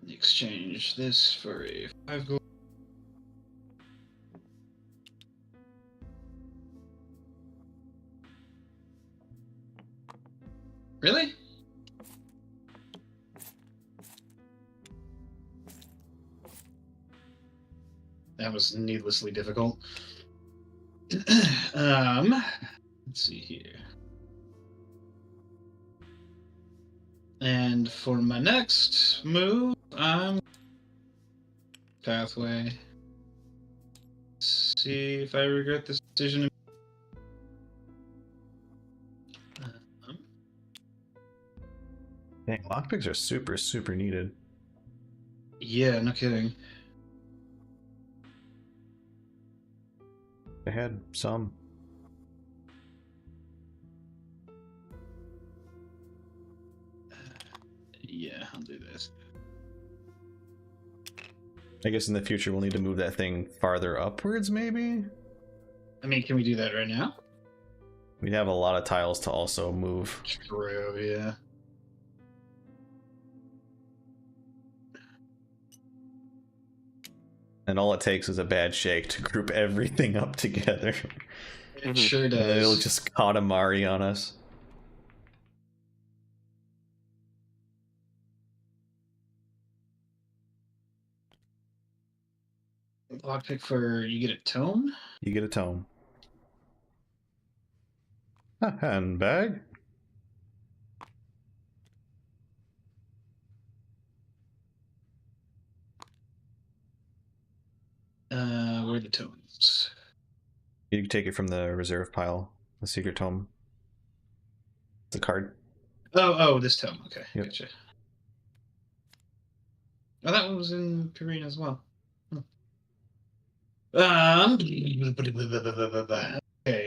Exchange this for a 5 gold. Really? That was needlessly difficult. Let's see here. And for my next move, I'm pathway. See if I regret this decision. Dang, lockpicks are super needed. Yeah, no kidding. I had some. Yeah, I'll do this. I guess in the future we'll need to move that thing farther upwards, maybe? I mean, can we do that right now? We'd have a lot of tiles to also move. True, yeah. And all it takes is a bad shake to group everything up together. It sure And then it'll does. just Katamari on us. Lockpick for you get a tome? You get a tome. A handbag? Where are the tomes? You can take it from the reserve pile. The secret tome. It's a card. Oh, this tome. Okay, Yep. gotcha. Oh, that one was in Karina as well. Okay,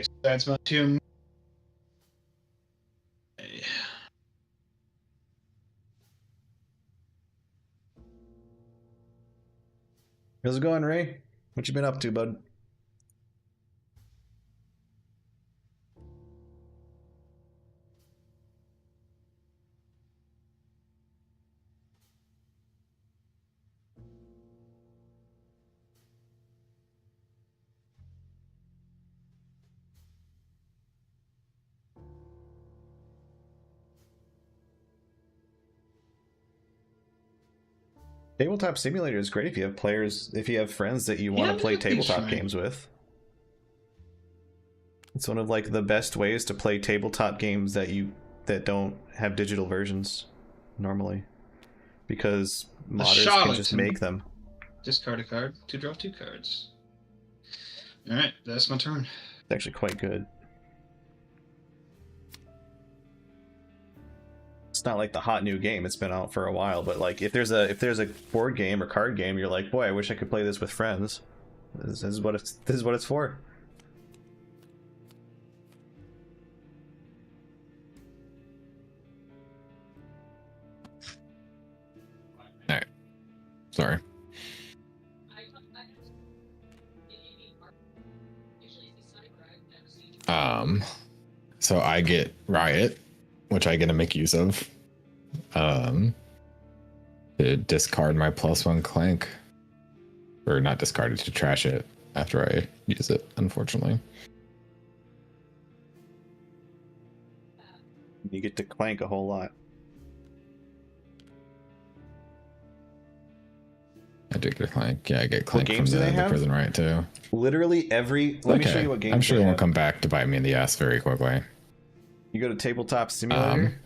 so that's my two. How's it going, Ray? What you been up to, bud? Tabletop Simulator is great if you have friends that you want to play that'd be tabletop fine. games with. It's one of like the best ways to play tabletop games that don't have digital versions normally, because modders can just charlatan. make them. Discard a card to draw 2 cards. Alright, that's my turn. It's actually quite good. It's not like the hot new game, it's been out for a while, but like if there's a board game or card game, you're like, boy, I wish I could play this with friends. This is what it's for. Alright. Sorry. So I get Riot, which I get to make use of. To discard my +1 Clank. Or not discard it, to trash it after I use it, unfortunately. You get to clank a whole lot. I do get Clank. Yeah, I get Clank from games do the they have? Prison Riot too. Literally every. Let me show you what games. I'm sure they it won't have. come back to bite me in the ass very quickly. You go to Tabletop Simulator,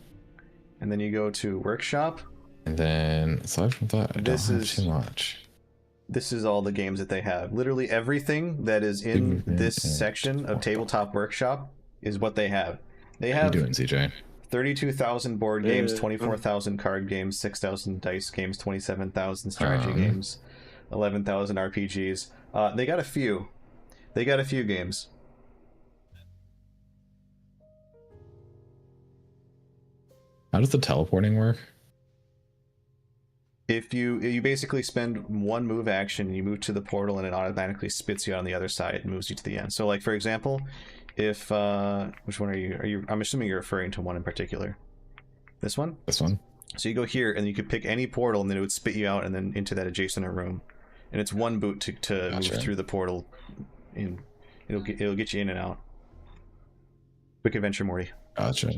and then you go to Workshop. And then aside from that, I This don't have is- too much. This is all the games that they have. Literally everything that is in this section of Tabletop Workshop is what they have. They How you have doing, CJ? 32,000 board games, Yeah. 24,000 card games, 6,000 dice games, 27,000 strategy games, 11,000 RPGs. They got a few. They got a few games. How does the teleporting work? If you basically spend one move action, you move to the portal, and it automatically spits you out on the other side and moves you to the end. So, like for example, if which one are you? I'm assuming you're referring to one in particular. This one. This one? So you go here, and you could pick any portal, and then it would spit you out, and then into that adjacent room. And it's one boot to Gotcha. move through the portal. In it'll get you in and out. Quick adventure, Morty. Gotcha.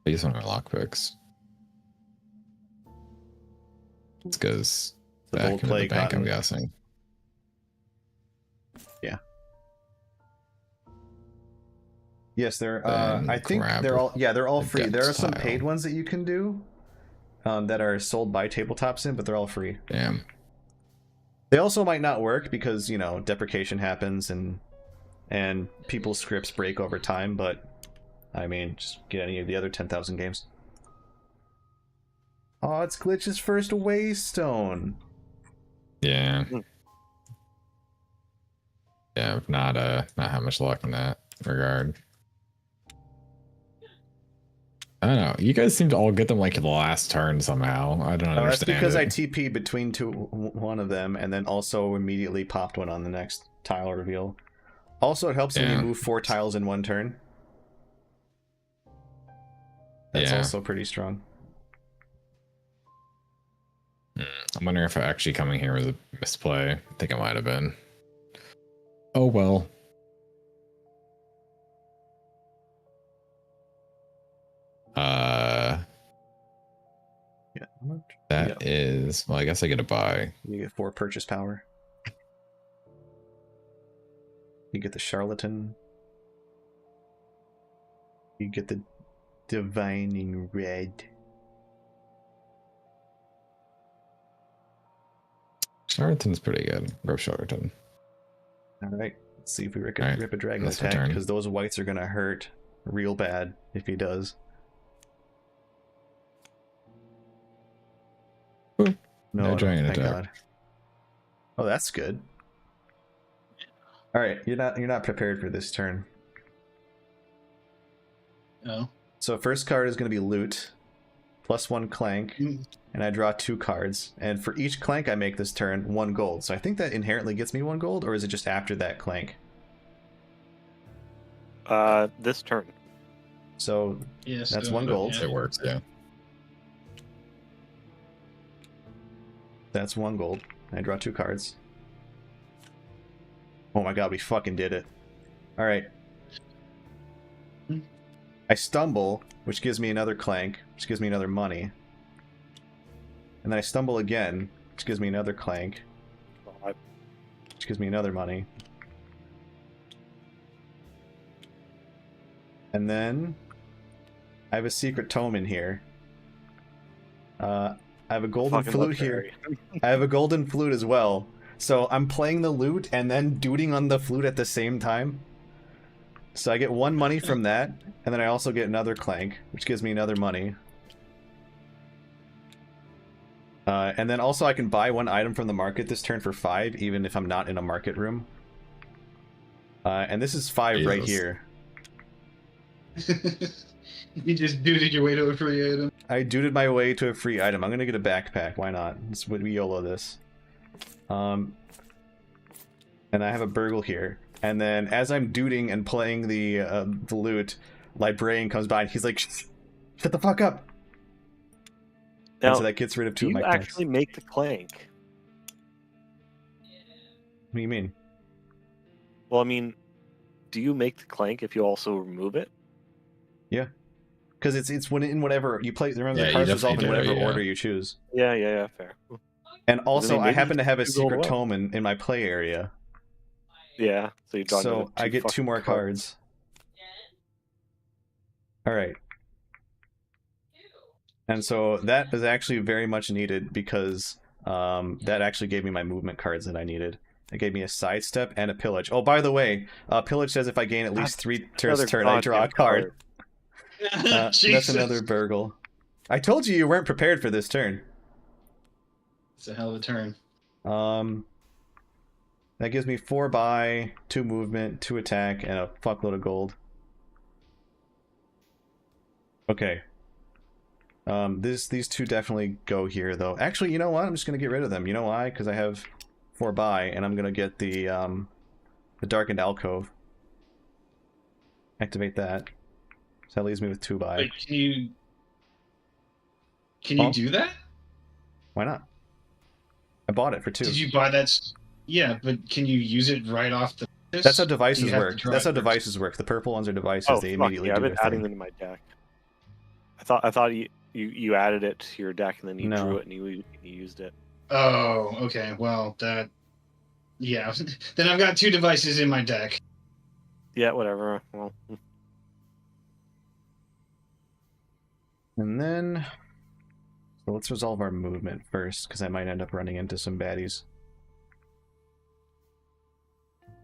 These one are lockpicks. This goes The back gold into the plate bank, I'm cotton. guessing. Yeah. Yes, they're. Then I think grab they're all. Yeah, they're all the free. There are some guts paid tile. ones that you can do. that are sold by Tabletop Sim, but they're all free. Damn. They also might not work because, you know, deprecation happens and people's scripts break over time, but I mean, just get any of the other 10,000 games. Oh, it's Glitch's first Waystone. Yeah. Hmm. Yeah, not have much luck in that regard. I don't know. You guys seem to all get them like in the last turn somehow. I don't understand. That's because it. I TP between one of them and then also immediately popped one on the next tile reveal. Also, it helps when you move 4 tiles in one turn. That's also pretty strong. I'm wondering if actually coming here was a misplay. I think it might have been. Oh well. Yeah. That is, well, I guess I get a buy. You get 4 purchase power. You get the Charlatan. You get the Divining Red. Charlatan's pretty good. Go Charlatan. Alright, let's see if we rip a dragon That's my attack, turn. because those whites are gonna hurt real bad if he does. Boop. No dragon thank attack. God. Oh, that's good. Alright, you're not prepared for this turn. Oh. So first card is gonna be loot, +1 clank, and I draw 2 cards. And for each clank I make this turn, 1 gold. So I think that inherently gets me 1 gold, or is it just after that clank? This turn. So Yes, that's 1 gold. It works, yeah. That's 1 gold. I draw 2 cards. Oh my god, we fucking did it. Alright. I stumble, which gives me another clank, which gives me another money. And then I stumble again, which gives me another clank, which gives me another money. And then I have a secret tome in here. I have a golden flute here. I have a golden flute as well. So I'm playing the lute and then duding on the flute at the same time. So I get 1 money from that, and then I also get another clank, which gives me another money. And then also I can buy 1 item from the market this turn for 5, even if I'm not in a market room. And this is 5 right here. You just duded your way to a free item. I duded my way to a free item. I'm gonna get a backpack. Why not? We YOLO this. And I have a burgle here. And then as I'm duding and playing the lute, Librarian comes by and he's like, "Shut the fuck up!" Now, and so that gets rid of 2 of my you clanks. actually make the clank? What do you mean? Well, I mean, do you make the clank if you also remove it? Yeah. Because it's when in whatever you play. Remember, Yeah, the you cards resolve in definitely do, whatever yeah. order you choose. Yeah, fair. And also, I maybe happen to have a 2 gold secret away. tome in my play area. Yeah, so you draw So another I get 2 fucking more cards. Alright. And so that is actually very much needed because that actually gave me my movement cards that I needed. It gave me a sidestep and a pillage. Oh, by the way, pillage says if I gain at least 3 turns Another turn, I draw a goddamn card. That's Jesus. another burgle. I told you weren't prepared for this turn. It's a hell of a turn. That gives me 4 buy, 2 movement, 2 attack, and a fuckload of gold. Okay. These 2 definitely go here, though. Actually, you know what? I'm just gonna get rid of them. You know why? Because I have 4 buy, and I'm gonna get the Darkened Alcove. Activate that. So that leaves me with 2 buy. Wait, can you do that? Why not? I bought it for 2. Did you buy that? Yeah, but can you use it right off the? That's how Do devices you have to work. draw That's it how first? devices work. The purple ones are devices. Oh, They fuck immediately yeah, I've do been their adding thing. them to my deck. I thought you added it to your deck and then you No. drew it and you used it. Oh, okay. Well, that. Yeah. Then I've got 2 devices in my deck. Yeah, whatever. Well, And then So let's resolve our movement first, because I might end up running into some baddies.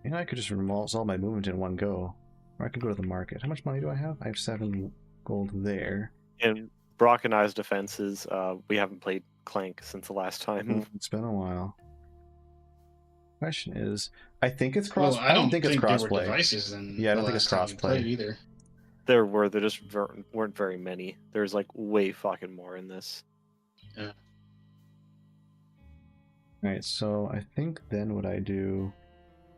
You know, I could just resolve my movement in one go. Or I could go to the market. How much money do I have? I have 7 gold there. In Brock and I's defenses, we haven't played Clank since the last time. It's been a while. Question is, I think it's Well, cross. I don't think it's there were crossplay. devices in Yeah, I the don't think it's last time we played crossplay. either. There just weren't very many. There's like way fucking more in this. Yeah. Alright, so I think then what I do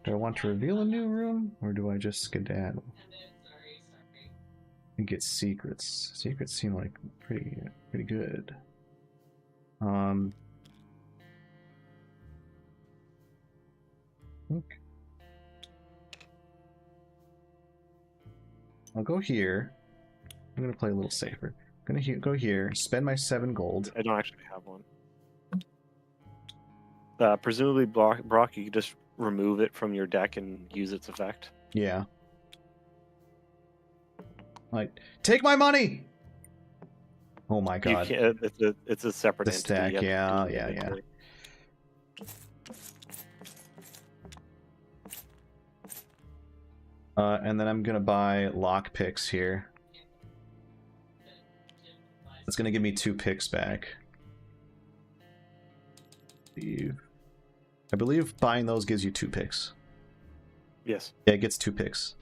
I want to reveal a new room, or do I just skedaddle? And get secrets. Secrets seem like pretty good. Okay. I'll go here. I'm gonna play a little safer. I'm gonna go here, spend my 7 gold. I don't actually have one. Presumably, Brock, you could just remove it from your deck and use its effect. Yeah. Like, take my money! Oh my god. You can't, it's a separate The entity. stack, You have to yeah, do it yeah. individually. And then I'm gonna buy lock picks here. It's gonna give me 2 picks back. I believe buying those gives you 2 picks. Yes. Yeah, it gets 2 picks.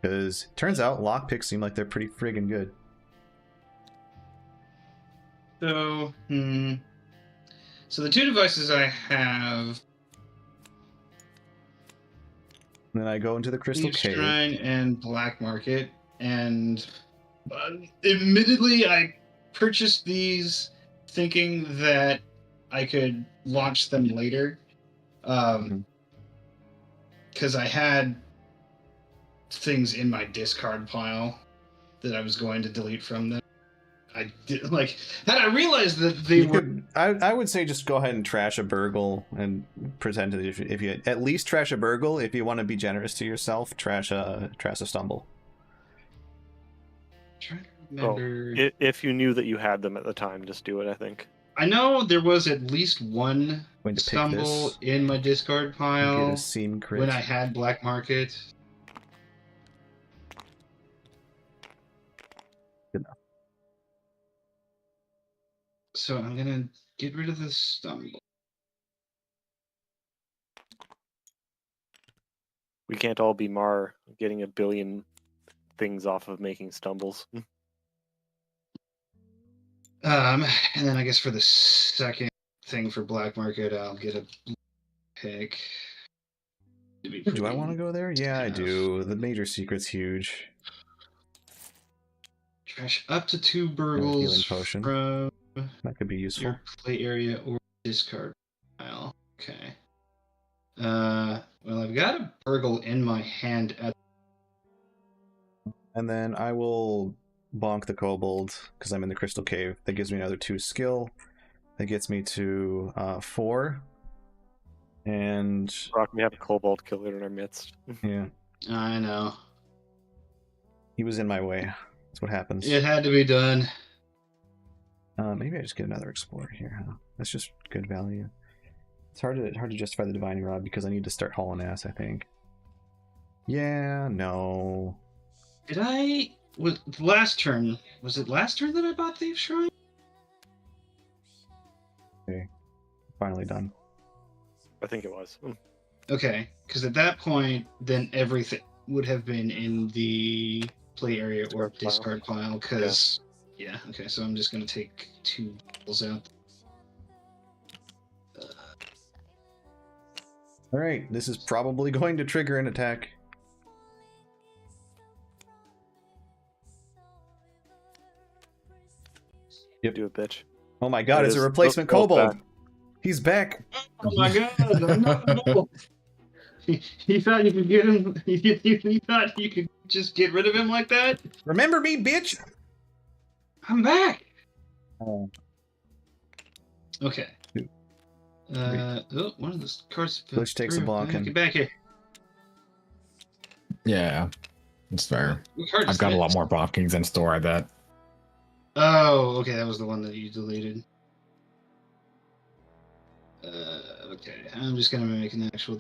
Because turns out lock picks seem like they're pretty friggin' good. So, so the 2 devices I have, And then I go into the Crystal Thieves' Cave. Shrine and Black Market, and admittedly, I purchased these thinking that I could launch them later, because I had things in my discard pile that I was going to delete from them. I did, like, had I realized that they were. I would say just go ahead and trash a burgle and pretend that if you at least trash a burgle. If you want to be generous to yourself, trash a stumble. Trying to remember. If you knew that you had them at the time, just do it. I think. I know there was at least one Going to pick stumble this. in my discard Get pile a seam crit. when I had Black Market. Good enough. So I'm gonna get rid of the stumble. We can't all be Mar getting 1 billion things off of making stumbles. And then I guess for the second thing for Black Market, I'll get a pick. Do I want to go there? Yeah, I enough. do. The major secret's huge. Trash up to 2 healing burgles potion. from That could be useful. your play area or discard pile. Okay. Well, I've got a burgle in my hand at. And then I will bonk the kobold because I'm in the Crystal Cave. That gives me another 2 skill. That gets me to 4. And Brock, we have a kobold killer in our midst. yeah, I know. he was in my way. That's what happens. It had to be done. Maybe I just get another explorer here, huh? That's just good value. It's hard to justify the divining rod because I need to start hauling ass, I think. Yeah, no. Did I? Was last turn? Was it last turn that I bought Thieves' Shrine? Okay, finally done. I think it was. Okay, because at that point, then everything would have been in the play area or Discard pile. discard pile. Because yeah, okay. So I'm just gonna take 2 balls out. All right, this is probably going to trigger an attack. Yep. Do it, bitch. Oh my god, That it's a is- replacement both kobold. back. He's back. Oh my god! No. He thought you could get him. He thought you could just get rid of him like that. Remember me, bitch. I'm back. Oh. Okay. Oh, one of the cards. fell Glitch takes a through. bonking. Get back here. Yeah, it's fair. What card is I've got a lot this? more blockings in store, I bet. Oh, okay, that was the one that you deleted. Okay, I'm just gonna make an actual.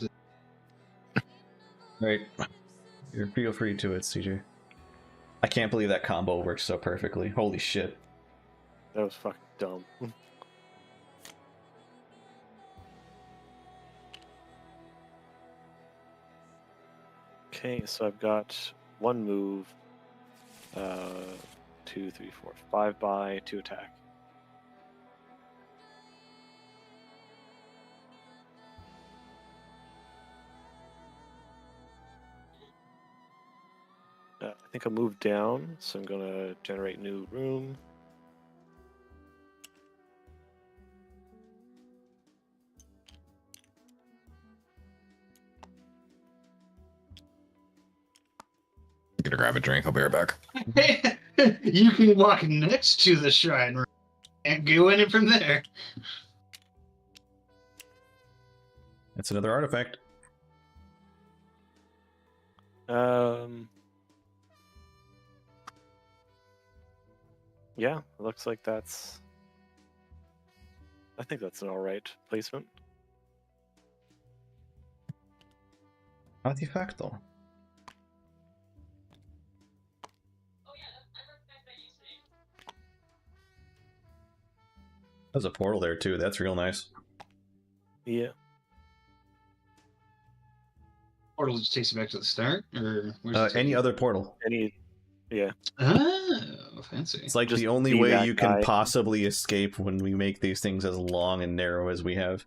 Right. You feel free to it, CJ. I can't believe that combo works so perfectly. Holy shit. That was fucking dumb. Okay, so I've got one move, 2, 3, 4, 5 by 2 attack. I think I'll move down, so I'm gonna generate new room. I'm gonna grab a drink. I'll be right back. You can walk next to the shrine and go in it from there. That's another artifact. Yeah, it looks like that's. I think that's an alright placement. Artifacto. Oh yeah, I recognize that username. There's a portal there too. That's real nice. Yeah. Portal just takes you back to the start, or where's it take Any you? other portal. Yeah. Oh, fancy. It's like Just the only be way that you can guy. possibly escape when we make these things as long and narrow as we have.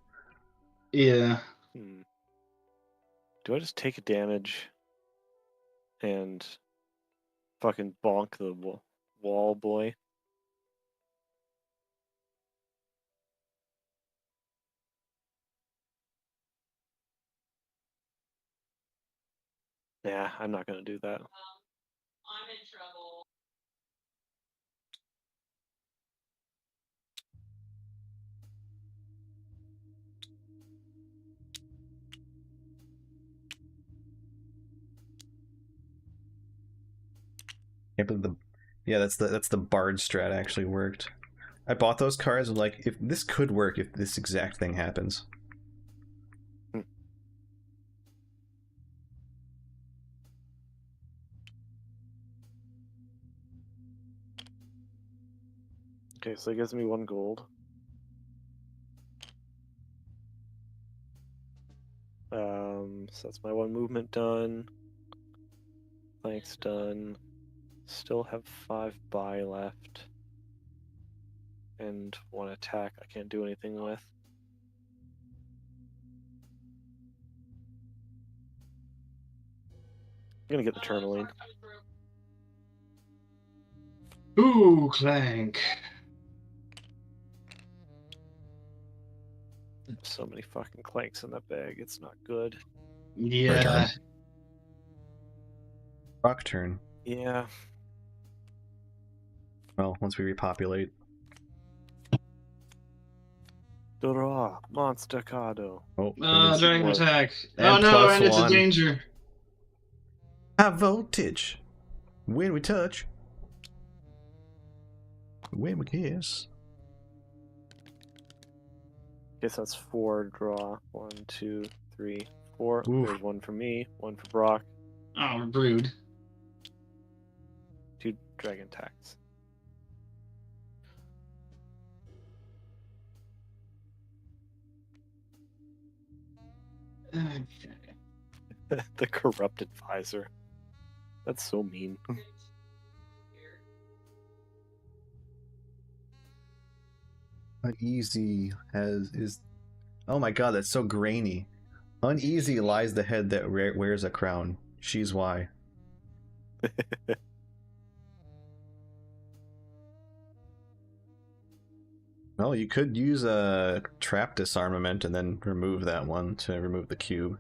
Yeah. Do I just take a damage and fucking bonk the wall boy? Yeah, I'm not gonna do that. I'm in trouble. Can't believe yeah, that's the bard strat actually worked. I bought those cards and like, if this could work if this exact thing happens. Okay, so it gives me 1 gold. So that's my 1 movement done. Clank's done. Still have 5 buy left. And 1 attack I can't do anything with. I'm gonna get the tourmaline. Ooh, Clank. So many fucking clanks in that bag, it's not good. Yeah. Rock turn. Yeah. Well, once we repopulate. Dora, Monstacado. Oh, there's Dragon one. attack. And Oh no, plus and it's a 1. danger. high voltage. When we touch. When we kiss. Guess that's 4 draw. 1, 2, 3, 4. Oof. There's 1 for me, 1 for Brock. Oh, brood. 2 dragon attacks. The corrupt advisor. That's so mean. Uneasy is. Oh my god, that's so grainy. Uneasy lies the head that wears a crown. She's why. Well, you could use a trap disarmament and then remove that one to remove the cube.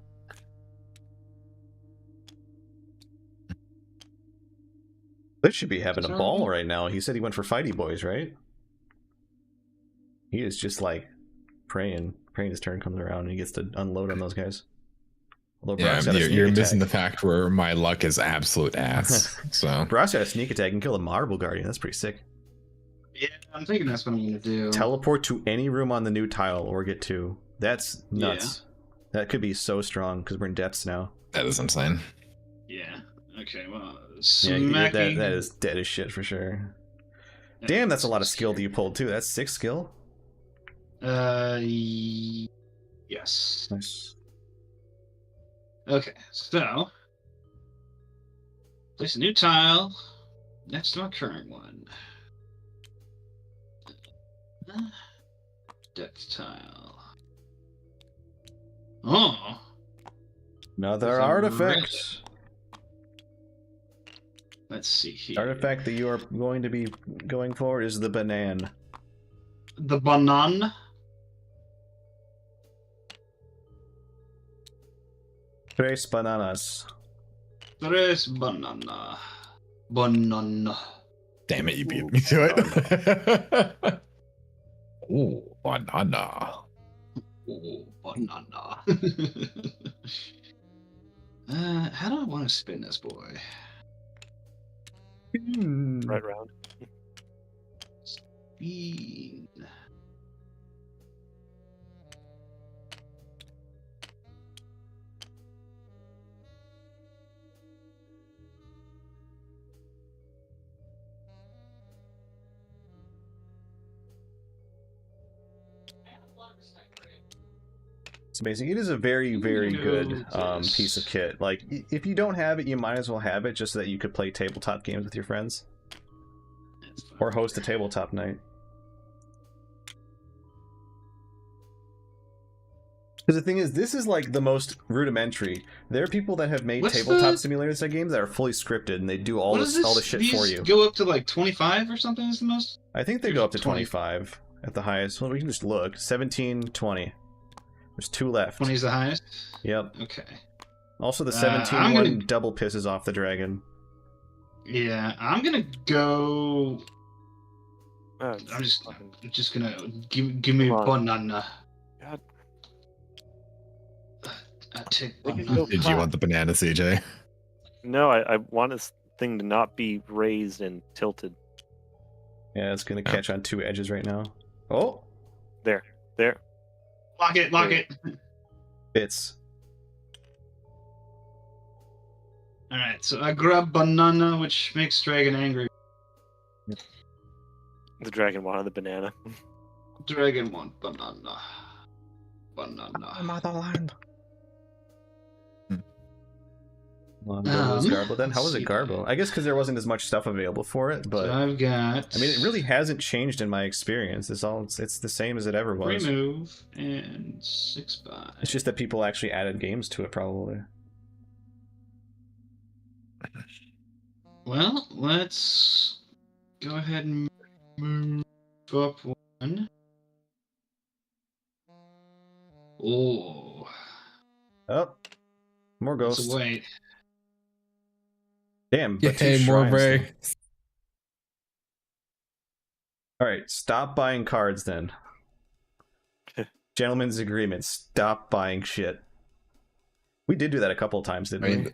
This should be having a ball right now. He said he went for Fighty Boys, right? He is just like praying his turn comes around and he gets to unload on those guys. Although Yeah, Brock's got a sneak you're attack. missing the fact where my luck is absolute ass. So Brock's got a sneak attack and kill a Marble Guardian. That's pretty sick. Yeah, I'm thinking that's what I'm gonna do. Teleport to any room on the new tile or get 2. That's nuts. That could be so strong because we're in depths now. That is insane. Yeah. Okay. Well, Yeah, that smacking. is dead as shit for sure. Damn, that's a lot of skill that you pulled too. That's 6 skill. Yes. Nice. Okay, so place a new tile next to my current one. Depth tile. Oh, Another There's a artifact. let's see here. The artifact that you are going to be going for is the banana. The banana. Tres bananas. Tres banana. Banana. Damn it, you beat me to it. Ooh, banana. Oh, banana. How do I want to spin this boy? Right round. Spin. It's amazing. It is a very, very good Notice. piece of kit. Like, if you don't have it, you might as well have it just so that you could play tabletop games with your friends. Or host a tabletop night. Because the thing is, this is like the most rudimentary. There are people that have made What's tabletop the- simulators games that are fully scripted and they do all What this is this? all the shit These for you. go up to like 25 or something is the most? I think they go up to 20. 25 at the highest. Well, we can just look. 17, 20. There's 2 left. 20 is the highest? Yep. Okay. Also, the 17 I'm one gonna- double pisses off the dragon. Yeah, I'm gonna go. It's I'm fucking- just gonna give me Come on. banana. God. I take They can banana. go Did you want the banana, CJ? No, I want this thing to not be raised and tilted. Yeah, it's gonna catch on 2 edges right now. Oh, There. Lock it, lock it. bits. Alright, so I grab banana, which makes dragon angry. The dragon wanted the banana. Dragon want banana. Banana. Motherland. Well, goes Garbo then. How was it see Garbo? I guess because there wasn't as much stuff available for it, but So I've got. I mean, it really hasn't changed in my experience. It's the same as it ever was. Remove and 6 by. It's just that people actually added games to it, probably. Well, let's go ahead and move up 1. Oh, Oh, more that's ghosts. a wait. Damn, but 2 Yay, shrines, Morvay. though. All right, stop buying cards then. Gentlemen's agreement. Stop buying shit. We did do that a couple of times, didn't I mean,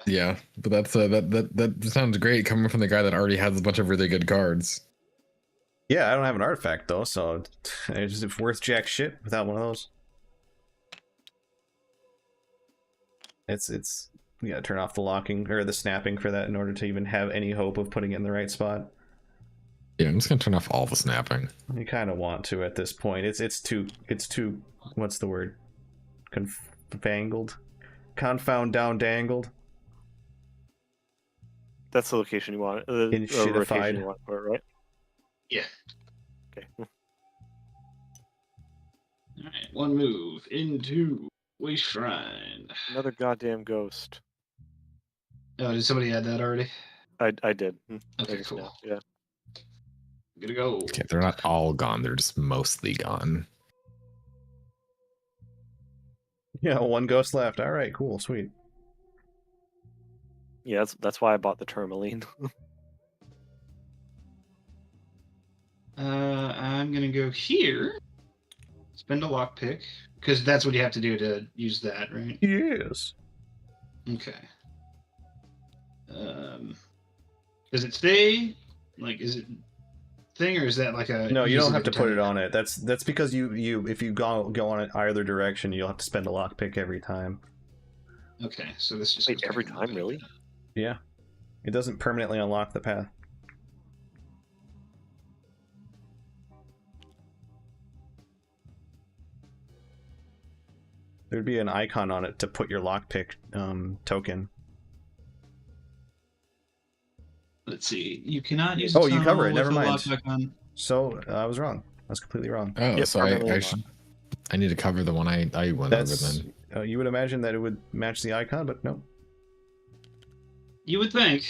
yeah, but that's that sounds great coming from the guy that already has a bunch of really good cards. we? Yeah, I don't have an artifact though, so it's worth jack shit without one of those. It's you gotta turn off the locking or the snapping for that in order to even have any hope of putting it in the right spot. Yeah, I'm just gonna turn off all the snapping. You kind of want to at this point. It's too what's the word? Confangled, confound down dangled. That's the location you want. In rotation shitified. you want for it, right? Yeah. Okay. Alright, 1 move into Waste Shrine. Another goddamn ghost. Oh, did somebody add that already? I did. I Okay, just cool. know, yeah. Gonna go. Okay, they're not all gone. They're just mostly gone. Yeah, 1 ghost left. All right, cool, sweet. Yeah, that's why I bought the tourmaline. I'm gonna go here. Spend a lockpick. Because that's what you have to do to use that, right? Yes. Okay. Does it stay? Like, is it thing, or is that like a No, you don't easy have to put it determine? on it. That's because you if you go on it either direction, you'll have to spend a lockpick every time. Okay, so this just Wait, goes every back time, on. really? Yeah, it doesn't permanently unlock the path. There'd be an icon on it to put your lockpick token. Let's see. You cannot use Oh, a you cover tunnel it. with Never a mind. lockpick on. So I was wrong. I was completely wrong. Oh, Yep, so permanently I unlocked. should. I need to cover the one I went over That's then. you would imagine that it would match the icon, but no. You would think.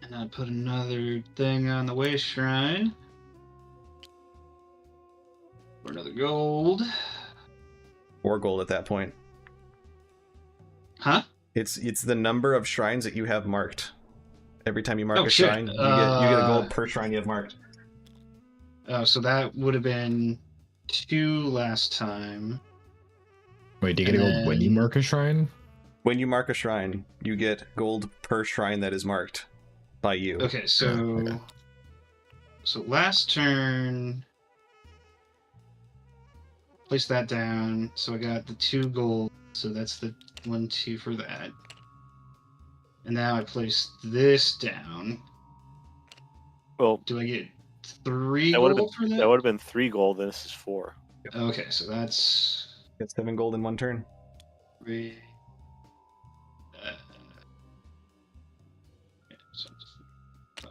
And I put another thing on the waste shrine. For another gold. 4 gold at that point. Huh? It's the number of shrines that you have marked. Every time you mark Oh, a shit. shrine, you get a gold per shrine you have marked. Oh, so that would have been 2 last time. Wait, do you get a And gold when you then- mark a shrine? When you mark a shrine, you get gold per shrine that is marked by you. Okay, so okay. so last turn, place that down. So I got the 2 gold. So that's the 1, 2 for that. And now I place this down. Well, Do I get 3 that would have gold for been that? that would have been 3 gold. Then this is 4. Okay, so that's Get 7 gold in 1 turn. 3. Yeah, so just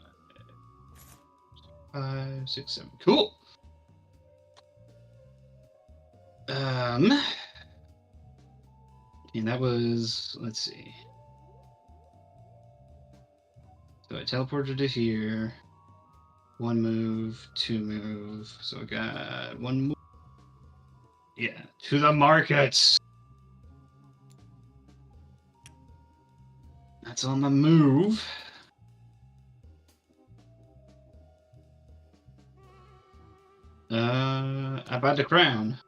5, 6, 7. Cool. And that was, let's see. So I teleported to here. 1 move, 2 move. So I got 1 move. Yeah, to the markets. That's on my move. I bought the crown.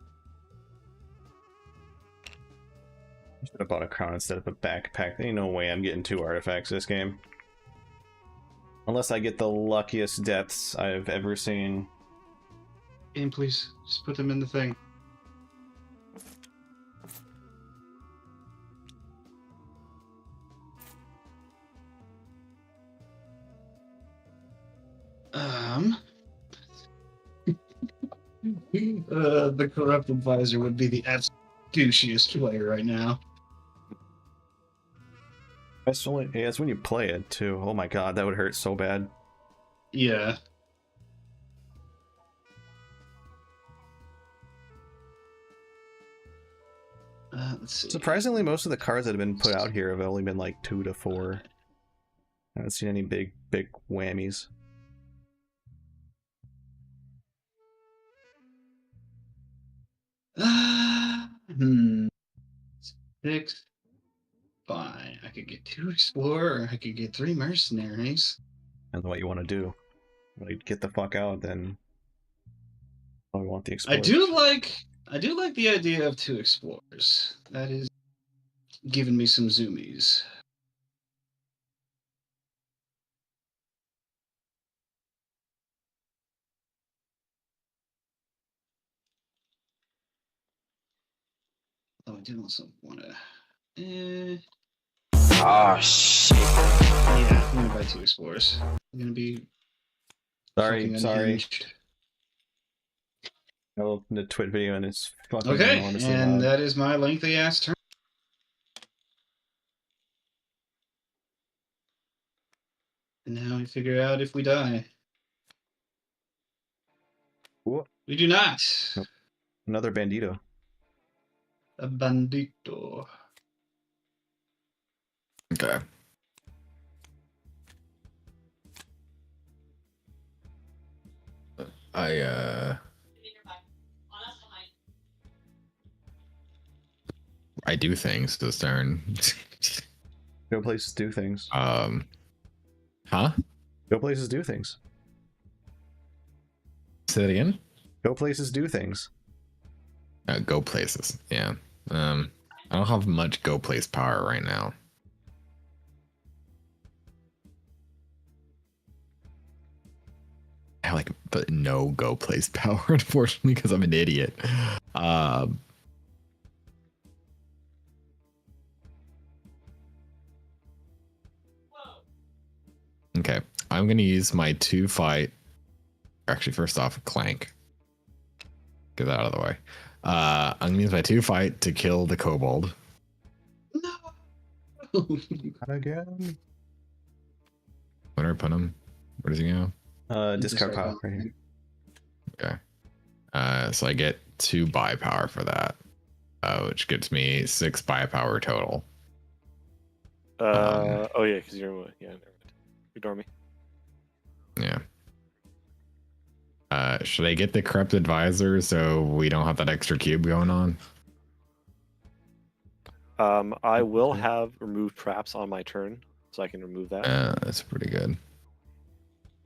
I should have bought a crown instead of a backpack. There ain't no way I'm getting 2 artifacts this game. Unless I get the luckiest deaths I've ever seen. Game, please. Just put them in the thing. The corrupt advisor would be the absolute douchiest player right now. That's only, yeah, it's when you play it too. Oh my god, that would hurt so bad. Yeah. Let's see. Surprisingly, most of the cards that have been put out here have only been like 2 to 4. I haven't seen any big whammies. Hmm. 6. Fine. I could get 2 explorer, or I could get 3 mercenaries. And what you want to do. When you get the fuck out, then I want the I explorers. do like the idea of 2 explorers. That is giving me some zoomies. Oh, I do also want to. Oh shit. Yeah, I'm gonna buy 2 explorers. I'm gonna be Sorry. fucking unhinged. I opened a twit video and it's fucking Okay, enormously and loud. that is my lengthy ass turn. And now we figure out if we die. Whoop. We do not. Nope. Another bandito. A bandito. Okay. I do things this turn. Go places do things. Huh? Go places do things. Say that again? Go places do things. Go places. Yeah. I don't have much go place power right now. I have like but no go place power, unfortunately, because I'm an idiot. Okay, I'm gonna use my 2 fight. Actually, first off, Clank. Get that out of the way. I'm gonna use my 2 fight to kill the kobold. No. Again. Where do I put him? Where does he go? Discard pile right here. Okay. So I get 2 buy power for that, which gives me 6 buy power total. Oh yeah, because you're never mind. Ignore me. Yeah. Should I get the corrupt advisor so we don't have that extra cube going on? I will have remove traps on my turn, so I can remove that. That's pretty good.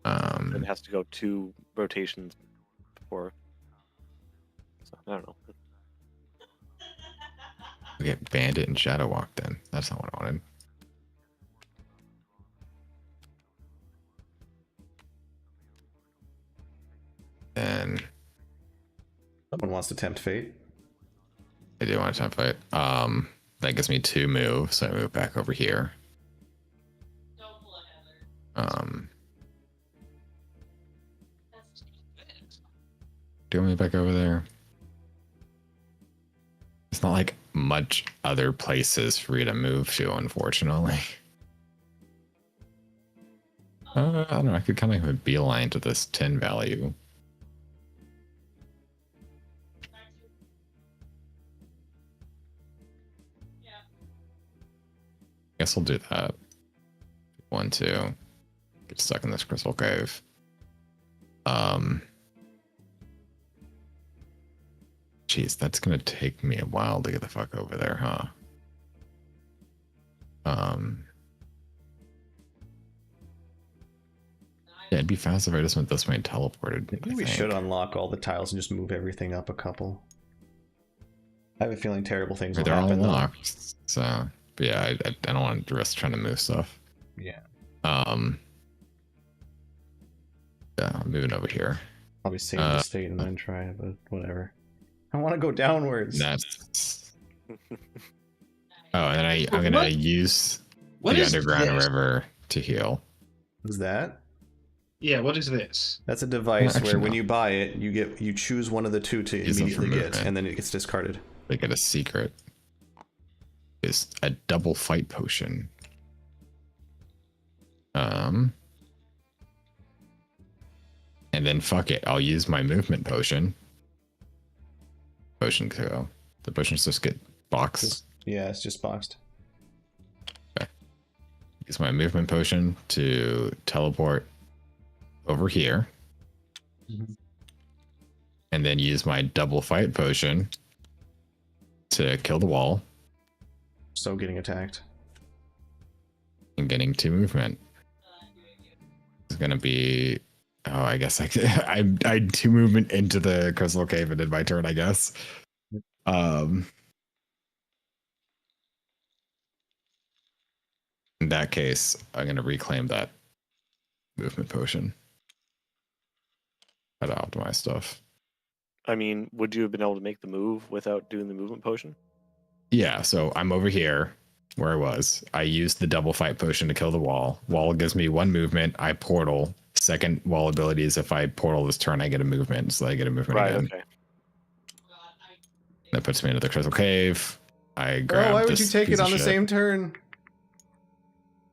It has to go 2 rotations before. So I don't know. We get Bandit and Shadow Walk then. That's not what I wanted. Then Someone wants to tempt fate. I do want to tempt fight. That gives me 2 moves, so I move back over here. Do I move back over there? It's not like much other places for you to move to, unfortunately. I don't know. I could kind of have a beeline to this 10 value. Guess I'll do that. 1, 2. Get stuck in this crystal cave. Jeez, that's gonna take me a while to get the fuck over there, huh? Yeah, it'd be fast if I just went this way and teleported. Maybe we should unlock all the tiles and just move everything up a couple. I have a feeling terrible things will They're all happen. unlocked, so but yeah, I don't want to risk trying to move stuff. Yeah. Yeah, I'm moving over here. I'll be save the state and then try it, but whatever. I want to go downwards. That's. Oh, and I'm gonna use the underground river to heal. Is that? Yeah, what is this? That's a device Actually, where when no. you buy it, you choose one of the 2 to Use them for immediately get, movement. and then it gets discarded. They get a secret. Is a double fight potion. And then fuck it, I'll use my movement potion. Potion go. The potions just get boxed. Yeah, it's just boxed. Use my movement potion to teleport over here. And then use my double fight potion to kill the wall. So getting attacked. And getting 2 movement. It's gonna be. Oh, I guess I 2 movement into the crystal cave and did my turn, I guess. In that case, I'm gonna reclaim that movement potion. Try to optimize stuff. I mean, would you have been able to make the move without doing the movement potion? Yeah, so I'm over here where I was. I used the double fight potion to kill the wall. Wall gives me 1 movement. I portal. Second wall ability is if I portal this turn, I get a movement. So I get a movement again. Okay. That puts me into the crystal cave. I grab. Oh, why would this you take piece it of on the shit. same turn?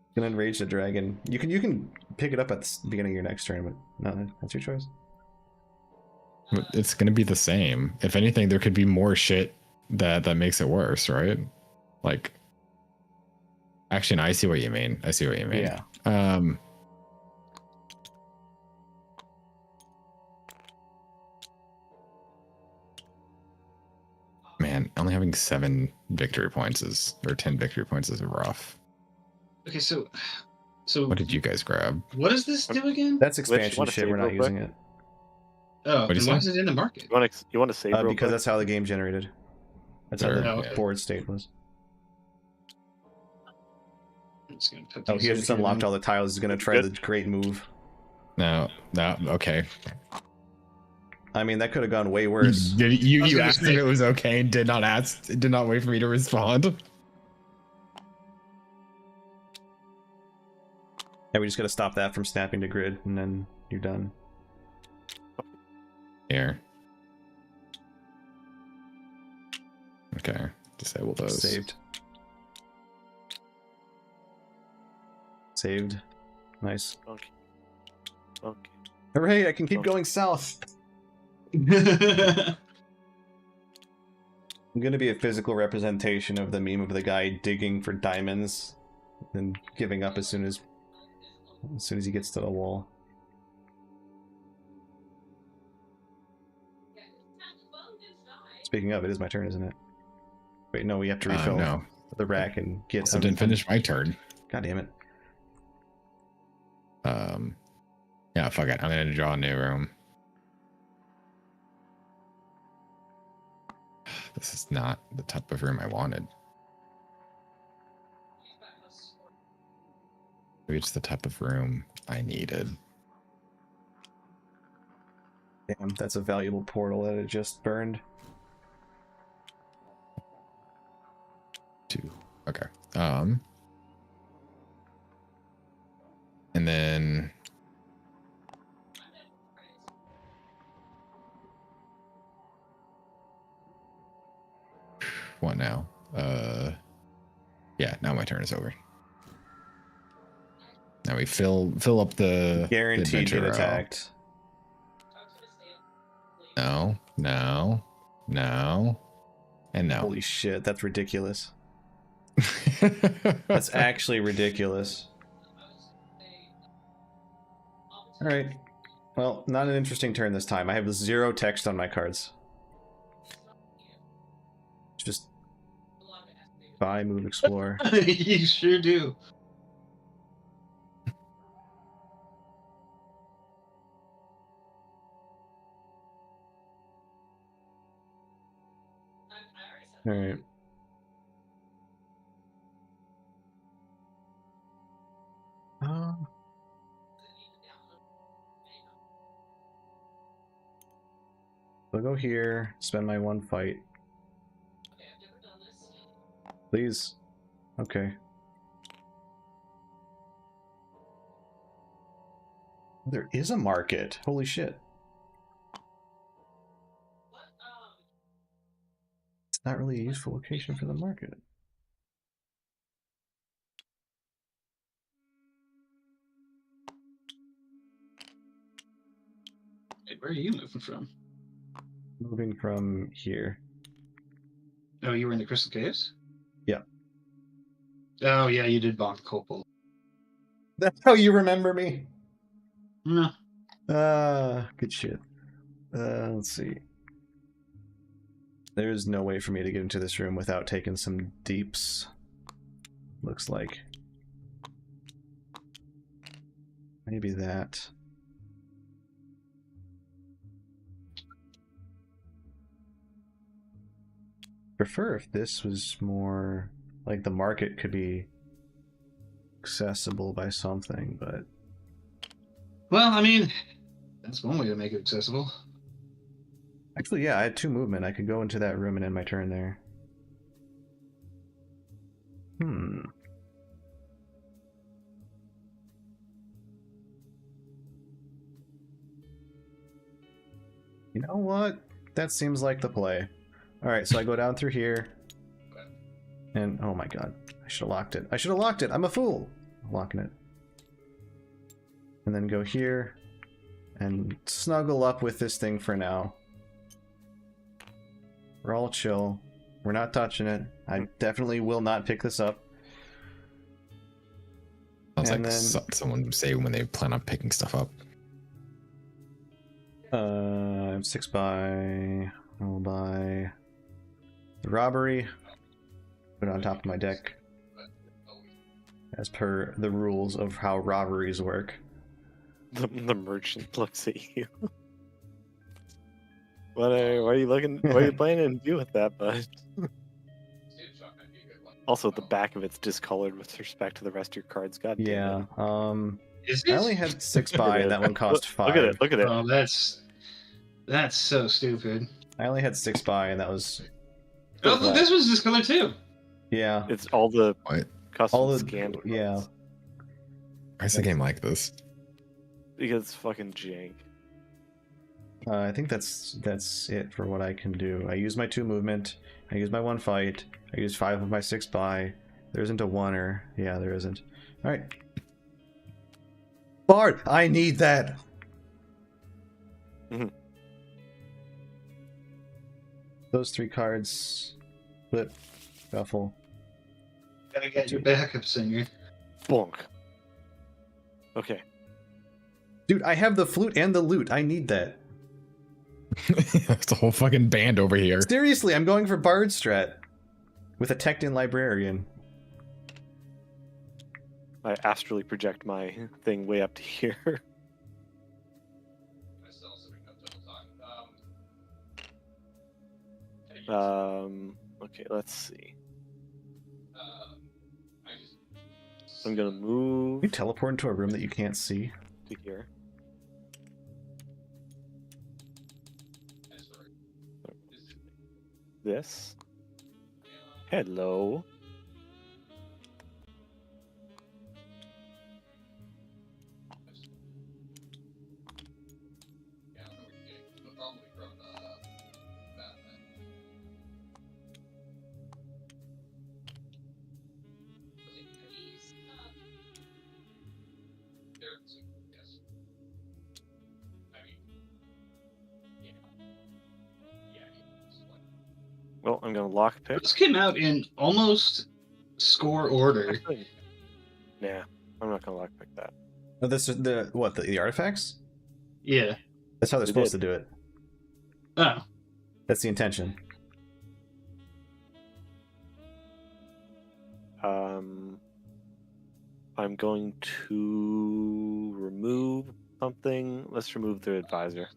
You can enrage the dragon. You can pick it up at the beginning of your next turn, but no, that's your choice. But it's gonna be the same. If anything, there could be more shit that makes it worse, right? Like, actually, no, I see what you mean. Yeah. Man, only having 7 victory points or 10 victory points is rough. Okay, so What did you guys grab? what does this do again? That's Glitch, expansion wanna shit. save We're not real quick? using it. Oh, What'd then you why say? is it in the market? You want to save real Because quick? that's how the game generated. That's how Sure, the yeah. board state was. I'm just gonna put Oh, these he over just here unlocked then. all the tiles. He's gonna try Good. the great move. No, okay. I mean, that could have gone way You worse. I was you gonna asked say- if it was okay and did not wait for me to respond. And we just gotta stop that from snapping to grid, and then you're done. Here. Okay, disable those. Saved. Saved. Nice. Okay. Okay. Hooray! I can keep Okay. going south. I'm gonna be a physical representation of the meme of the guy digging for diamonds and giving up as soon as he gets to the wall. Speaking of, it is my turn, isn't it? Wait, no, we have to refill No. the rack and get. Also didn't finish my turn. God damn it! Yeah, fuck it. I'm gonna draw a new room. This is not the type of room I wanted. Maybe it's the type of room I needed. Damn, that's a valuable portal that it just burned. 2. Okay. And then what now? Yeah, now my turn is over. Now we fill up the Guaranteed adventure get row. attacked. No, and no. Holy shit, that's ridiculous. That's actually ridiculous. Alright. Well, not an interesting turn this time. I have 0 text on my cards. Just buy, move, explore. You sure do. Alright. I'll go here, spend my 1 fight. Please. Okay. There is a market. Holy shit. It's not really a useful location for the market. Wait, where are you moving from? Moving from here. Oh, you were in the Crystal Caves? Yeah. Oh, yeah, you did bonk Copal. That's how you remember me? No. Good shit. Let's see. There's no way for me to get into this room without taking some deeps. Looks like. Maybe that. Prefer if this was more like the market could be accessible by something, but Well, I mean, that's one way to make it accessible. actually, yeah, I had 2 movement. I could go into that room and end my turn there. You know what? That seems like the play. Alright, so I go down through here. And, oh my god. I should have locked it. I should have locked it! I'm a fool! I'm locking it. And then go here. And snuggle up with this thing for now. We're all chill. We're not touching it. I definitely will not pick this up. Sounds And like then- someone would say when they plan on picking stuff up. I'm 6 by... I'll buy... the robbery. Put it on top of my deck. As per the rules of how robberies work. The merchant looks at you. What are you looking? What are you planning to do with that, bud? Also, the back of it's discolored with respect to the rest of your cards. God damn it. Yeah. Is I it? only had 6 buy, and that one cost 5. Look at it. Look at it. Oh, that's so stupid. I only had 6 buy, and that was. Oh, look, this was discolored too. Yeah. It's all the What? custom All the scanned. yeah. cards. Why is the game like this? Because it's fucking jank. I think that's it for what I can do. I use my 2 movement. I use my 1 fight. I use 5 of my 6 buy. There isn't a 1-er. Yeah, there isn't. All right. Bard, I need that. Mhm. Those 3 cards. Flip. Shuffle. Gotta get your backup singer. Bonk. Okay. Dude, I have the flute and the lute. I need that. It's a whole fucking band over here. Seriously, I'm going for Bard Strat. With a Tecton Librarian. I astrally project my thing way up to here. Okay, let's see. I'm gonna move You teleport into a room that you can't see. to here. This. Hello. Well, I'm gonna lock pick. This came out in almost score order. Nah, I'm not gonna lock pick that. Oh, this is the artifacts? Yeah. That's how they're They supposed did. to do it. Oh. That's the intention. I'm going to remove something. Let's remove the advisor,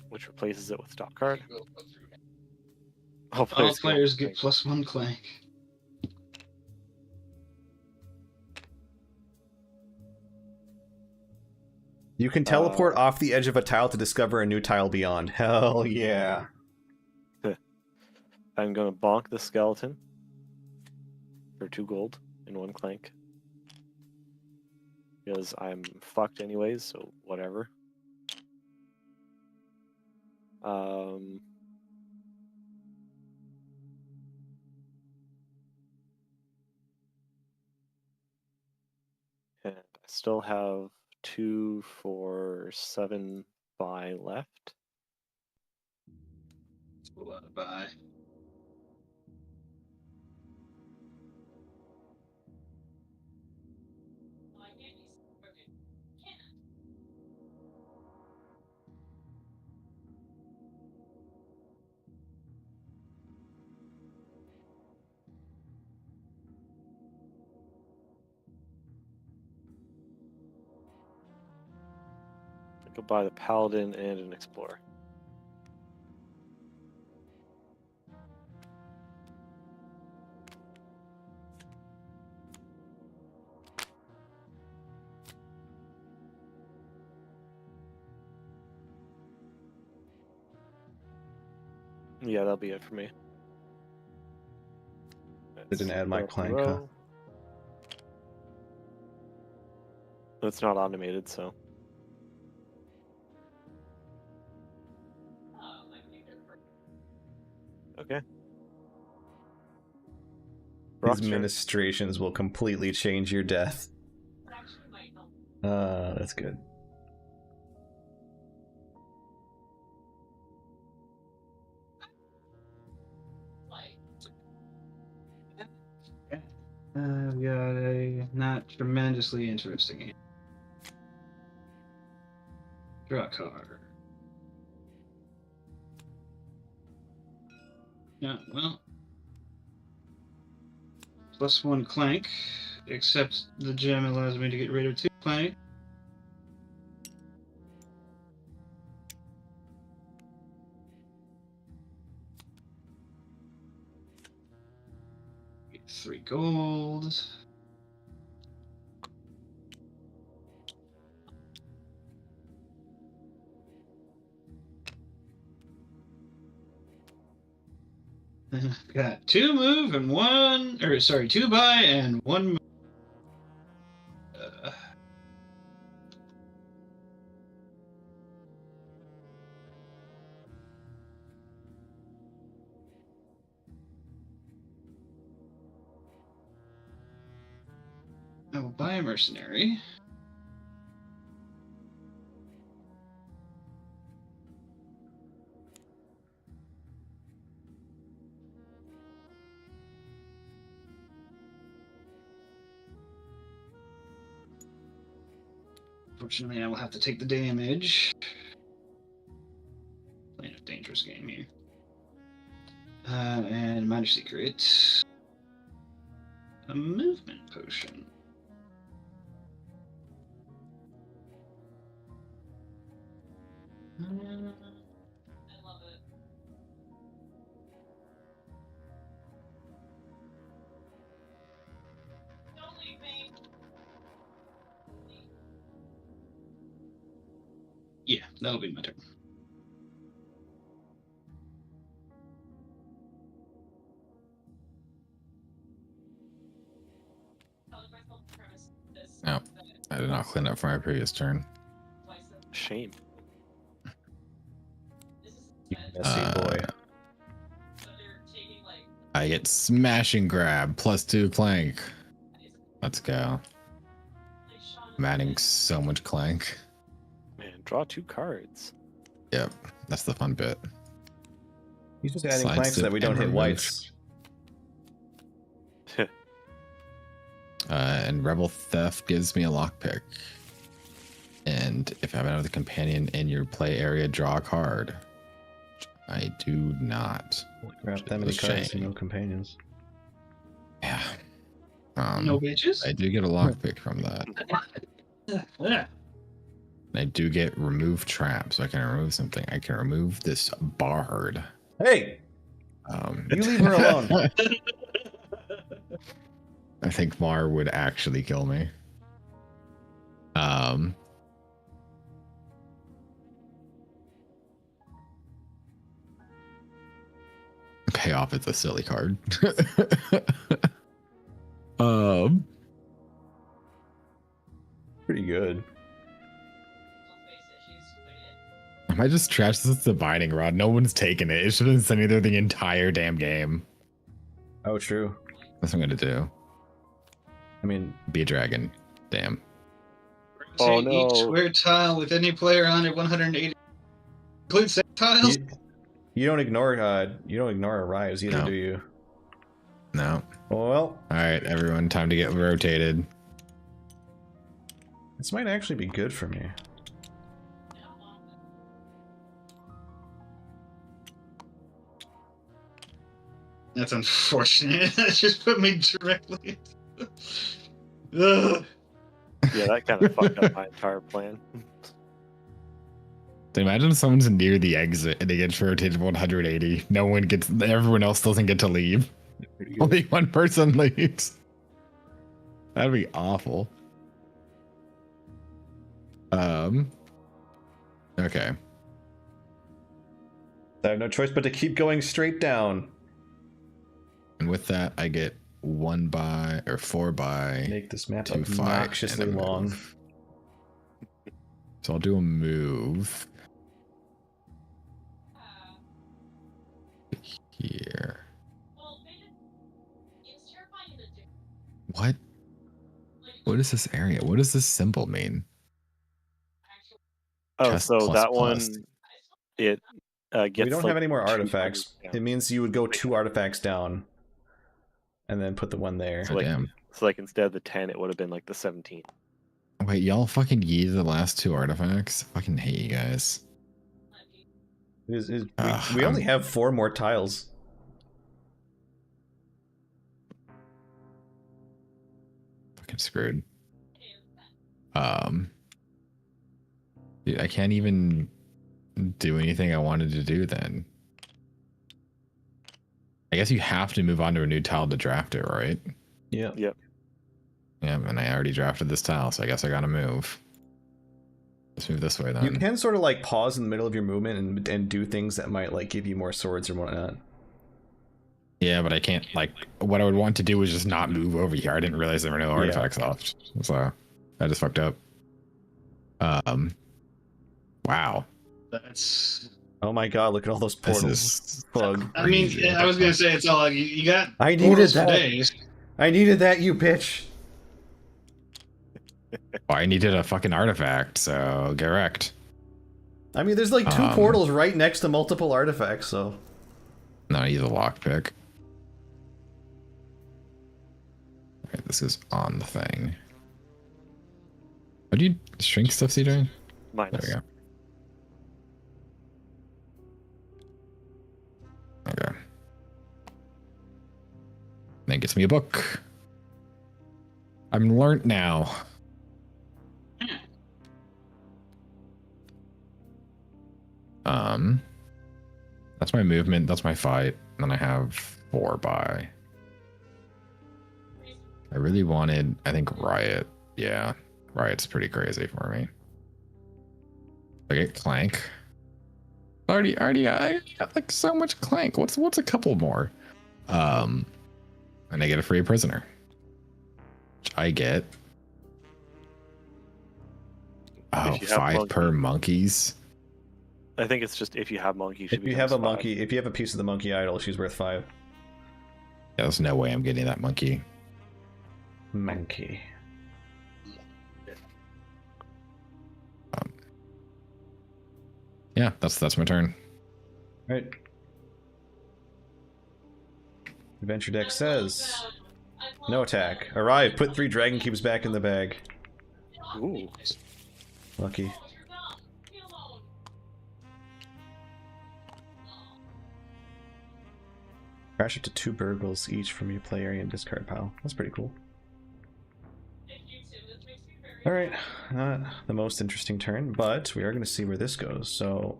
which replaces it with stock card. All All players get get +1 Clank. You can teleport off the edge of a tile to discover a new tile beyond. Hell yeah. I'm gonna bonk the skeleton for 2 gold and 1 Clank. Because I'm fucked anyways, so whatever. And I still have 2 for 7 buy left. That's a lot of buy. I could buy the paladin and an explorer. Yeah, that'll be it for me. Didn't add my Let's Clank, row. huh? It's not automated, so. Okay. These Rock's turn. ministrations will completely change your death. That's good. I've got a not tremendously interesting hand. Draw a card. Yeah, well. +1 Clank, except the gem allows me to get rid of 2 Clank. 3 gold. Got 2 move and 1, or sorry, 2 buy and 1 move. I will buy a mercenary. Unfortunately, I will have to take the damage. Playing a dangerous game here. And minor secret. A movement potion. I love it. Don't leave me. Yeah, that'll be my turn. No, I did not clean up for my previous turn. Shame. You messy boy. I get smashing grab +2 clank. Let's go. I'm adding so much clank. Man, draw 2 cards. Yep, that's the fun bit. He's just adding Side planks so that step we don't and hit remove. whites. And Rebel Theft gives me a lockpick. And if I have another companion in your play area, draw a card. I do not. Grab that many It's a cards and shame. no companions. Yeah. No bitches? I do get a lockpick from that. Yeah. I do get remove trap, so I can remove something. I can remove this bard. Hey! You leave her alone. I think Mar would actually kill me. Payoff is a silly card. Pretty good. I might just trash this divining rod. No one's taken it. It should have been sitting there the entire damn game. Oh, true. That's what I'm gonna do. I mean, Be a dragon. Damn. Oh, Say each no. square tile with any player on it 180. Include 6 tiles? you don't ignore a rise either, No. do you? No. Well, Alright, everyone, time to get rotated. this might actually be good for me. That's unfortunate. That just put me directly. Ugh. Yeah, that kind of fucked up my entire plan. So imagine if someone's near the exit and they get rotated 180. No one gets, everyone else doesn't get to leave. Only one person leaves. That'd be awful. Okay. I have no choice but to keep going straight down. And with that, I get 1 by or 4 by. Make this map 2 fight obnoxiously and a long. move. So I'll do a move here. What? What is this area? What does this symbol mean? Oh, Chest so plus that plus. one, it gets. We don't like, have any more 2 artifacts. targets It means you would go 2 artifacts down, and then put the one there. So, like, Damn. So like instead of the 10, it would have been like the 17. Wait, y'all fucking yeeted the last 2 artifacts? I fucking hate you guys. We only have 4 more tiles. Fucking screwed. Dude, I can't even do anything I wanted to do then. I guess you have to move on to a new tile to draft it, right? Yeah. Yep. Yeah, and I already drafted this tile, so I guess I gotta move. Let's move this way then. You can sort of like pause in the middle of your movement and do things that might like give you more swords or whatnot. Yeah, but I can't, like, what I would want to do is just not move over here. I didn't realize there were no artifacts left, so I just fucked up. Wow. That's. Oh my god, look at all those portals. This is Bug. I mean, crazy. I was gonna say it's all like you got. I needed portals for that. days. I needed that, you bitch. Well, I needed a fucking artifact, so get wrecked. I mean, there's like 2 Um, portals right next to multiple artifacts, so. No, I use a lockpick. Alright, this is on the thing. What do you shrink stuff, CJ? There Minus. we go. Okay. Then gets me a book. I'm learnt now. That's my movement, that's my fight, and then I have 4 by. I really wanted, I think, Riot. Yeah, Riot's pretty crazy for me. I get Clank. I got like so much Clank. What's a couple more? And I get a free prisoner. Which I get. Oh, If you have 5 per monkey. monkeys. I think it's just if you have monkey. If you have a monkey, if you have a piece of the monkey idol, she's worth 5. Yeah, there's no way I'm getting that monkey. Monkey. Yeah, that's my turn. Right. Adventure deck says no attack. Arrive. Put 3 dragon cubes back in the bag. Ooh. Lucky. Crash up to 2 burgles each from your play area and discard pile. That's pretty cool. Alright, not the most interesting turn, but we are going to see where this goes. So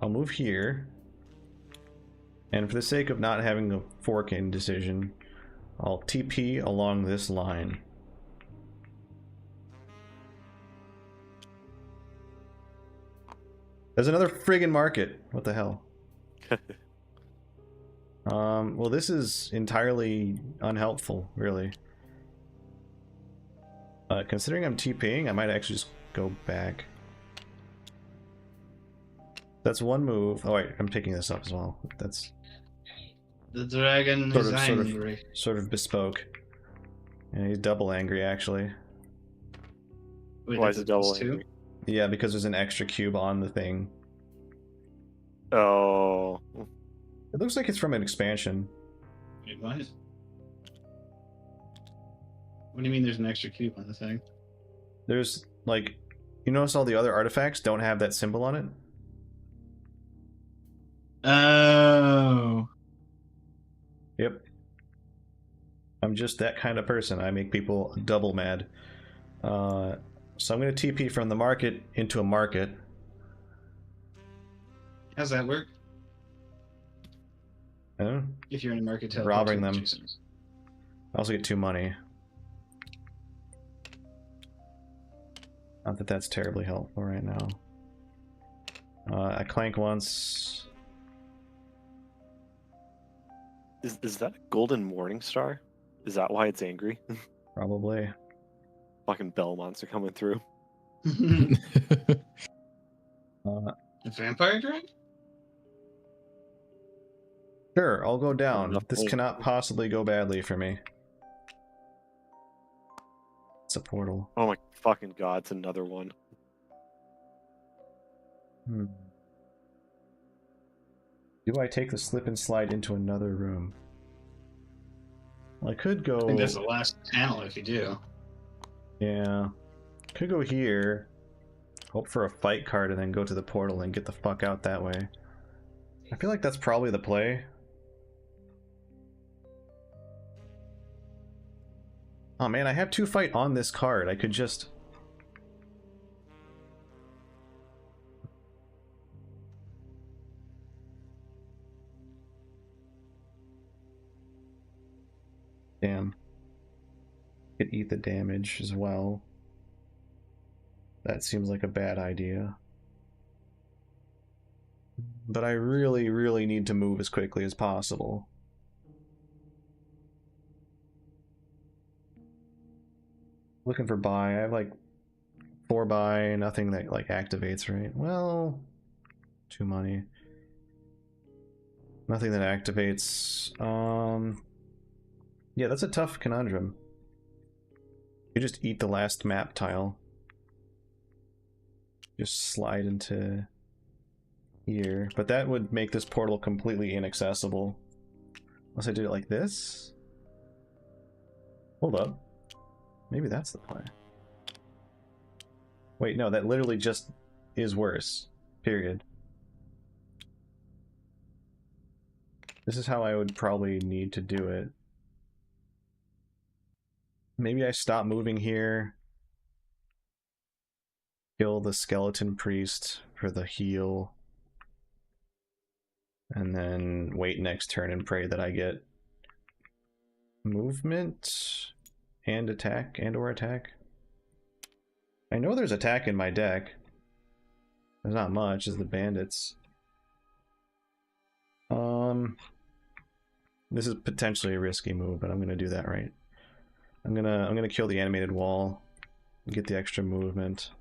I'll move here. And for the sake of not having a fork-in decision, I'll TP along this line. There's another friggin' market. What the hell? Well, this is entirely unhelpful, really. Considering I'm TPing, I might actually just go back. That's 1 move. Oh wait, I'm picking this up as well. That's The dragon is angry. sort of bespoke. And he's double angry, actually. Wait, Why that's is it double plus 2? angry? Yeah, because there's an extra cube on the thing. Oh. It looks like it's from an expansion. Wait, what? What do you mean there's an extra cube on the thing? There's, like, you notice all the other artifacts don't have that symbol on it? Oh. Yep. I'm just that kind of person. I make people double mad. So I'm going to TP from the market into a market. How's that work? Oh, If you're in a market, teleport robbing to them. Jason. I also get 2 money. Not that that's terribly helpful right now. I clank once. Is that a golden morning star? Is that why it's angry? Probably. Fucking Belmonts are coming through. A vampire dragon? Sure, I'll go down. Enough This point. cannot possibly go badly for me. It's a portal. Oh my fucking god, it's another one. Do I take the slip and slide into another room? Well, I could go... I think that's the last panel if you do. Yeah. Could go here, hope for a fight card, and then go to the portal and get the fuck out that way. I feel like that's probably the play. Oh man, I have 2 fight on this card. I could just... Could eat the damage as well. That seems like a bad idea. But I really, really need to move as quickly as possible. Looking for buy. I have like 4 buy, nothing that like activates, right? Well, 2 money. Nothing that activates. Yeah, that's a tough conundrum. You just eat the last map tile. Just slide into here. But that would make this portal completely inaccessible. Unless I did it like this? Hold up. Maybe that's the plan. Wait, no, that literally just is worse. Period. This is how I would probably need to do it. Maybe I stop moving here. Kill the skeleton priest for the heal. And then wait next turn and pray that I get movement and attack and/or attack. I know there's attack in my deck. There's not much, as the bandits. This is potentially a risky move, but I'm gonna do that right. I'm gonna kill the animated wall and get the extra movement.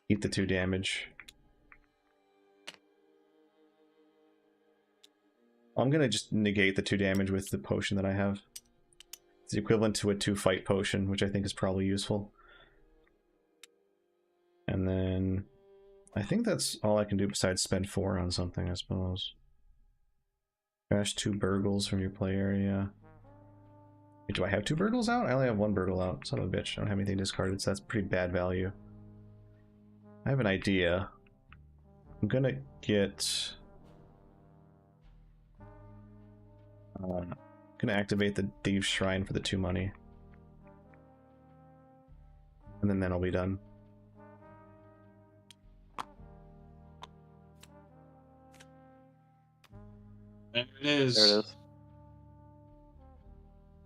Eat the 2 damage. I'm gonna just negate the 2 damage with the potion that I have. It's the equivalent to a 2 fight potion, which I think is probably useful. And then I think that's all I can do besides spend 4 on something, I suppose. Trash 2 burgles from your play area. Wait, do I have 2 burgles out? I only have 1 burgle out. Son of a bitch. I don't have anything discarded, so that's pretty bad value. I have an idea. I'm gonna get... gonna activate the Thieves' Shrine for the 2 money. And then I'll be done. There it is. There it is.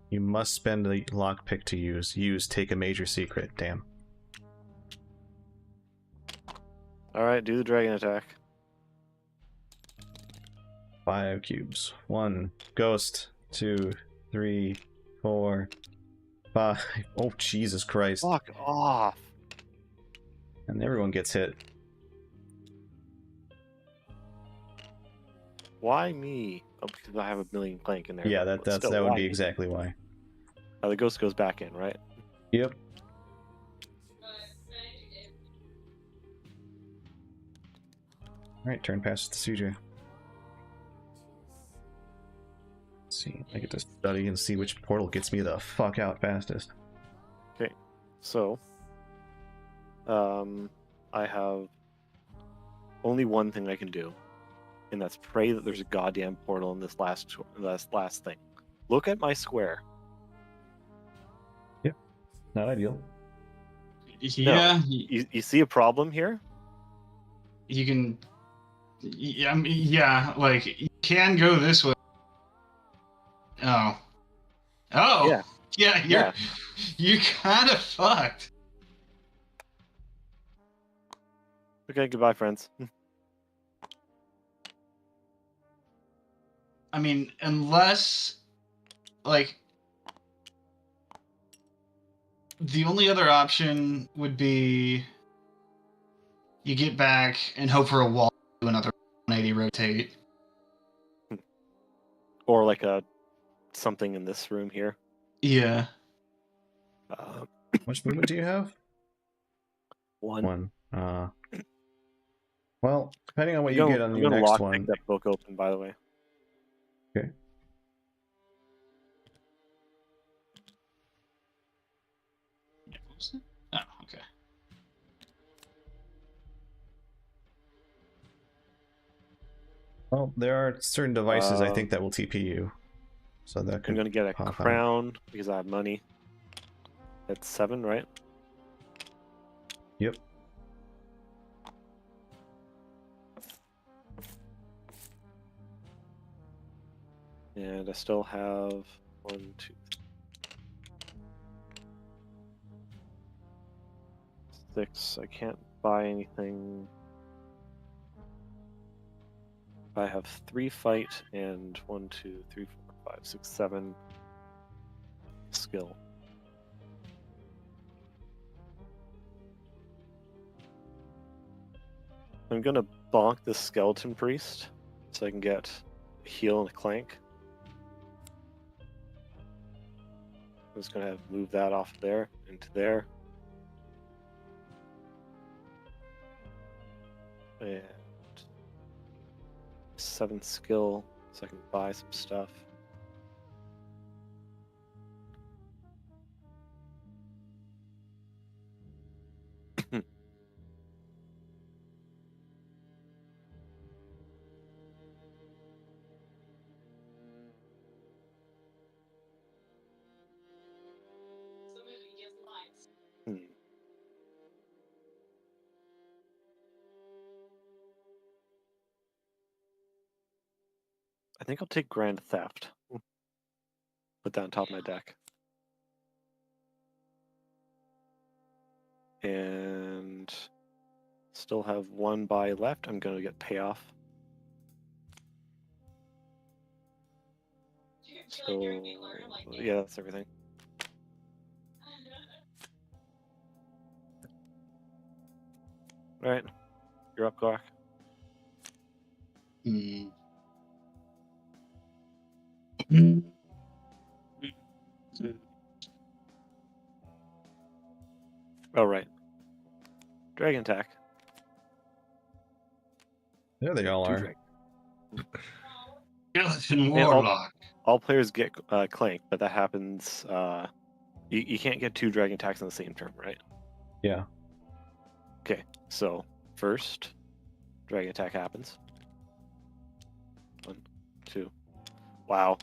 You must spend a lockpick to use. Use, take a major secret. Damn. Alright, do the dragon attack. 5 cubes. 1. Ghost. 2, 3, 4, 5. Oh, Jesus Christ. Fuck off! And everyone gets hit. Why me? Oh, because I have a million Clank in there. Yeah, but that still, would why be me? exactly why. The ghost goes back in, right? Yep. Alright, turn passes to CJ. Let's see, I get to study and see which portal gets me the fuck out fastest. Okay, so I have only one thing I can do, and that's pray that there's a goddamn portal in this last thing. Look at my square. Yep, not ideal. Yeah, You see a problem here? you can. Yeah, I mean, yeah, like you can go this way. Oh. Oh. Yeah. You're kind of fucked. Okay, goodbye, friends. I mean, unless, like, the only other option would be you get back and hope for a wall to do another 180 rotate. Or like something in this room here. Yeah. How much movement do you have? 1. 1. Well, depending on what I'm you gonna- get on I'm your gonna next lock one. pick that book open, by the way. Okay. Oh, okay. Well, there are certain devices I think that will TP you. So that could I'm gonna get a pop out. crown because I have money. That's 7, right? Yep. And I still have 1, 2, 6. I can't buy anything. I have 3 fight and 1, 2, 3, 4, 5, 6, 7 skill. I'm gonna bonk the skeleton priest so I can get a heal and a clank. I'm just gonna move that off there into there. And 7 skill so I can buy some stuff. So maybe he gets lines. Hmm. I think I'll take Grand Theft. Put that on top of my deck. And still have 1 buy left. I'm gonna get payoff. Do you feel like you're a dealer like me? Yeah, that's everything. All right, you're up, Glock. Hmm. Oh right, Dragon Attack. There they all 2 are. dragon. Skeleton And Warlock. all players get Clank, but that happens. You can't get 2 Dragon Attacks on the same turn, right? Yeah. Okay, so first Dragon Attack happens. 1, 2. Wow.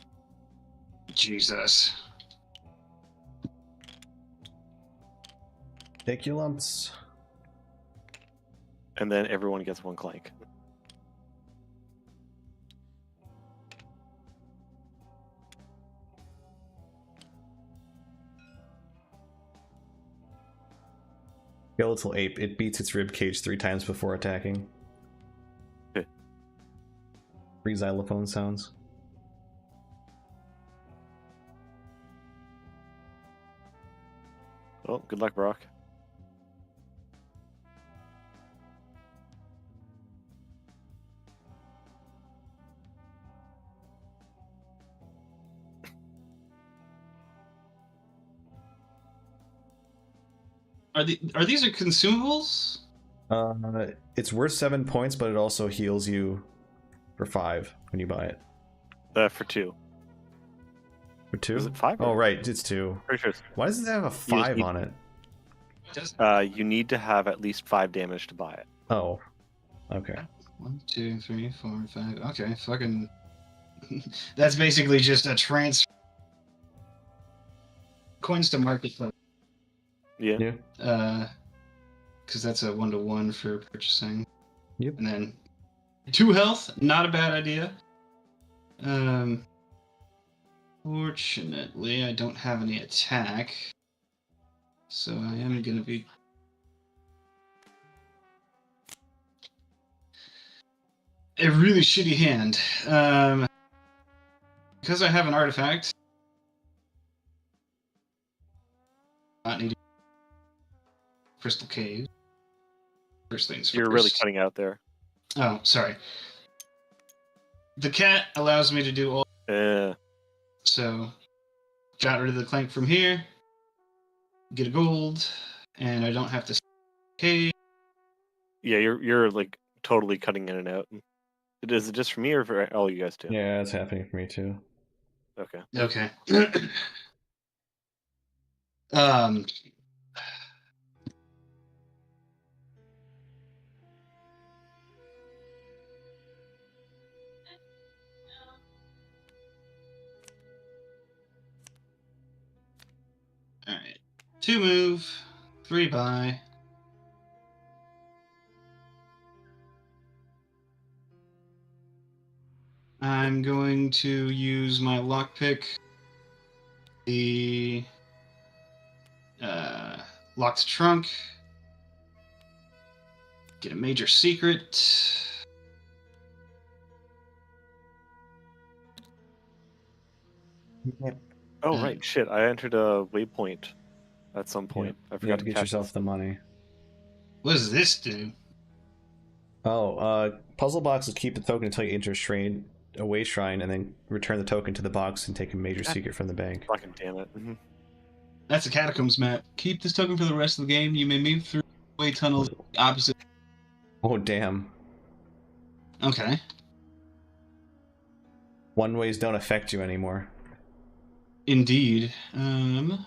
Jesus. Take your lumps. And then everyone gets 1 Clank. Skeletal Ape. It beats its rib cage 3 times before attacking. Okay. 3 xylophone sounds. Well, good luck, Brock. Are these consumables? It's worth 7 points, but it also heals you for 5 when you buy it. For 2. For 2? Is it 5? Oh, right, it's 2. Pretty sure. Why does it have a 5 need- on it? You need to have at least 5 damage to buy it. Oh, okay. 1, 2, 3, 4, 5. Okay, fucking. That's basically just a transfer. Coins to marketplace. Yeah. Yeah. Because that's a 1-to-1 for purchasing. Yep. And then 2 health, not a bad idea. Fortunately, I don't have any attack, so I am gonna be. A really shitty hand. Because I have an artifact. Not needing crystal cave. First things You're first. really cutting out there. Oh, sorry. The cat allows me to do all. So, got rid of the clank from here. Get a gold, and I don't have to. Okay. Yeah, you're like totally cutting in and out. Is it just for me or for all you guys too? Yeah, it's happening for me too. Okay. Okay. Alright. 2 move, 3 buy. I'm going to use my lockpick. The locked trunk. Get a major secret. Oh right, shit! I entered a waypoint at some point. I You forgot have to to get catch yourself this. the money. What does this do? Oh, puzzle boxes keep the token until you enter a way shrine, and then return the token to the box and take a major God secret from the bank. Fucking damn it! That's a Catacombs map. Keep this token for the rest of the game. You may move through way tunnels opposite. Oh, damn. Okay. One ways don't affect you anymore. Indeed. I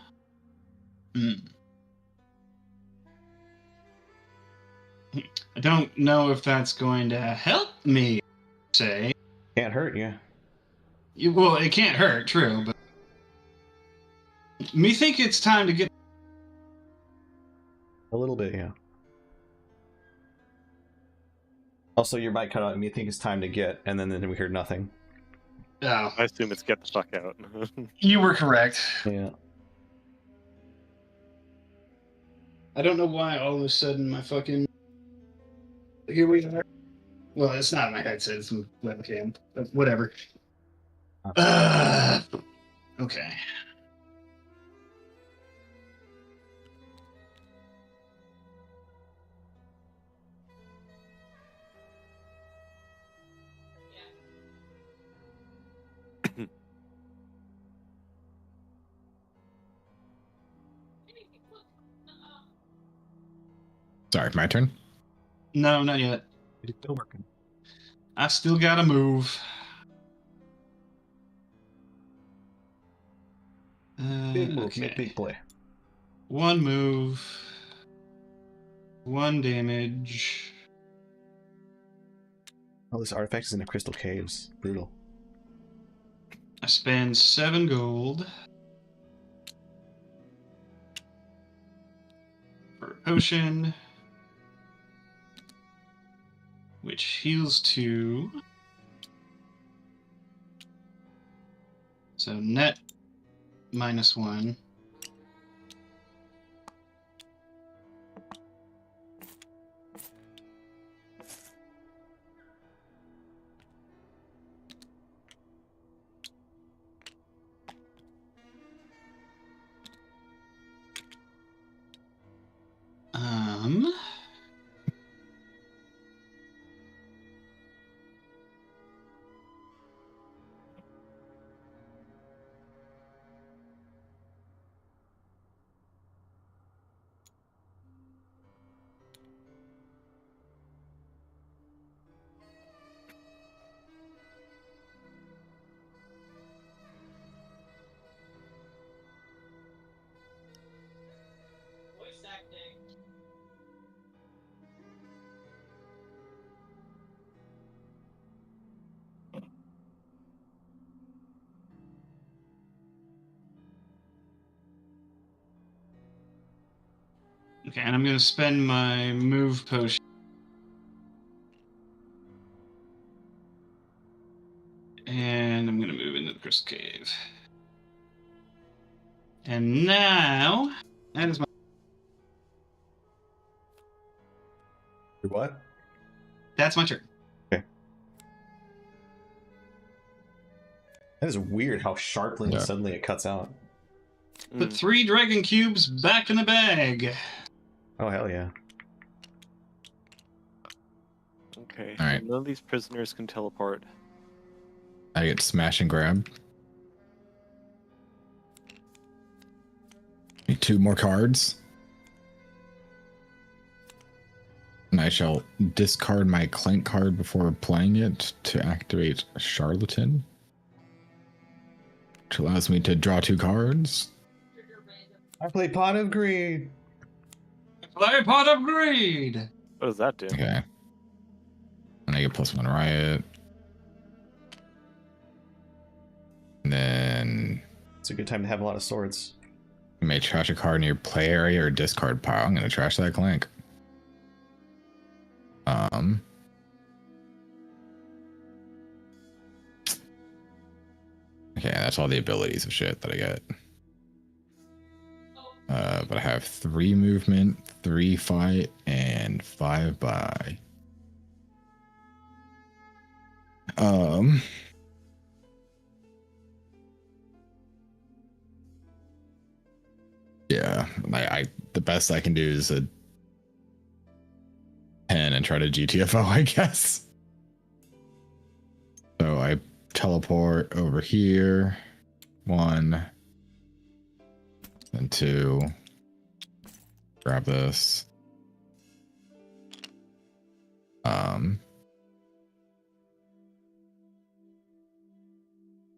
don't know if that's going to help me, say. Can't hurt you. Well, it can't hurt, true, but me think it's time to get. A little bit, yeah. Also, your mic cut out, and you think it's time to get, and then we heard nothing. Oh, I assume it's get the fuck out. you were correct. Yeah. I don't know why all of a sudden my fucking. Here we are. Well, it's not my headset, it's my webcam. But whatever. Okay. Sorry, my turn. No, not yet. It's still working. I still gotta move. Big move, Okay. make big play. One move. One damage. Oh, this artifact is in the crystal caves. Brutal. I spend 7 gold. For a potion. Which heals 2. So net -1. Voice acting. Okay, and I'm gonna spend my move potion. And I'm gonna move into the crystal cave. And now that is my What? that's my turn. Okay. That is weird how sharply and suddenly it cuts out. Put 3 dragon cubes back in the bag. Oh, hell yeah. Okay. All right. None of these prisoners can teleport. I get smash and grab. Need 2 more cards. And I shall discard my Clank card before playing it to activate Charlatan, which allows me to draw 2 cards. I play Pot of Greed. Play Pot of Greed. What does that do? Okay. And I get +1 riot. And then It's a good time to have a lot of swords. you may trash a card in your play area or discard pile. I'm gonna trash that Clank. Okay, that's all the abilities of shit that I get. But I have 3 movement, 3 fight, and then 5 by. Yeah, I the best I can do is a 10 and try to GTFO, I guess. So I teleport over here. 1 and 2. Grab this.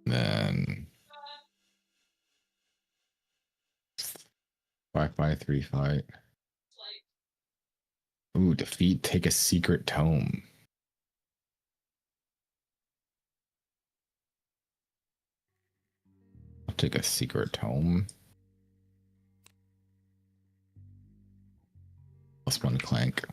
Then 5 by 3 fight. Ooh, defeat, take a secret tome. I'll take a secret tome. +1 clank.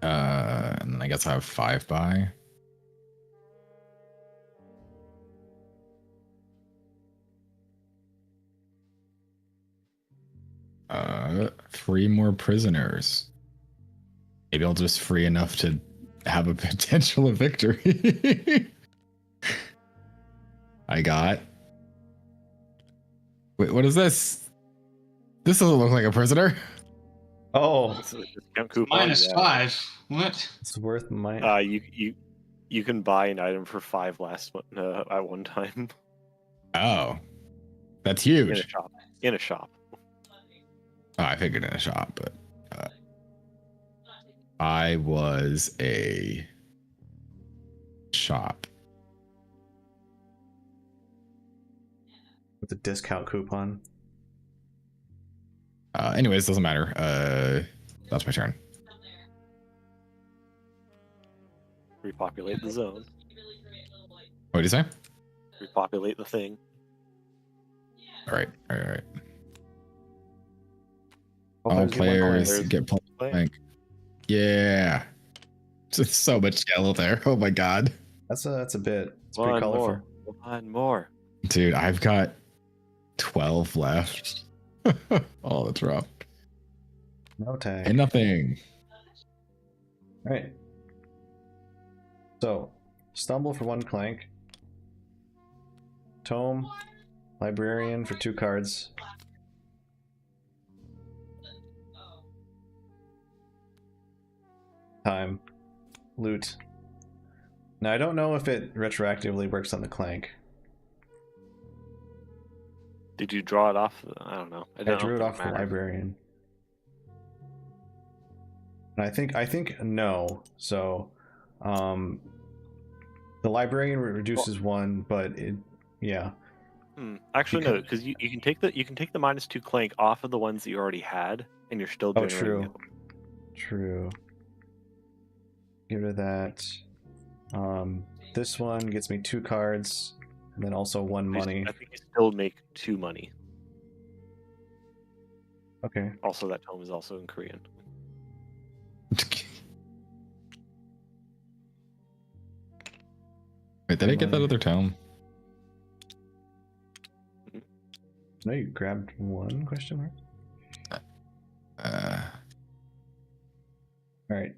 And then I guess I have 5 by. Free more prisoners. Maybe I'll just free enough to have a potential of victory. I got. Wait, what is this? This doesn't look like a prisoner. Oh, It's a discount coupon. -5. What? it's worth my. You can buy an item for 5 at one time Oh, that's in a huge. shop. In a shop. Oh, I figured in a shop, but I was a shop. With a discount coupon. Anyways, doesn't matter. That's my turn. Repopulate the zone. What do you say? Repopulate the thing. All right. All All players players get Play. blank. Yeah. Just so much yellow there. Oh my god. That's a bit. It's pretty One colorful. more. One more. Dude, I've got 12 left. Oh, that's rough. No tag. And nothing. All right. So, stumble for 1 clank. Tome, librarian for 2 cards. Time, loot. Now I don't know if it retroactively works on the clank. Did you draw it off? I don't know. I drew it off the librarian. And I think no. So, the librarian reduces 1, but it, yeah. Actually, no, because you can take the -2 clank off of the ones that you already had, and you're still Oh, generating true. True. Get rid of that. This one gets me 2 cards, and then also 1 money. I think you still make 2 money. Okay. Also, that tome is also in Korean. Wait, did I get that other tome? No, you grabbed 1 question mark? Alright.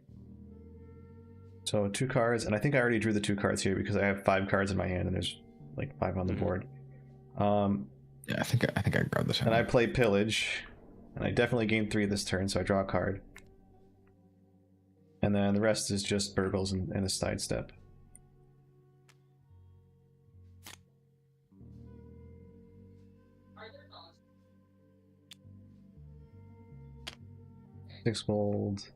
So 2 cards, and I think I already drew the 2 cards here because I have 5 cards in my hand and there's like 5 on the board. Yeah, I think I grabbed the tome. And I play pillage, and I definitely gain 3 this turn, so I draw a card. And then the rest is just burgles and a sidestep. Six gold.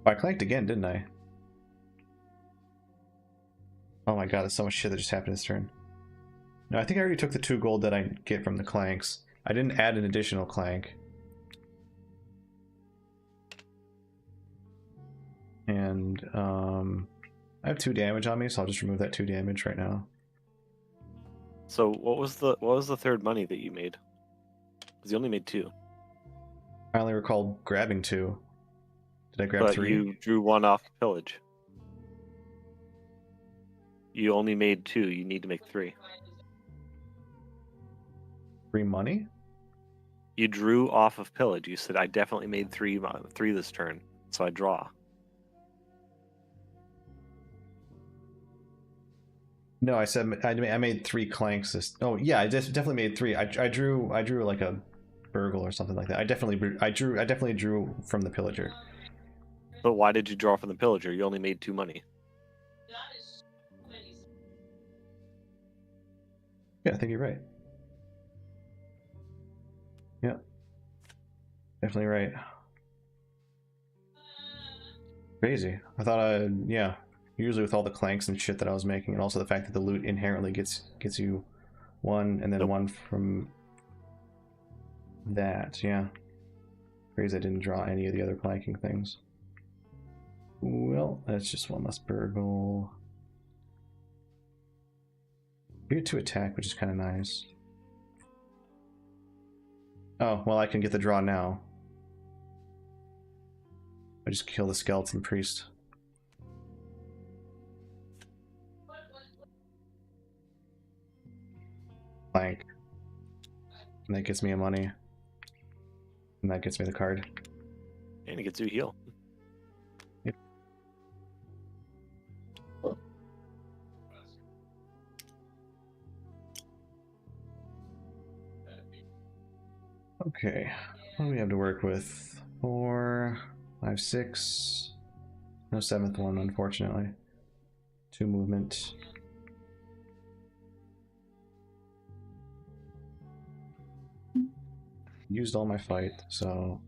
I clanked again, didn't I? Oh my god, there's so much shit that just happened this turn. No, I think I already took the 2 gold that I get from the clanks. I didn't add an additional clank. And I have 2 damage on me, so I'll just remove that 2 damage right now. So what was the third money that you made? Because you only made 2. I only recall grabbing 2. Did I grab But 3? you drew 1 off pillage. You only made 2. You need to make 3. Free money? You drew off of pillage. You said I definitely made 3 this turn, so I draw. No, I said I made 3 clanks. Oh yeah, I just definitely made 3. I drew like a burgle or something like that. I definitely drew from the pillager. But why did you draw from the pillager? You only made 2 money. Yeah, I think you're right. Yeah, definitely right. Crazy. I thought yeah. Usually with all the clanks and shit that I was making, and also the fact that the loot inherently gets you 1 and then Nope. 1 from that. Yeah. Crazy I didn't draw any of the other clanking things. Well, that's just 1 less burgle. You get 2 attack, which is kind of nice. Oh, well, I can get the draw now. I just kill the skeleton priest. Clank. And that gets me a money. And that gets me the card. And it gets you a heal. Yep. Okay, what do we have to work with? 4, 5, 6. No 7th one, unfortunately. 2 movement. Used all my fight, so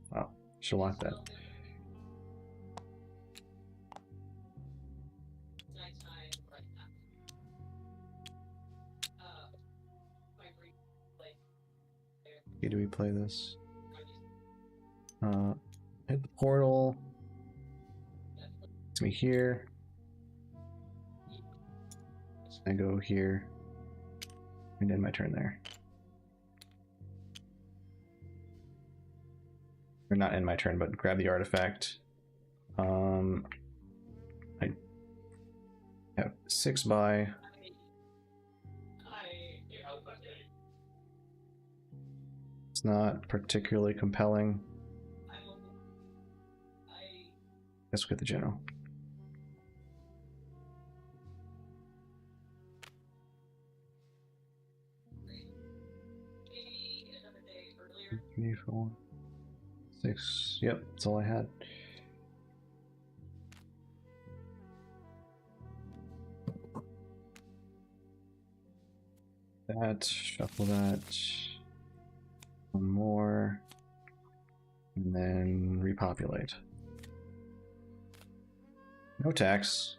wow, should lock that. Okay, do we play this? Hit the portal. It's me here. I go here. And end my turn there. Or not end my turn, but grab the artifact. I have 6 by. It's not particularly compelling. Guess we'll get the general. Three, 4, 6. Yep, that's all I had. That, shuffle that. 1 more. And then repopulate. No tax.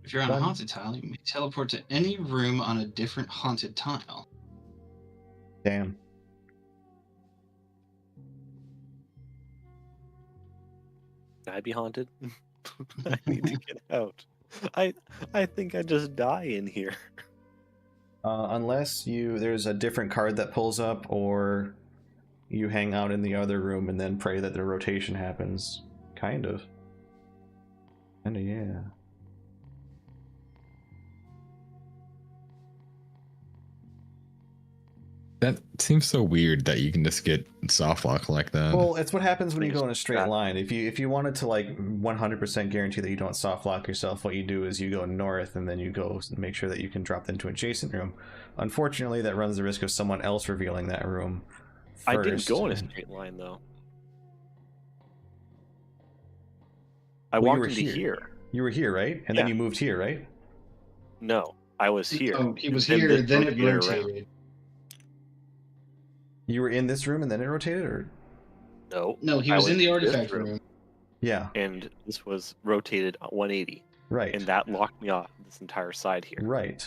If you're on a haunted tile, you may teleport to any room on a different haunted tile. Damn. I'd be haunted. I need to get out. I think I just die in here. Unless there's a different card that pulls up, or you hang out in the other room and then pray that the rotation happens. Kind of. Kinda, yeah. That seems so weird that you can just get soft lock like that. Well, it's what happens when you go in a straight line. If you wanted to like 100% guarantee that you don't soft lock yourself, what you do is you go north and then you go and make sure that you can drop into an adjacent room. Unfortunately, that runs the risk of someone else revealing that room first. I didn't go in a straight line though. I walked into here. You were here, right? And then you moved here, right? No, I was here. Oh, he was here, then it rotated. You were in this room and then it rotated, or? No. No, he was in the artifact room. Yeah. And this was rotated 180. Right. And that locked me off this entire side here. Right.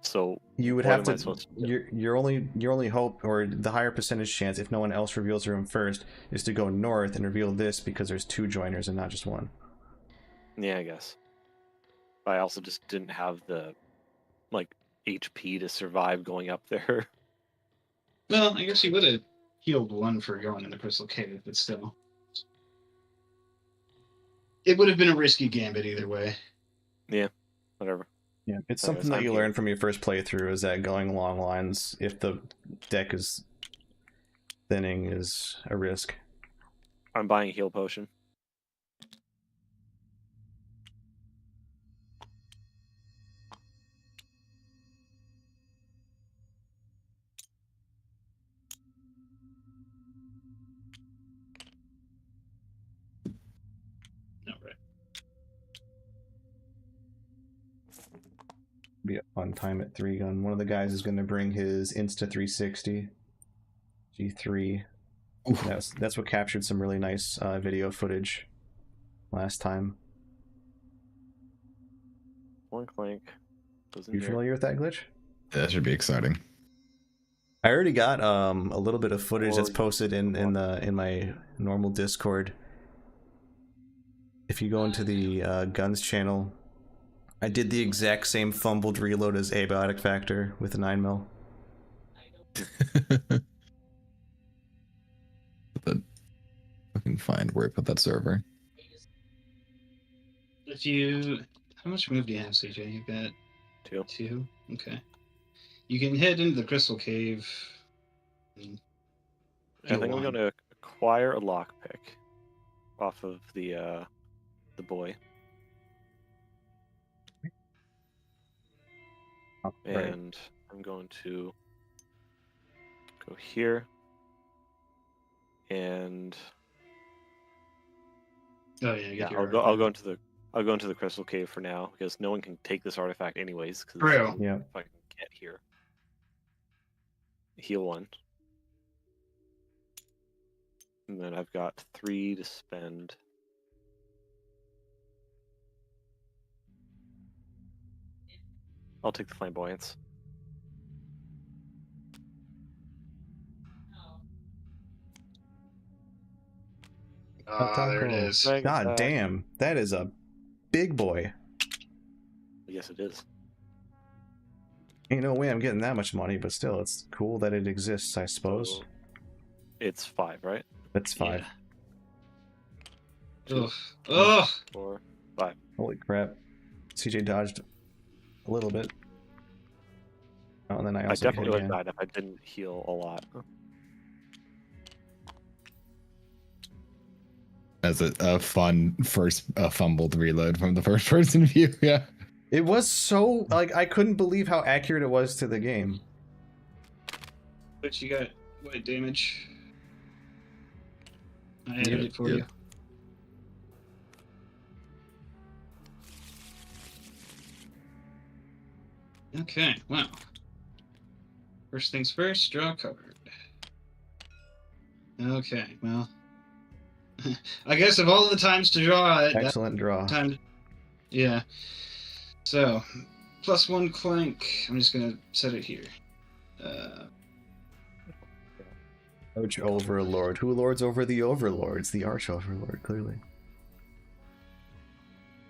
So you would have to. Your only hope, or the higher percentage chance, if no one else reveals the room first, is to go north and reveal this because there's 2 joiners and not just 1. Yeah, I guess. I also just didn't have the HP to survive going up there. Well, I guess he would have healed 1 for going in the Crystal Cave, but still. It would have been a risky gambit either way. Yeah, whatever. Yeah, it's Anyways, something that I'm you here. learn from your first playthrough is that going long lines, if the deck is thinning, is a risk. I'm buying a heal potion. No, right. Be a fun time at 3-gun. One of the guys is going to bring his Insta 360 G3. That's what captured some really nice video footage last time. One Clank. Goes in You here. familiar with that glitch? That should be exciting. I already got a little bit of footage that's Or- posted in my normal Discord. If you go into the guns channel, I did the exact same fumbled reload as Abiotic Factor with a 9mm. I can find where I put that server. If you, how much move do you have, CJ? You've got 2. 2. Okay. You can head into the crystal cave. And I think I'm one. going to acquire a lockpick off of the boy. Right. And I'm going to go here. And Oh yeah, you yeah, get your I'll go into the crystal cave for now because no one can take this artifact anyways. Because True. Yeah. if I can get here, heal 1, and then I've got 3 to spend. I'll take the flamboyance. Ah, there it Taco. is. Dragon God attack. damn, that is a big boy. Yes, it is. Ain't no way I'm getting that much money, but still, it's cool that it exists, I suppose. So it's 5, right? That's 5. Ugh. Ugh. 4, 5. Holy crap. CJ dodged a little bit. Oh, and then I I also hit definitely would again. have died if I didn't heal a lot. As a fun first fumbled reload from the first person view. Yeah. It was so, like, I couldn't believe how accurate it was to the game. But you got what damage? I added it for you. Okay, well. First things first, draw a card. Okay, well. I guess of all the times to draw it, that Excellent draw. time. Yeah. So, +1 Clank. I'm just gonna set it here. Arch Overlord. Who lords over the overlords? The Arch Overlord, clearly.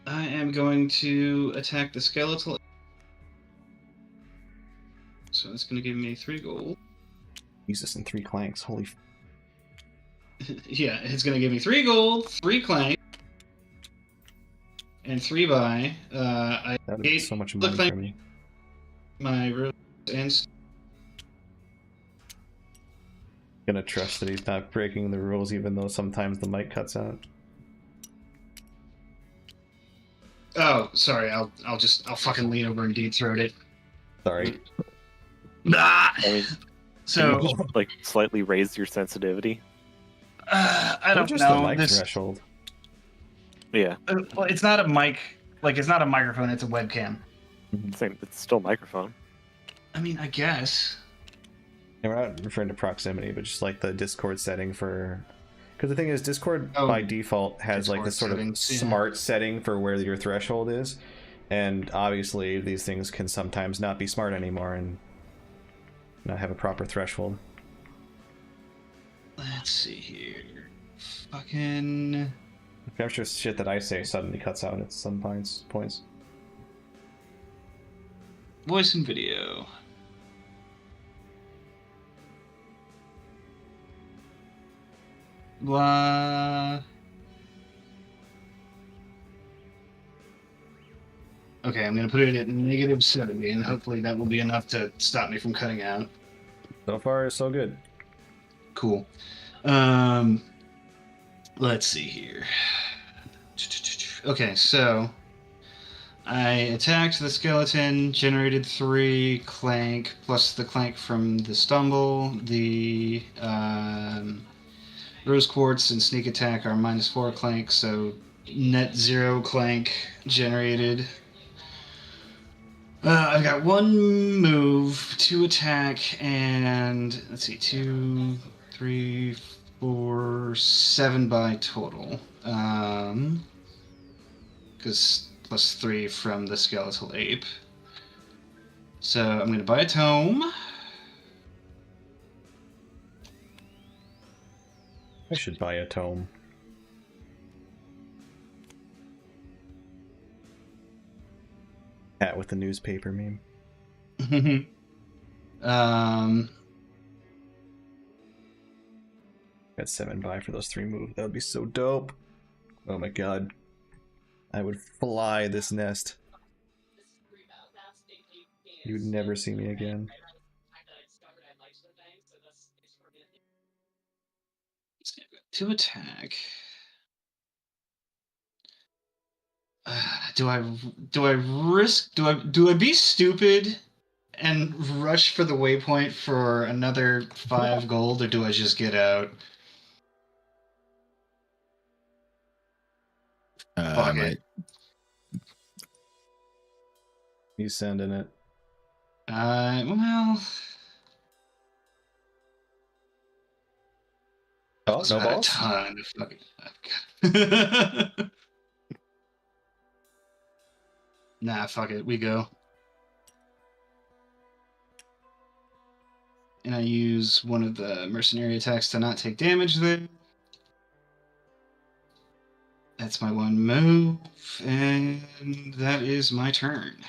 I am going to attack the skeletal. So that's gonna give me 3 gold. Jesus, and 3 clanks. Holy. Yeah, it's gonna give me 3 gold, 3 Clank, and 3 buy. I That would be so much money like for me. my rules and Gonna trust that he's not breaking the rules, even though sometimes the mic cuts out. oh, sorry. I'll fucking lean over and deep throat it. Sorry. Ah! I mean, So can you just, like slightly raise your sensitivity? I Or don't just know. the mic This, threshold. Yeah, well, it's not a mic. Like it's not a microphone. It's a webcam. same. It's still a microphone. I mean, I guess. And we're not referring to proximity, but just like the Discord setting for. Because the thing is, Discord Oh, by default has like this Discord sort settings, of yeah. smart setting for where your threshold is. And obviously, these things can sometimes not be smart anymore and not have a proper threshold. Let's see here. Fucking. I'm sure shit that I say suddenly cuts out at some points. Voice and video. Blah. Okay, I'm gonna put it at -70, and hopefully that will be enough to stop me from cutting out. So far, so good. Cool. Let's see here. Okay, so I attacked the skeleton, generated 3 clank, plus the clank from the stumble. The rose quartz and sneak attack are -4 clank, so net 0 clank generated. I've got 1 move, 2 attack, and let's see, 2, 3, 4, 7 by total. Because plus 3 from the skeletal ape. So I'm going to buy a tome. I should buy a tome. Hat with the newspaper meme. Got 7 buy for those 3 moves. That would be so dope. Oh my god. I would fly this nest. You would never see me again. To attack. Do I risk? Do I be stupid and rush for the waypoint for another 5 gold, or do I just get out? Fuck it. He's sending it. Well. Oh, no balls? A ton of fucking. Nah, fuck it. We go. And I use one of the mercenary attacks to not take damage there. That's my 1 move, and that is my turn.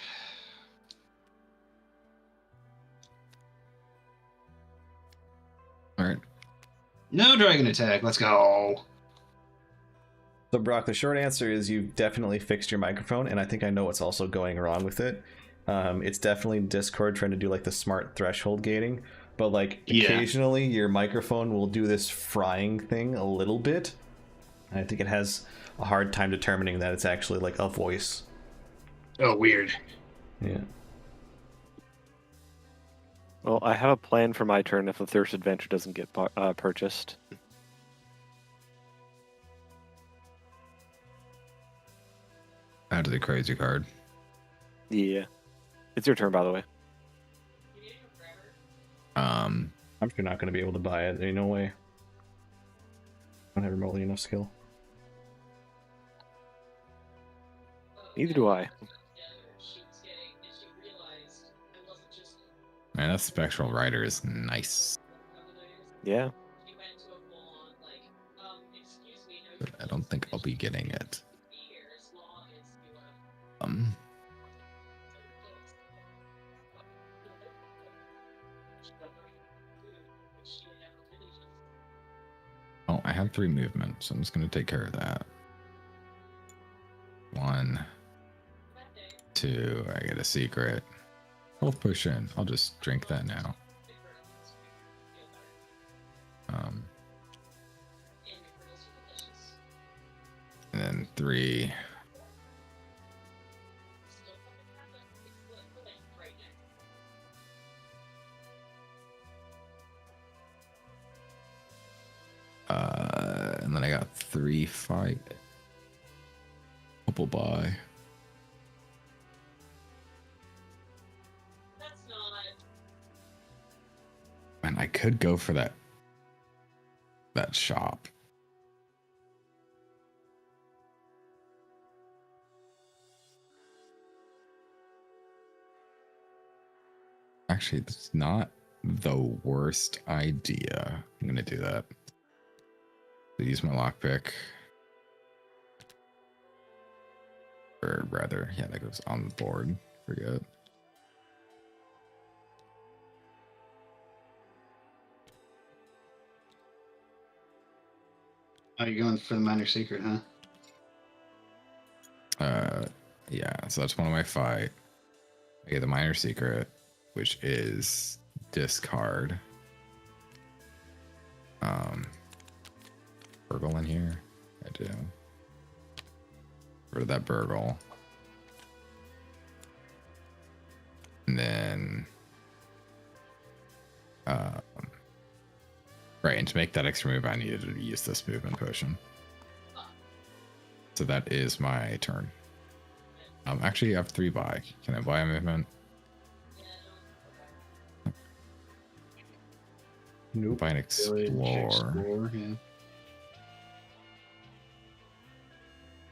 Alright. No dragon attack. Let's go. So Brock, the short answer is you've definitely fixed your microphone, and I think I know what's also going wrong with it. It's definitely Discord trying to do like the smart threshold gating, but like occasionally your microphone will do this frying thing a little bit. And I think it has a hard time determining that it's actually like a voice. Oh, weird. Yeah. Well, I have a plan for my turn if the Thirst Adventure doesn't get purchased. Add to the crazy card. Yeah. It's your turn, by the way. I'm sure not going to be able to buy it. There's no way. I don't have remotely enough skill. Neither do I. Man, that Spectral Rider is nice. Yeah. But I don't think I'll be getting it. Oh, I have 3 movement, so I'm just gonna take care of that. 1, 2, I get a secret. Health potion. I'll just drink that now. And then 3. And then I got 3 fight. Couple buy. And I could go for that shop. Actually, it's not the worst idea. I'm gonna do that. Use my lockpick. Or rather, yeah, that goes on the board. Forget. Oh, you're going for the minor secret, huh? Yeah, so that's one of my fight. I get the minor secret, which is discard. Burgle in here? I do. Rid of that burgle. And then right, and to make that extra move I needed to use this movement potion. So that is my turn. Actually I have 3 buy. Can I buy a movement? Nope. Buy an explore. Yeah.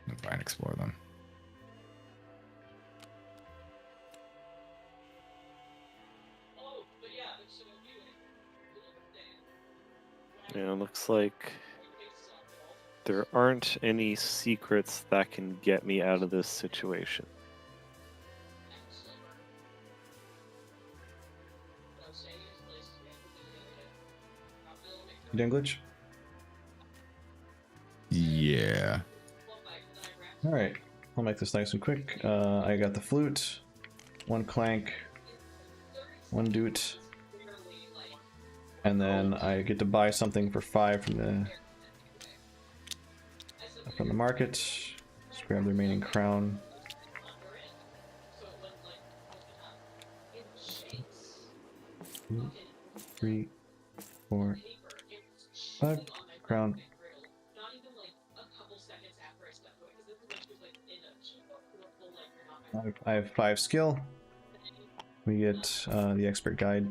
I'll buy and explore them. Yeah, it looks like there aren't any secrets that can get me out of this situation. Dinklage? Yeah. Alright, I'll make this nice and quick. I got the flute, 1 clank, 1 doot, and then I get to buy something for 5 from the market. Just grab the remaining crown. Two, 3, 4, 5 crown. I have 5 skill. We get the expert guide.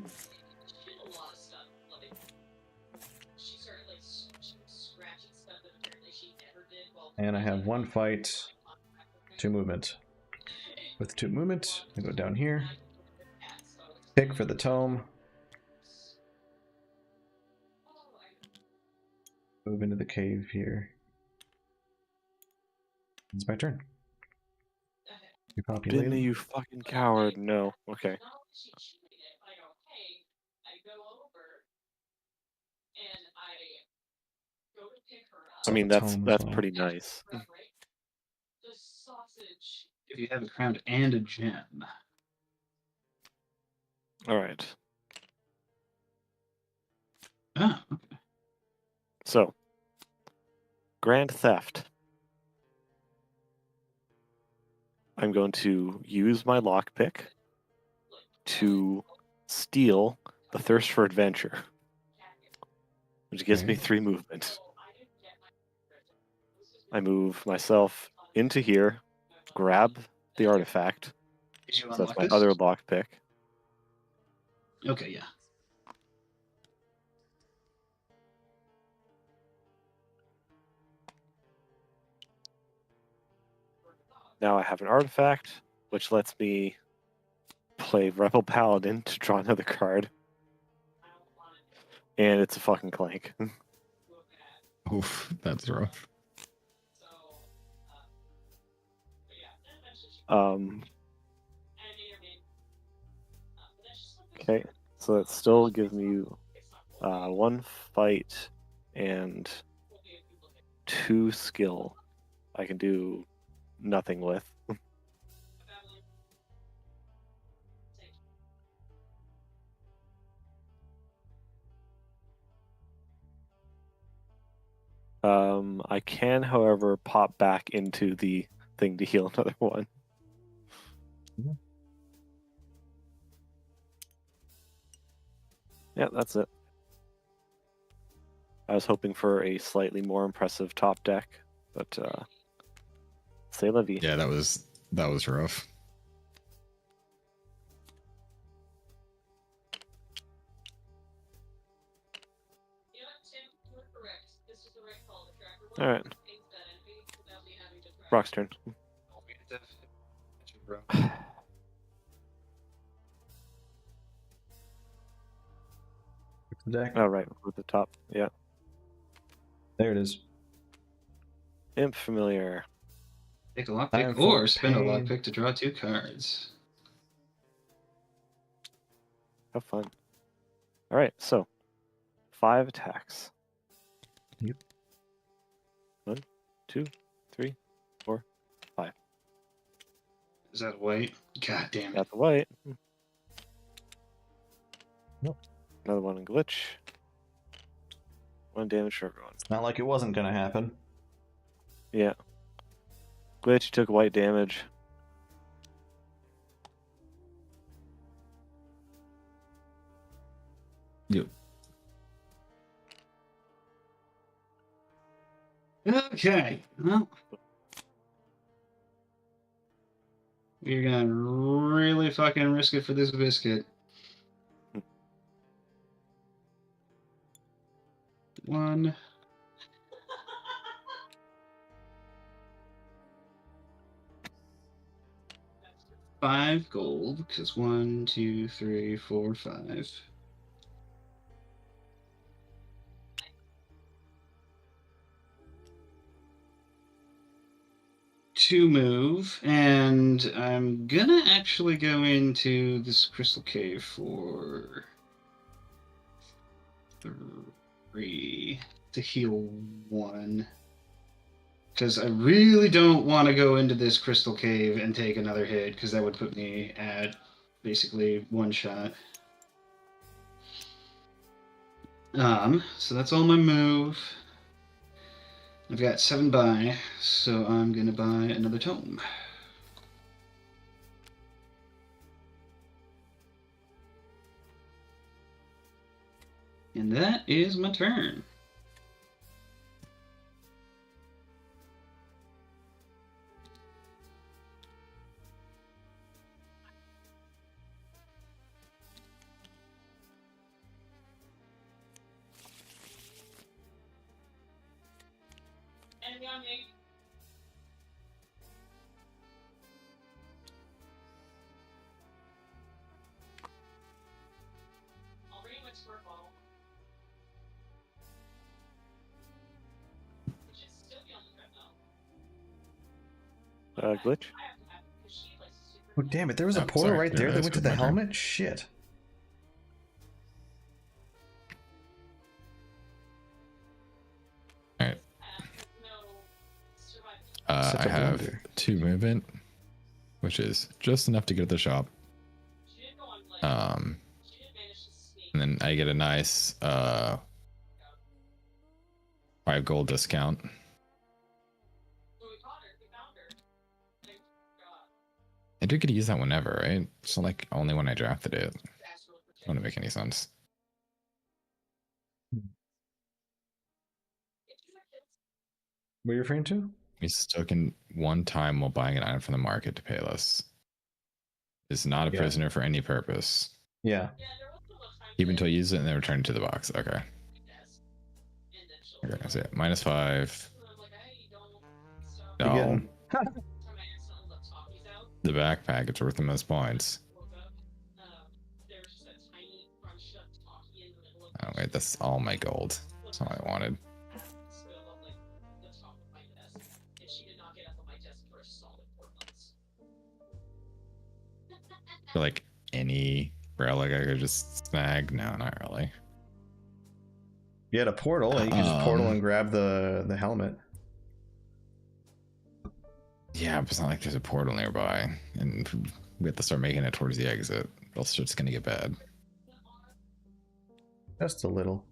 And I have 1 fight, 2 movement. With 2 movement, I go down here. Pick for the tome. Move into the cave here. It's my turn. Repopulate. Didn't you fucking coward? No. Okay. I mean, that's pretty nice. If you have a crown and a gem. All right. Ah, okay. So, Grand Theft. I'm going to use my lockpick to steal the Thirst for Adventure, which gives me 3 movement. I move myself into here, grab the artifact. Did you So that's unlock my this? other lockpick. Okay, yeah. Now I have an artifact, which lets me play Rebel Paladin to draw another card. And it's a fucking Clank. Oof, that's rough. Okay, so that still gives me 1 fight and 2 skill. I can do nothing with. I can, however, pop back into the thing to heal another 1. Yeah, that's it. I was hoping for a slightly more impressive top deck, but c'est la vie. Yeah, that was rough. All right. Brock's turn. The deck. Oh, right, with the top. Yeah. There it is. Imp Familiar. Take a I lockpick am or full spend a pain. lockpick to draw 2 cards. Have fun. All right, so 5 attacks. Yep. 1, 2, 3, 4, 5. Is that white? God damn it. Got the white. Nope. Another one in glitch. 1 damage for everyone. Not like it wasn't gonna happen. Yeah. Glitch took white damage. Yep. Okay. Well, we're gonna really fucking risk it for this biscuit. One. Five gold, because 1, 2, 3, 4, 5. Two move, and I'm gonna actually go into this crystal cave for 3 to heal 1. Because I really don't want to go into this crystal cave and take another hit, because that would put me at basically 1 shot. So that's all my move. I've got 7 buy, so I'm gonna buy another tome. And that is my turn. Enemy on me. I'll bring my squirt bottle. Which is still the only threat though. Glitch. I have to have it because she likes to super. Oh damn it! There was a Oh, portal sorry. right there Yeah, that that's went to good, the my turn. helmet. Shit. Alright. No survival. Such I a have blunder. 2 movement, which is just enough to get to the shop. She didn't go on like. She didn't manage to sneak. And then I get a nice 5 gold discount. So we caught her. We found her. Thank God. I do get to use that whenever, right? So like only when I drafted it. Astral projector. Wouldn't make any sense. What are you referring to? He's token 1 time while buying an item from the market to pay less. Is not a Yeah. prisoner for any purpose. Yeah. Yeah, there was a little time. Keep until you use it and then return it to the box. Okay. Yes. And then she'll. Okay, that's it. -5. And I'm like, hey, don't stop. No. Again. Time I accidentally left talkies out. The backpack, it's worth the most points. Woke up. There was just a tiny crunched up talkie in the middle of. Oh wait, that's all my gold. That's all I wanted. Spill on like the top of my desk, and she did not get up on my desk for a solid 4 months. For like any relic I could just snag. No, not really. You had a portal, and you can just portal Um, and grab the helmet. Yeah, but it's not like there's a portal nearby, and we have to start making it towards the exit. Else it's gonna get bad. Just a little.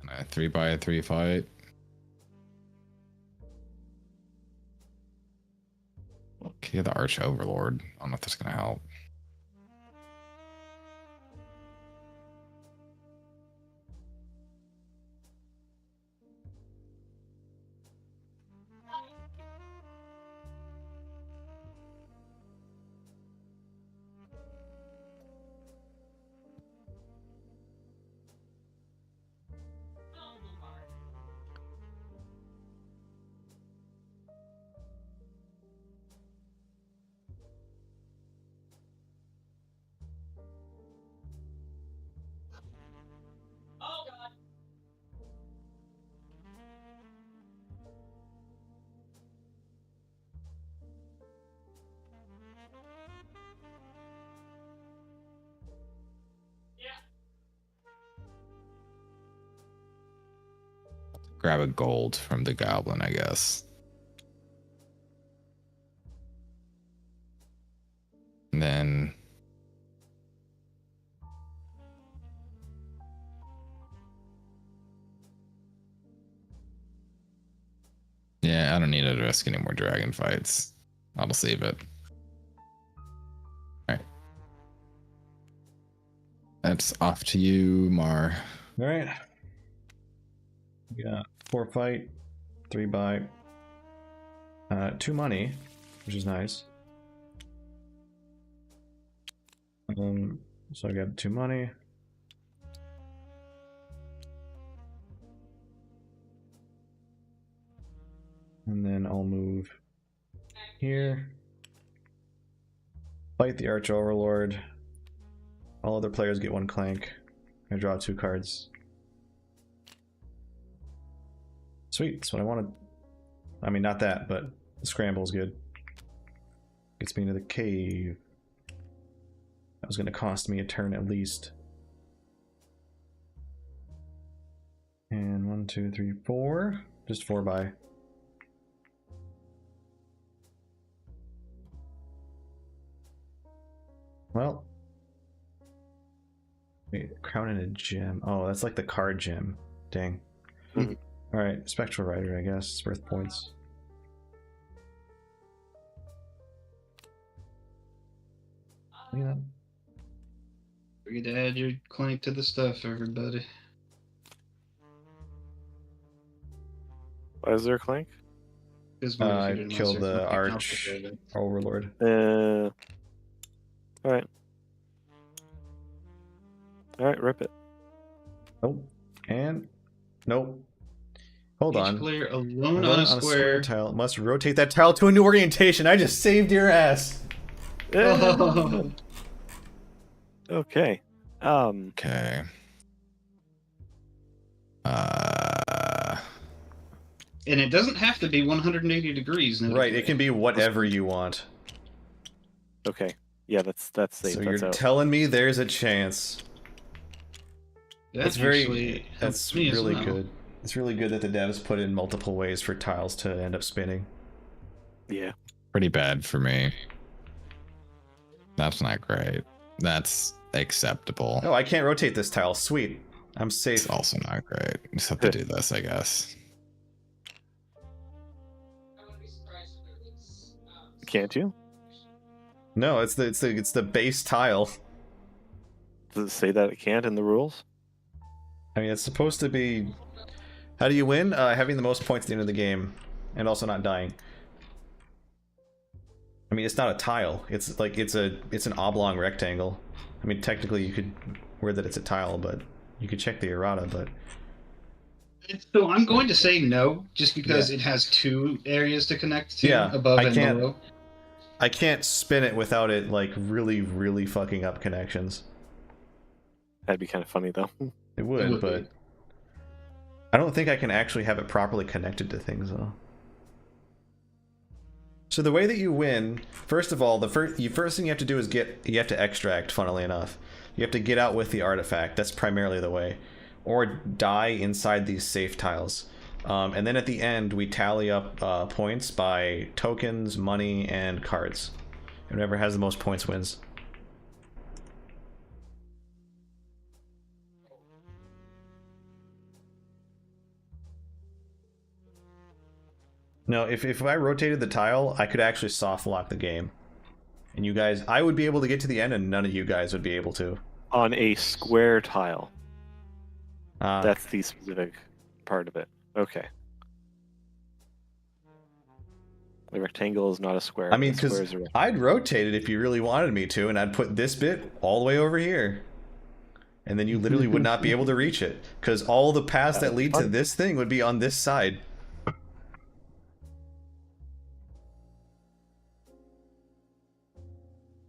And a 3x3 fight. Okay, the Arch Overlord. I don't know if that's gonna help. Oh God. Yeah. Grab a gold from the goblin, I guess. Yeah, I don't need to risk any more dragon fights. I'll save it. Alright. That's off to you, Mar. Alright. We got 4 fight, 3 buy, 2 money, which is nice. So I got 2 money. And then I'll move here. Fight the Arch Overlord. All other players get 1 clank. I draw 2 cards. Sweet, that's what I wanted. I mean, not that, but the scramble is good. Gets me into the cave. That was going to cost me a turn at least. And 1, 2, 3, 4. Just 4 buy. Well. Wait, crown and a gem. Oh, that's like the card gem. Dang. Alright, Spectral Rider, I guess. It's worth points. Yeah. Forget to add your clank to the stuff, everybody. Why is there a clank? I killed the Arch Overlord. Alright. Alright, rip it. Nope. And nope. Hold Each on. player alone on a square. Tile must rotate that tile to a new orientation. I just saved your ass. Oh. Okay. Okay. And it doesn't have to be 180 degrees. Right, it can be whatever you want. Okay. Yeah, that's safe. So that's you're out. telling me there's a chance. That's really well. good. It's really good that the devs put in multiple ways for tiles to end up spinning. Yeah. Pretty bad for me. That's not great. That's acceptable. Oh, I can't rotate this tile. Sweet. I'm safe. It's also not great. Just have to do this, I guess. Can't you? No, it's the base tile. Does it say that it can't in the rules? I mean, it's supposed to be. How do you win? Having the most points at the end of the game, and also not dying. I mean, it's not a tile. It's like it's an oblong rectangle. I mean, technically you could word that it's a tile, but you could check the errata. But so I'm going to say no, just because it has 2 areas to connect to, above and below. I can't spin it without it like really fucking up connections. That'd be kind of funny though. It would, but I don't think I can actually have it properly connected to things though. So the way that you win, first of all, the first thing you have to do is you have to extract, funnily enough. You have to get out with the artifact. That's primarily the way. Or die inside these safe tiles. And then at the end, we tally up points by tokens, money, and cards. And whoever has the most points wins. No, if I rotated the tile, I could actually soft lock the game. And you guys, I would be able to get to the end, and none of you guys would be able to. On a square tile. That's the specific part of it. Okay. The rectangle is not a square. I mean, because I'd rotate it if you really wanted me to, and I'd put this bit all the way over here. And then you literally would not be able to reach it. Because all the paths that lead to this thing would be on this side.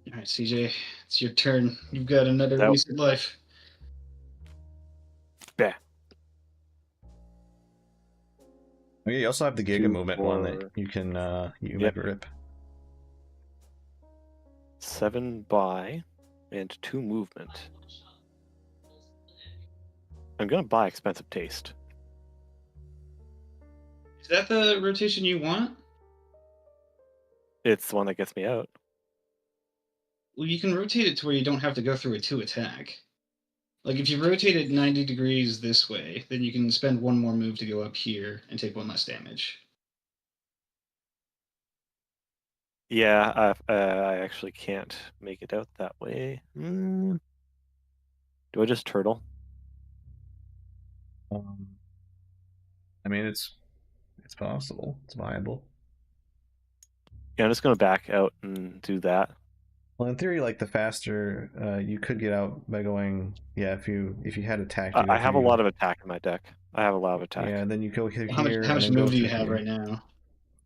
Alright, CJ, it's your turn. You've got another recent life. Yeah. Oh, yeah, you also have the Giga Movement one that you can might rip. 7 buy and 2 movement. I'm gonna buy Expensive Taste. Is that the rotation you want? It's the one that gets me out. Well, you can rotate it to where you don't have to go through a 2 attack. Like, if you rotate it 90 degrees this way, then you can spend 1 more move to go up here and take 1 less damage. Yeah, I actually can't make it out that way. Do I just turtle? I mean, it's possible. It's viable. Yeah, I'm just gonna back out and do that. Well, in theory, like the faster you could get out by going, yeah, if you had attack to go I have a through. lot of attack in my deck. I have a lot of attack. Yeah, and then you go How here. much and then move go do you through have here. right now?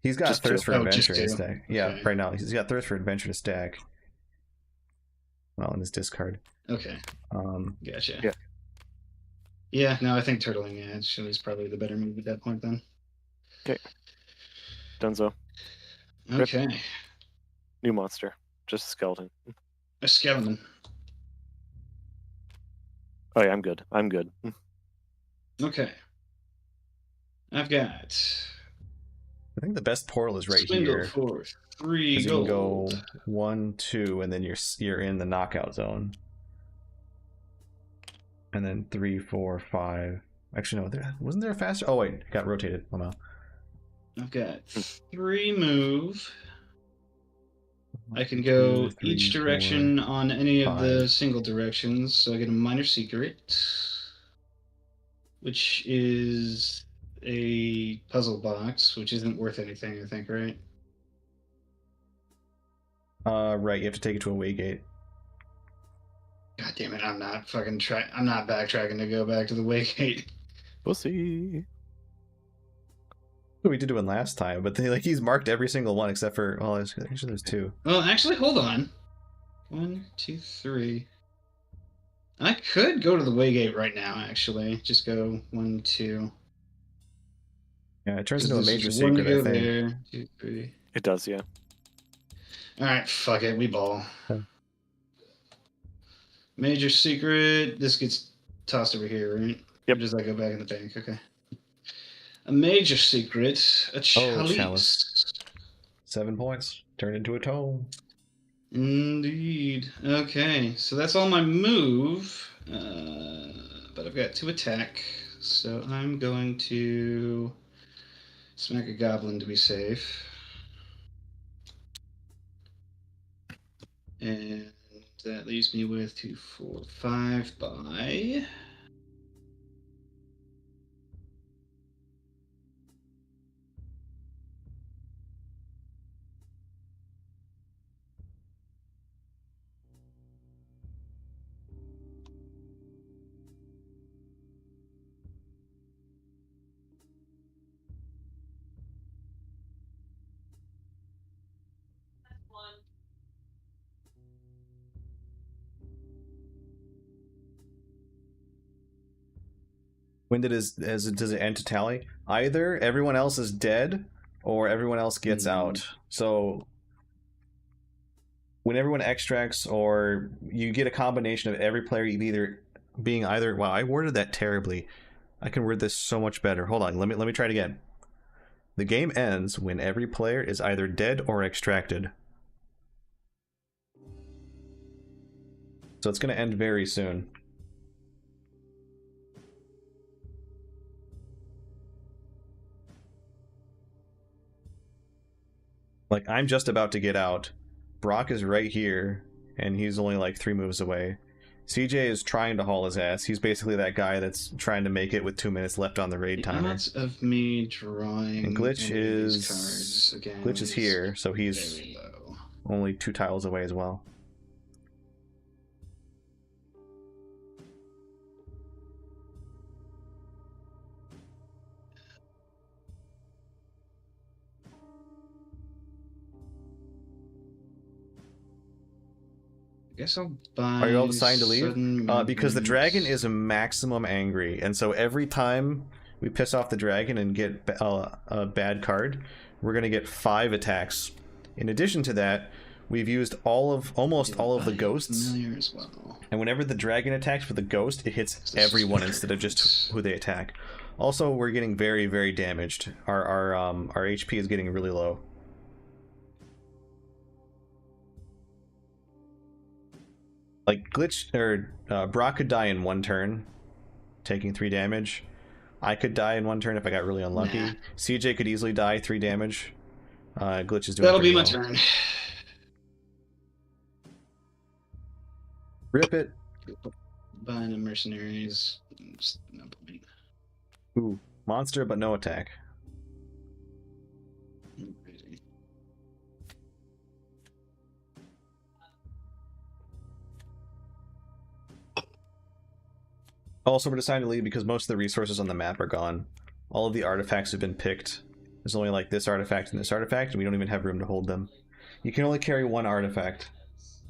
He's got Just Thirst two. for Oh, Adventure just in his two. deck. Yeah, Okay. right now he's got Thirst for Adventure to stack. Well, in his discard. Okay. Gotcha. Yeah. Yeah, no, I think turtling actually is probably the better move at that point then. Okay. Dunzo. Okay. New monster. Just a skeleton. A skeleton. Oh yeah, I'm good. I'm good. Okay. I've got I think the best portal is right Swindle here. for 3 Because you gold. can go 1, 2, and then you're in the knockout zone. And then 3, 4, 5. Actually, no, wasn't there a faster? Oh wait, it got rotated. Oh no. I've got 3 move. I can go 2, 3, each direction on any of 5. the single directions, so I get a minor secret, which is a puzzle box, which isn't worth anything, I think, right? Right, you have to take it to a waygate. God damn it, I'm not backtracking to go back to the waygate. We'll see. We did do one last time, but he's marked every single one except for, well, actually there's 2. Well, actually, hold on. 1, 2, 3. I could go to the waygate right now, actually. Just go 1, 2. Yeah, it turns into a major There's one to secret, I go think. there. 2, 3. It does, yeah. Alright, fuck it, we ball. Okay. Major secret. This gets tossed over here, right? Yep. Or does that go back in the bank? Okay. A major secret. A chalice. Chalice. 7 points. Turned into a tome. Indeed. Okay, so that's all my move. But I've got 2 attack. So I'm going to smack a goblin to be safe. And that leaves me with 2, 4, 5 by. That's one. When does it end to tally? Either everyone else is dead or everyone else gets out. So when everyone extracts, or you get a combination of every player either being either, wow, I worded that terribly. I can word this so much better. Hold on, let me try it again. The game ends when every player is either dead or extracted. So it's going to end very soon. Like, I'm just about to get out. Brock is right here, and he's only like 3 moves away. CJ is trying to haul his ass. He's basically that guy that's trying to make it with 2 minutes left on the raid timer. Odds of me drawing And Glitch any of these is cards again Glitch is here, so he's very low. only 2 tiles away as well. I guess I'll buy. Are you all deciding to leave? sudden Because the memories. dragon is a maximum angry, and so every time we piss off the dragon and get a bad card, we're gonna get 5 attacks. In addition to that, we've used almost all of the ghosts, familiar as well. and whenever the dragon attacks with a ghost, it hits everyone instead of just who they attack. Also, we're getting very, very damaged. Our HP is getting really low. Like, Glitch or Brock could die in 1 turn, taking 3 damage. I could die in 1 turn if I got really unlucky. Nah. CJ could easily die 3 damage. Glitch is doing That'll be pretty my well. turn. Rip it. Buying the mercenaries. Just no point. Ooh, monster, but no attack. Crazy. Also, we're deciding to leave because most of the resources on the map are gone. All of the artifacts have been picked. There's only like this artifact and this artifact, and we don't even have room to hold them. You can only carry one artifact.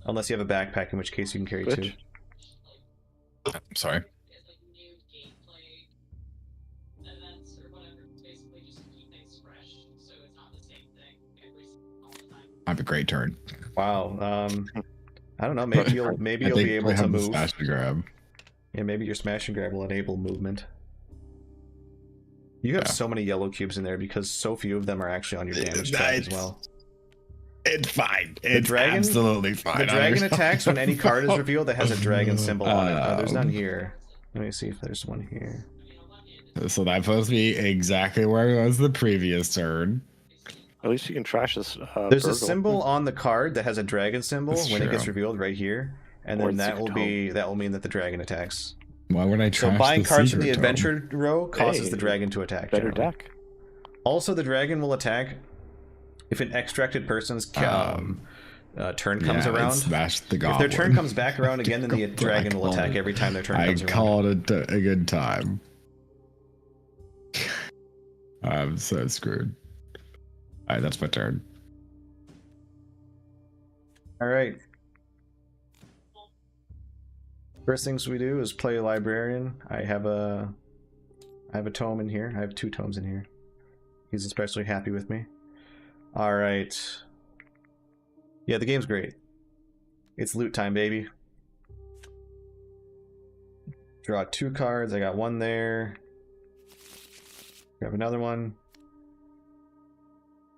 Unless you have a backpack, in which case you can carry two. I'm sorry. Like new gameplay events or whatever, basically just to keep things fresh, so it's not the same thing all the time. I have a great turn. Wow. I don't know. Maybe you'll be able to move. Smash and grab. Yeah, maybe your smash and grab will enable movement. You have so many yellow cubes in there because so few of them are actually on your damage track as well. It's fine. It's absolutely fine. The dragon attacks when any card is revealed that has a dragon symbol on it. There's none here. Let me see if there's one here. So that's supposed to be exactly where it was the previous turn. At least you can trash this. There's a Burgle. symbol on the card that has a dragon symbol That's when it gets true. revealed right here, and Or then the that will secret mean that the dragon attacks. Why would I trash So buying the cards from the secret tome? adventure row causes Hey, the dragon to attack. Better generally. deck. Also, the dragon will attack if an extracted person's turn comes Yeah, around. Smash the If goblin. their turn comes back around again, then the dragon will attack every time their turn I comes around. called it a good time. I'm so screwed. Alright, that's my turn. All right. First things we do is play librarian. I have a tome in here. I have 2 tomes in here. He's especially happy with me. All right. Yeah, the game's great. It's loot time, baby. Draw 2 cards. I got 1 there. Grab another one.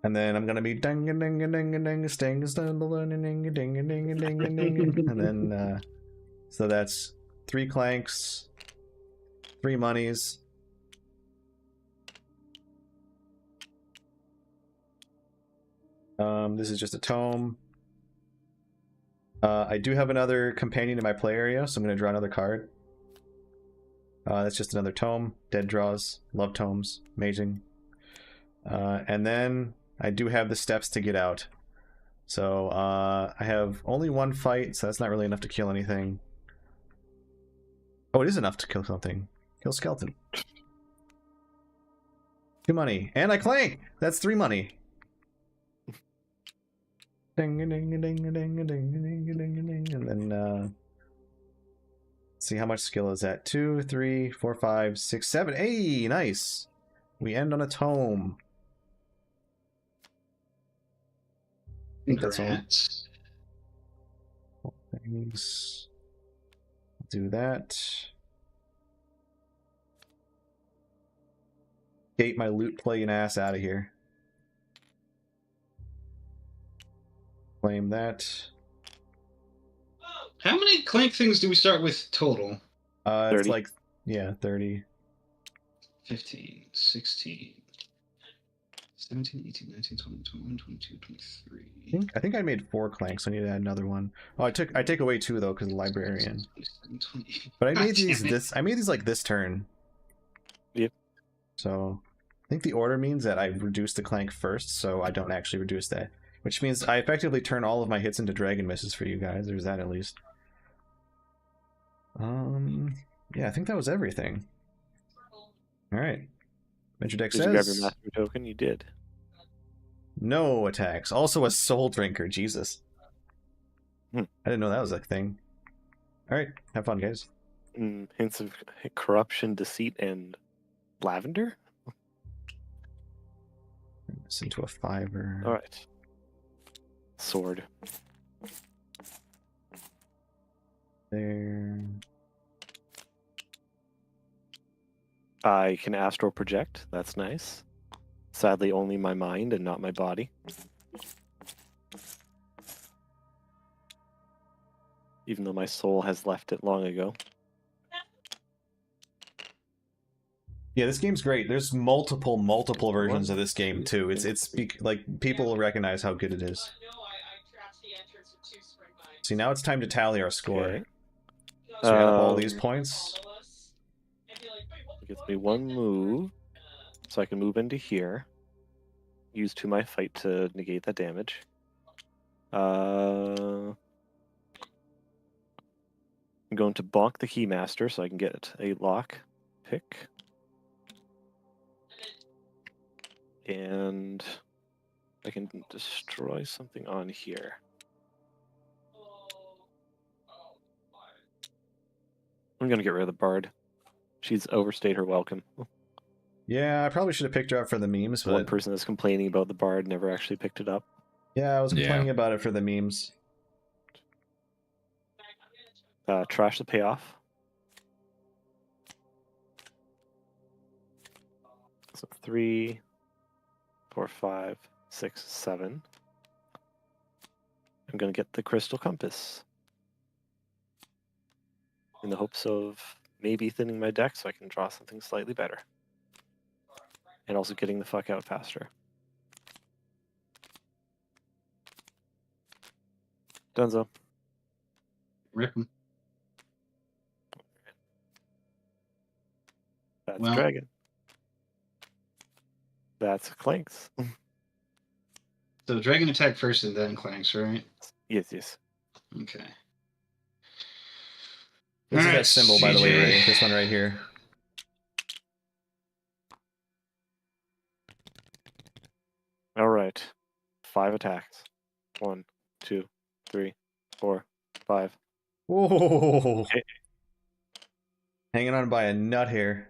And then I'm gonna be ding a ding a ding a ding a sting a stun balloon a ding a ding a ding a ding a ding, and then so that's 3 clanks, 3 monies. This is just a tome. I do have another companion in my play area, so I'm gonna draw another card. That's just another tome. Dead draws. Love tomes. Amazing. And then I do have the steps to get out. So I have only 1 fight, so that's not really enough to kill anything. Oh, it is enough to kill something. Kill skeleton. 2 money. And I clank! That's 3 money. Ding a ding a ding a ding a ding a ding a ding a ding. And then see how much skill is that? 2, 3, 4, 5, 6, 7. Hey, nice. We end on a tome. I think that's all. Things. Do that. Gate my loot playing ass out of here. Claim that. How many clank things do we start with total? It's 30. like, yeah, 30. 15, 16, 17, 18, 19, 20, 21, 22, 23. I think I made 4 clanks. I need to add another one. Oh, I take away 2 though because of the librarian. 27, 20. But I made God these damn it. I made these like this turn. Yep. So I think the order means that I reduce the clank first, so I don't actually reduce that. Which means I effectively turn all of my hits into dragon misses for you guys. There's that at least. Yeah, I think that was everything. Alright. Adventure deck Did you grab says your master token? You did. no attacks. Also a soul drinker, Jesus. Hmm. I didn't know that was a thing. Alright, have fun guys. Hints of corruption, deceit, and lavender? This into a 5-er. Alright. Sword. There. I can astral project. That's nice. Sadly, only my mind and not my body. Even though my soul has left it long ago. Yeah, this game's great. There's multiple versions of this game too. Like people recognize how good it is. See, now it's time to tally our score. Okay. So we add up all these points. It gives me one move, so I can move into here. Use 2 my fight to negate that damage. I'm going to bonk the Keymaster so I can get a lock pick. And I can destroy something on here. I'm going to get rid of the Bard. She's overstayed her welcome. Yeah, I probably should have picked her up for the memes, but One person that's complaining about the Bard never actually picked it up. yeah, I was complaining Yeah. about it for the memes. Trash the payoff. So 3, 4, 5, 6, 7. I'm going to get the Crystal Compass. In the hopes of maybe thinning my deck so I can draw something slightly better. And also getting the fuck out faster. Dunzo. Rip 'em. That's Well- Dragon. That's Clanks. So dragon attack first and then clanks, right? Yes. Okay. This is Alright, that symbol, by the way, CJ. Ray. This one right here. All right. 5 attacks. 1, 2, 3, 4, 5. Whoa! Okay. Hanging on by a nut here.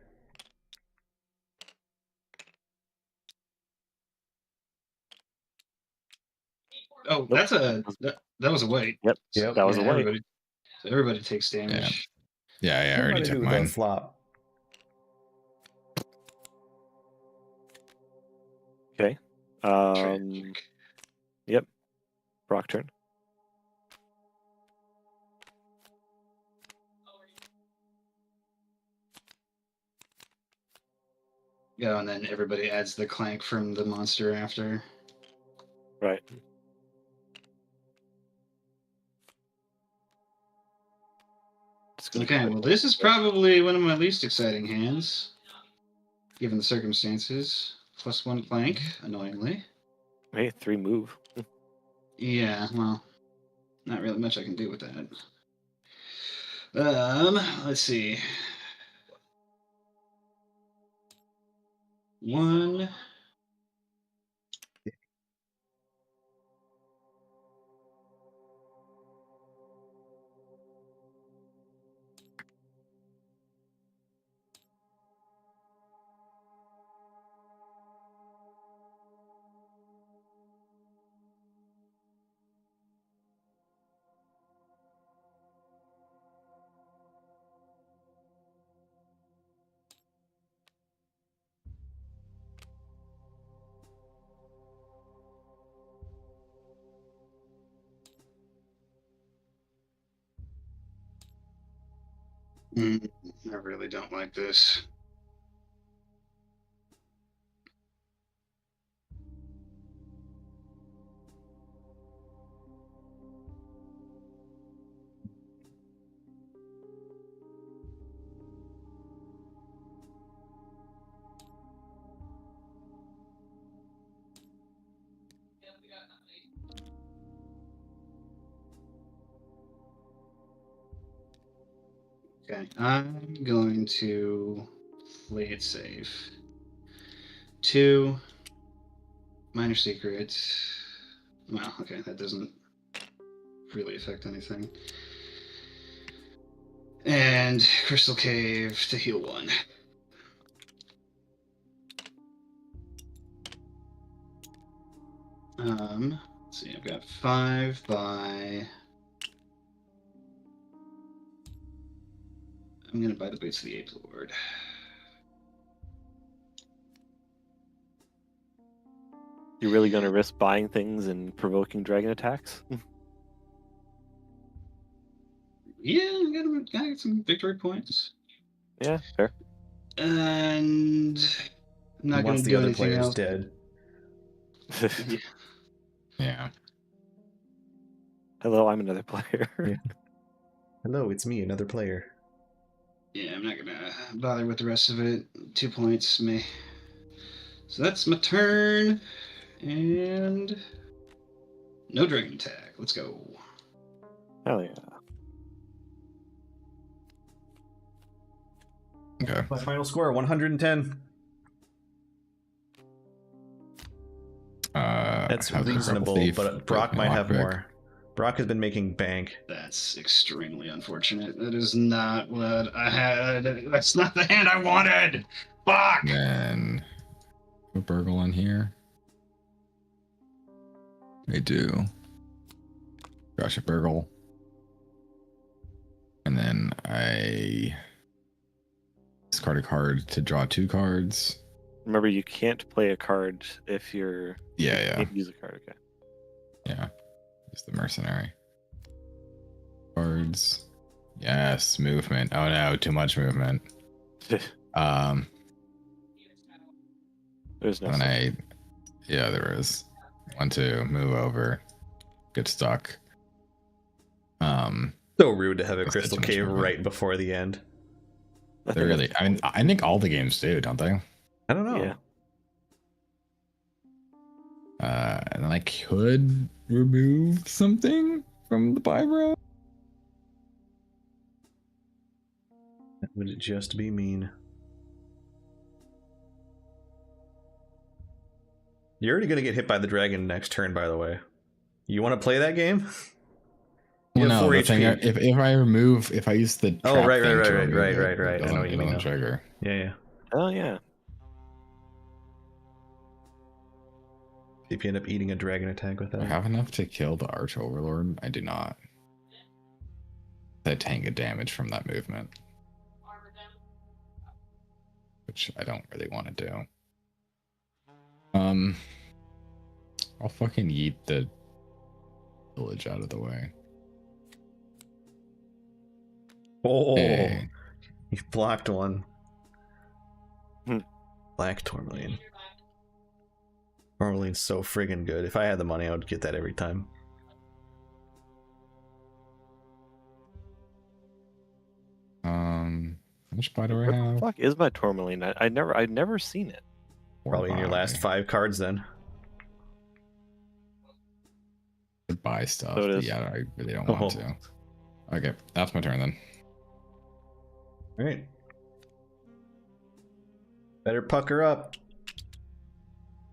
Oh, Nope. that's that was a white. Yep. Yep. That was a white. Everybody takes damage. Yeah, I already Everybody took do the mine. flop. Okay. Tragic. Yep. Brock turn. Yeah, and then everybody adds the clank from the monster after. Right. Just gonna Okay, go well, this is probably one of my least exciting hands, given the circumstances. +1 clank, annoyingly. Hey, 3 move. Yeah, well, not really much I can do with that. Let's see. 1. I really don't like this. Okay, I'm going to play it safe. 2 minor secret. Well, okay, that doesn't really affect anything. And Crystal Cave to heal 1. Let's see, I've got 5 by. I'm gonna buy the boots of the Ape Lord. You're really gonna risk buying things and provoking dragon attacks? Yeah, I got some victory points. Yeah, fair. And I'm not going Once to the do other anything player's else. dead. Yeah. Yeah. Hello, I'm another player. Yeah. Hello, it's me, another player. Yeah, I'm not going to bother with the rest of it. 2 points, me. So that's my turn. And no dragon attack. Let's go. Hell yeah. Okay. My final score, 110. That's have the reasonable, thief but Brock with might have lockpick. more. Brock has been making bank. That's extremely unfortunate. That is not what I had. That's not the hand I wanted. Fuck! And then put burgle in here. I do. Gosh, a burgle. And then I discard a card to draw 2 cards. Remember, you can't play a card if you're. Yeah, you yeah. can't use a card, okay. Yeah. Just the mercenary. Cards. Yes, movement. Oh no, too much movement. There's no. And I, yeah, there is 1, 2, move over, get stuck. So rude to have a That's crystal too much cave movement. right before the end. They really, I mean, I think all the games do, don't they? I don't know. Yeah. And then I could remove something from the Bybro. That would just be mean. You're already going to get hit by the dragon next turn, by the way. You want to play that game? You Well, have no, 4 the thing, HP. if I use the trap Oh, right, thing to right. remove it, I it know doesn't, what you it mean doesn't now. trigger. Yeah. Oh, yeah. If you end up eating a dragon attack with Do I that. have enough to kill the Arch Overlord? I do not. I tank a damage from that movement, which I don't really want to do. I'll fucking yeet the village out of the way. Oh, Hey. you blocked one. Hmm. Black Tourmaline. Tourmaline's so friggin' good. If I had the money, I would get that every time. How much buy do I Where the have? fuck is my Tourmaline? I'd never seen it. Probably in your last 5 cards then. To buy stuff. So it But is. yeah, I really don't want to. Okay, that's my turn then. Alright. Better pucker up.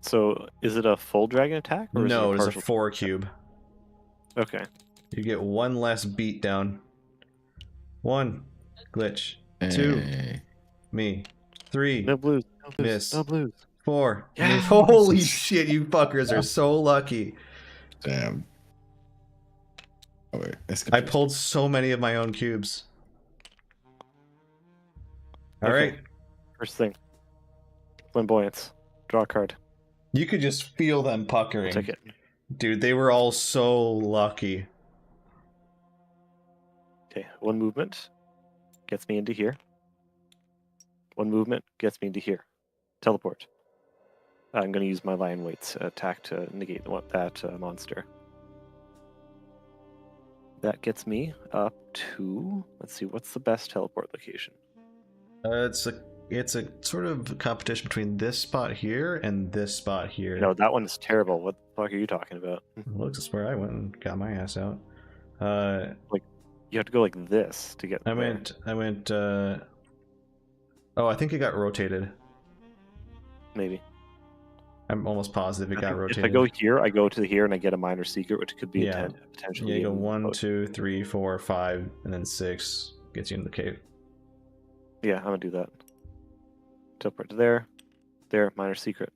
So is it a full dragon attack? Or No, is it it's a 4 cube. Okay. You get 1 less beat down. 1. Glitch. 2. Hey. Me. 3. No blues. No blues. Miss. No blues. 4. Yeah. Holy shit, you fuckers are so lucky. Damn. Oh, wait, I pulled so many of my own cubes. Okay. Alright. First thing. Flamboyance. Draw a card. You could just feel them I'll puckering. take it. Dude, they were all so lucky. Okay. 1 movement gets me into here. 1 movement gets me into here. Teleport. I'm going to use my Lion Weight's attack to negate that monster. That gets me up to, let's see, what's the best teleport location? It's a sort of competition between this spot here and this spot here. No, that one is terrible. What the fuck are you talking about? Looks is where I went and got my ass out. You have to go like this to get I there. went oh, I think it got rotated. Maybe. I'm almost positive it I got think rotated. If I go here, I go to here and I get a minor secret, which could be Yeah. potentially. Yeah, you go in 1, both. 2, 3, 4, 5, and then 6 gets you in the cave. Yeah, I'm gonna do that. Teleport to there. There, minor secret.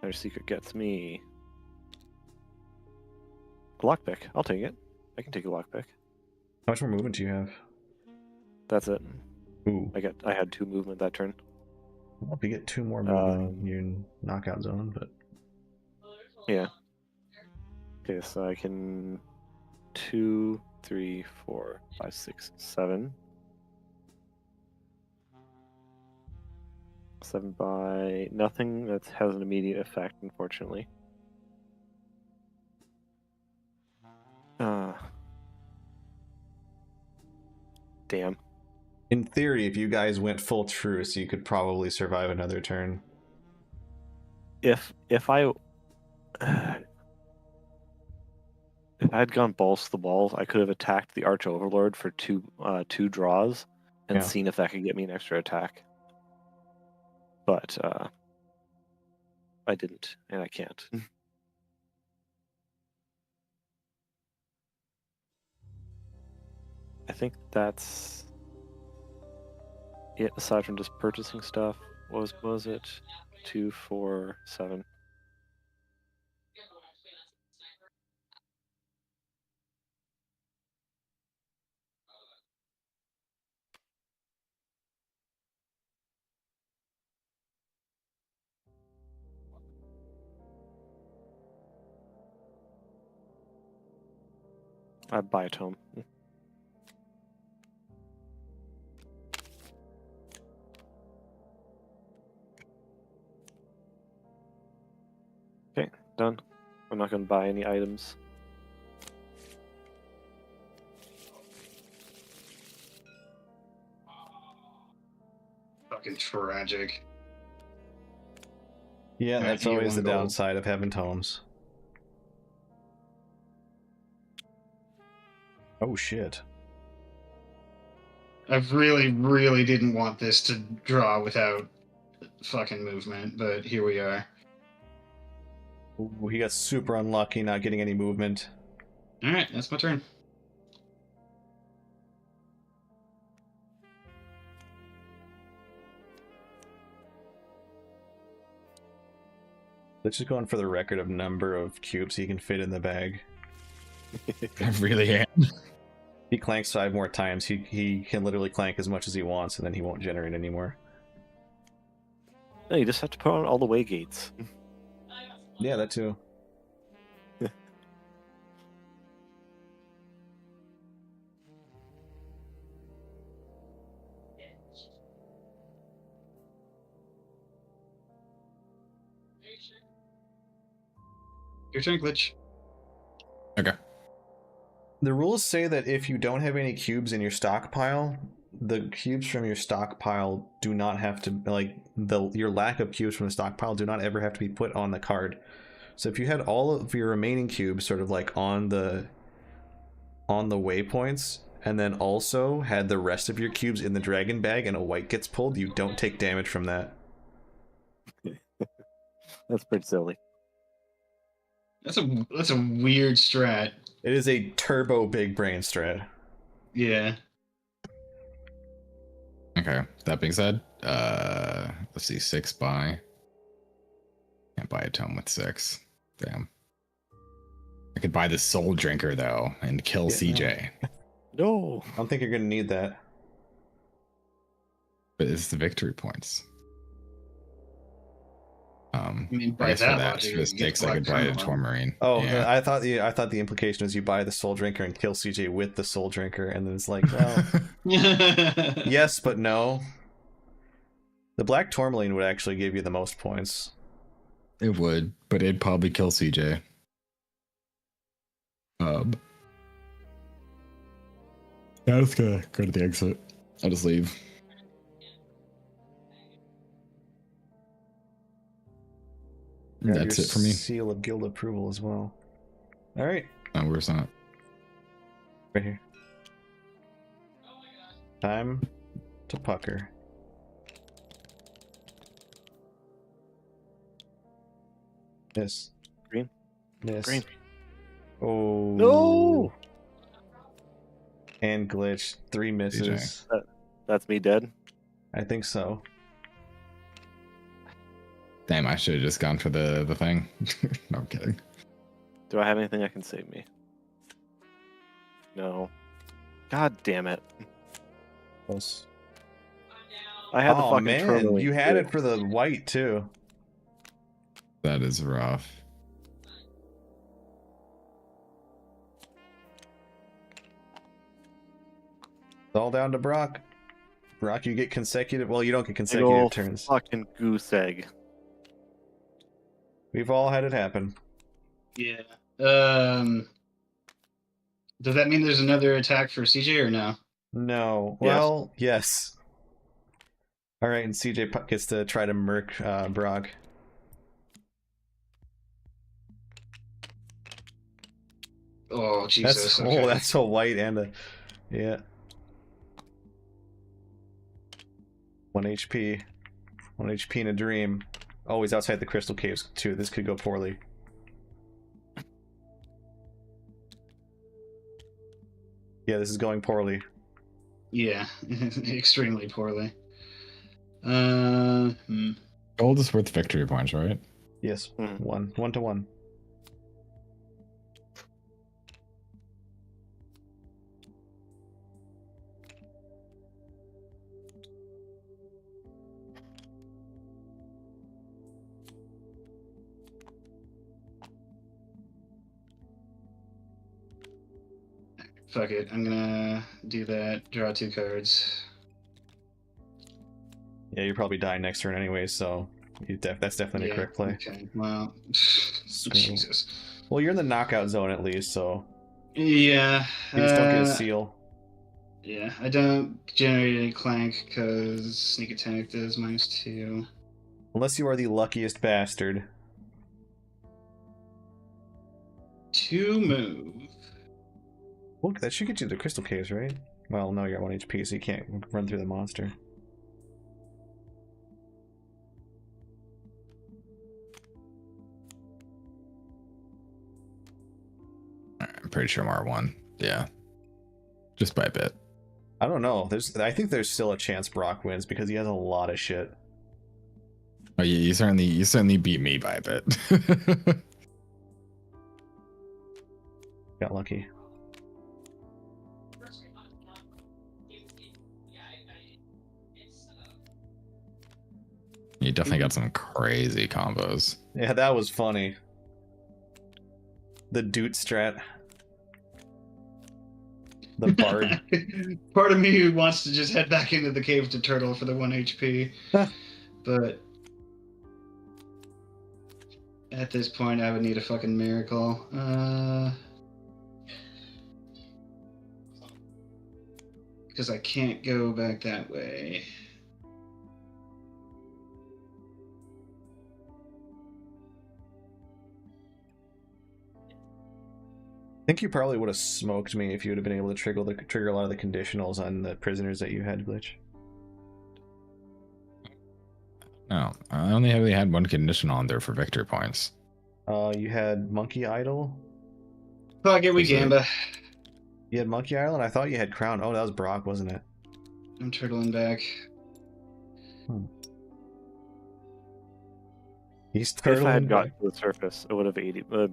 Minor secret gets me a lockpick. I'll take it. I can take a lockpick. How much more movement do you have? That's it. Ooh. I had 2 movement that turn. Well, if you get 2 more movement, you're in knockout zone, but Yeah. Okay, so I can 2, 3, 4, 5, 6, 7. 7 by nothing that has an immediate effect, unfortunately. Damn. In theory, if you guys went full truce, you could probably survive another turn. If I if I had gone balls to the walls, I could have attacked the Arch Overlord for two draws and Yeah. seen if that could get me an extra attack. But I didn't, and I can't. I think that's it. Aside from just purchasing stuff, what was it? 2, 4, 7. I'd buy a tome. Okay, done. I'm not going to buy any items. Fucking tragic. Yeah, Alright, that's you get always the one gold. downside of having tomes. Oh shit. I really, really didn't want this to draw without fucking movement, but here we are. Ooh, he got super unlucky not getting any movement. Alright, that's my turn. Let's just go on for the record of number of cubes he can fit in the bag. I really am. He clanks 5 more times. He can literally clank as much as he wants, and then he won't generate anymore. No, you just have to put on all the way gates. Yeah, that too. Your turn, Glitch. Okay. The rules say that if you don't have any cubes in your stockpile, the cubes from your stockpile do not have to, like, your lack of cubes from the stockpile do not ever have to be put on the card. So if you had all of your remaining cubes sort of like on the waypoints, and then also had the rest of your cubes in the dragon bag and a white gets pulled, you don't take damage from that. That's pretty silly. That's a weird strat. It is a turbo big brain strat. Yeah. Okay. That being said, let's see, 6 by. Can't buy a tome with 6. Damn. I could buy the Soul Drinker though and kill CJ. No. I don't think you're gonna need that. But it's the victory points. I mean, I by guess for that that, logic, for you the get stakes, I could buy a Black Tourmaline. Oh, yeah. I thought the implication is you buy the Soul Drinker and kill CJ with the Soul Drinker, and then it's like, well, yes, but no. The Black Tourmaline would actually give you the most points. It would, but it'd probably kill CJ. Yeah, let's go to the exit. I'll just leave. Grab That's your it for me. Seal of guild approval as well. All right, Oh, where's that? right here. Time to pucker. Miss. Green. Miss. Green. Oh. No! And glitch. 3 misses. That's me dead. I think so. Damn, I should have just gone for the thing. No, I'm kidding. Do I have anything that can save me? No. God damn it. Close. I had the Oh fucking man, Tourmaline you had too. it for the white too. That is rough. It's all down to Brock. Brock, you get consecutive. Well, you don't get Big consecutive ol' turns. fucking goose egg. We've all had it happen. Yeah. Does that mean there's another attack for CJ or no? No. Yes. Well, yes. All right, and CJ gets to try to murk Brock. Oh Jesus! Okay. Oh, that's a white and a yeah. 1 HP. 1 HP in a dream. Oh, he's outside the crystal caves too. This could go poorly. Yeah, this is going poorly. Yeah, extremely poorly. Gold is worth victory points, right? Yes, Mhm. 1 to 1. Fuck it. I'm gonna do that. Draw 2 cards. Yeah, you're probably dying next turn anyway, so that's definitely the correct play. Okay. Well, So- Jesus. Well, you're in the knockout zone at least, so Yeah. you just don't get a seal. Yeah, I don't generate any clank because sneak attack does -2. Unless you are the luckiest bastard. 2 move. Well, that should get you the crystal caves, right? Well, no, you're at 1 HP, so you can't run through the monster. I'm pretty sure Mar won. Yeah. Just by a bit. I don't know. I think there's still a chance Brock wins because he has a lot of shit. Oh, yeah, you certainly beat me by a bit. Got lucky. You definitely got some crazy combos. Yeah, that was funny. The doot strat. The bard. Part of me wants to just head back into the cave to turtle for the 1 HP. But at this point, I would need a fucking miracle. Because I can't go back that way. I think you probably would have smoked me if you would have been able to trigger a lot of the conditionals on the prisoners that you had, Glitch. No, I only really had one condition on there for victory points. You had Monkey Idol. Fuck it, we Is it- gamba. You had Monkey Idol, and I thought you had Crown. Oh, that was Brock, wasn't it? I'm turtling back. He's If I had turtling gotten back. to the surface, it would have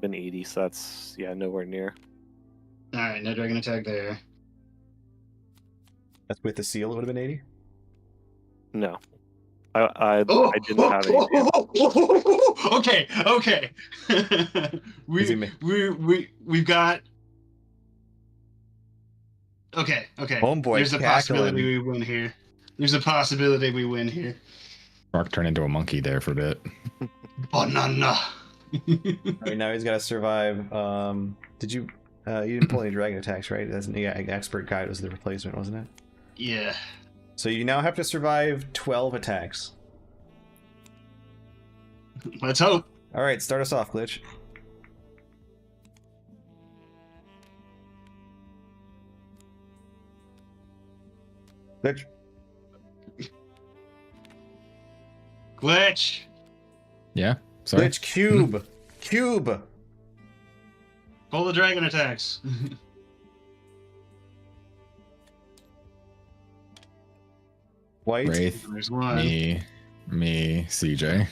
been 80. So that's nowhere near. All right, no dragon attack there. That's with the seal. It would have been 80. No, I didn't have any. Okay, okay. We've got. Okay. Homeboy There's a cackling. possibility we win here. There's a possibility we win here. Brock turned into a monkey there for a bit. Banana. Alright, now he's got to survive. Did you? You didn't pull any dragon attacks, right? Expert Guide was the replacement, wasn't it? Yeah. So you now have to survive 12 attacks. Let's hope. All right, start us off, Glitch. Glitch. Glitch. Yeah? Sorry? Glitch cube. Cube. Pull the dragon attacks. White. Wraith, There's one. me, CJ.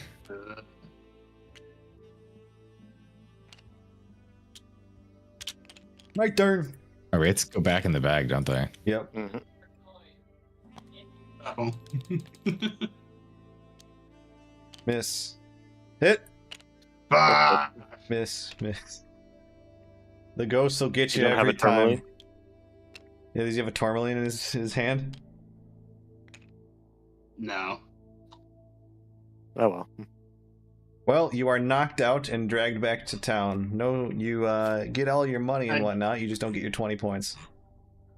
My turn. Oh, Wraiths go back in the bag, don't they? Yep. Mhm. Uh-oh. Miss. Hit. Ah! Miss. The ghost will get You you don't have every a time. tourmaline? Yeah, does he have a tourmaline in his hand? No. Oh well. Well, you are knocked out and dragged back to town. No, you get all your money and whatnot. You just don't get your 20 points.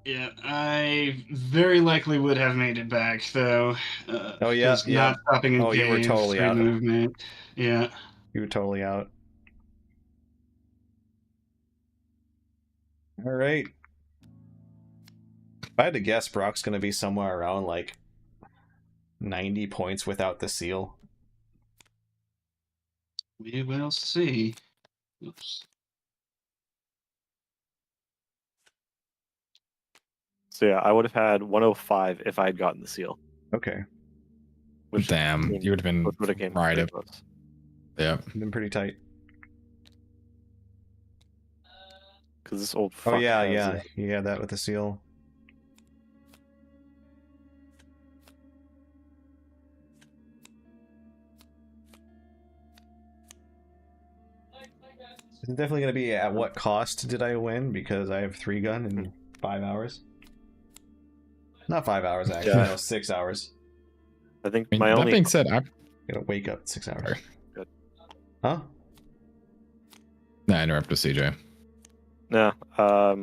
Yeah, I very likely would have made it back though. Oh, yeah, Just not stopping in Oh, you were caves, totally free out. movement. Yeah. You were totally out. All right. If I had to guess, Brock's going to be somewhere around like 90 points without the seal. We will see. Oops. So yeah, I would have had 105 if I had gotten the seal. Okay. Which, Damn, I mean, you would have been would have came right pretty up. close. Yeah. Been pretty tight. Because this old Oh, fuck yeah, has, yeah. You had that with the seal. It's definitely going to be at what cost did I win? Because I have 3 gun in 5 hours. Not 5 hours, actually. Yeah. No, 6 hours. I think I mean, my that only being said, I Gotta wake up in 6 hours. Sorry. Good. Huh? nah, I interrupted CJ. no. I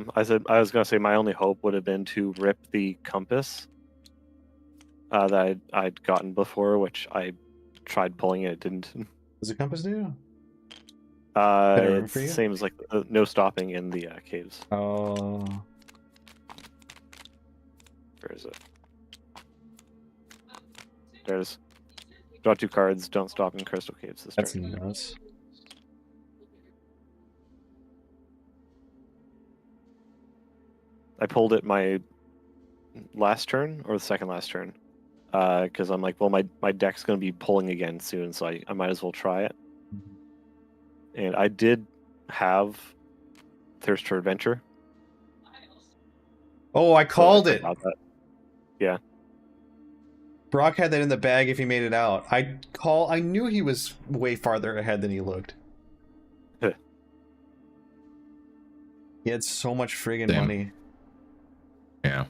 was gonna say my only hope would have been to rip the compass that I'd gotten before, which I tried pulling it didn't. Does the compass do? Better It's for the you? same as like no stopping in the caves. Oh. Where is it? There's draw 2 cards. Don't stop in crystal caves this That's turn. nuts. I pulled it my last turn or the second last turn because I'm like, well, my deck's going to be pulling again soon, so I might as well try it. And I did have Thirst for Adventure. Oh, I called so I it! forgot that. Yeah. Brock had that in the bag if he made it out. I knew he was way farther ahead than he looked. He had so much friggin' Damn. money. Yeah.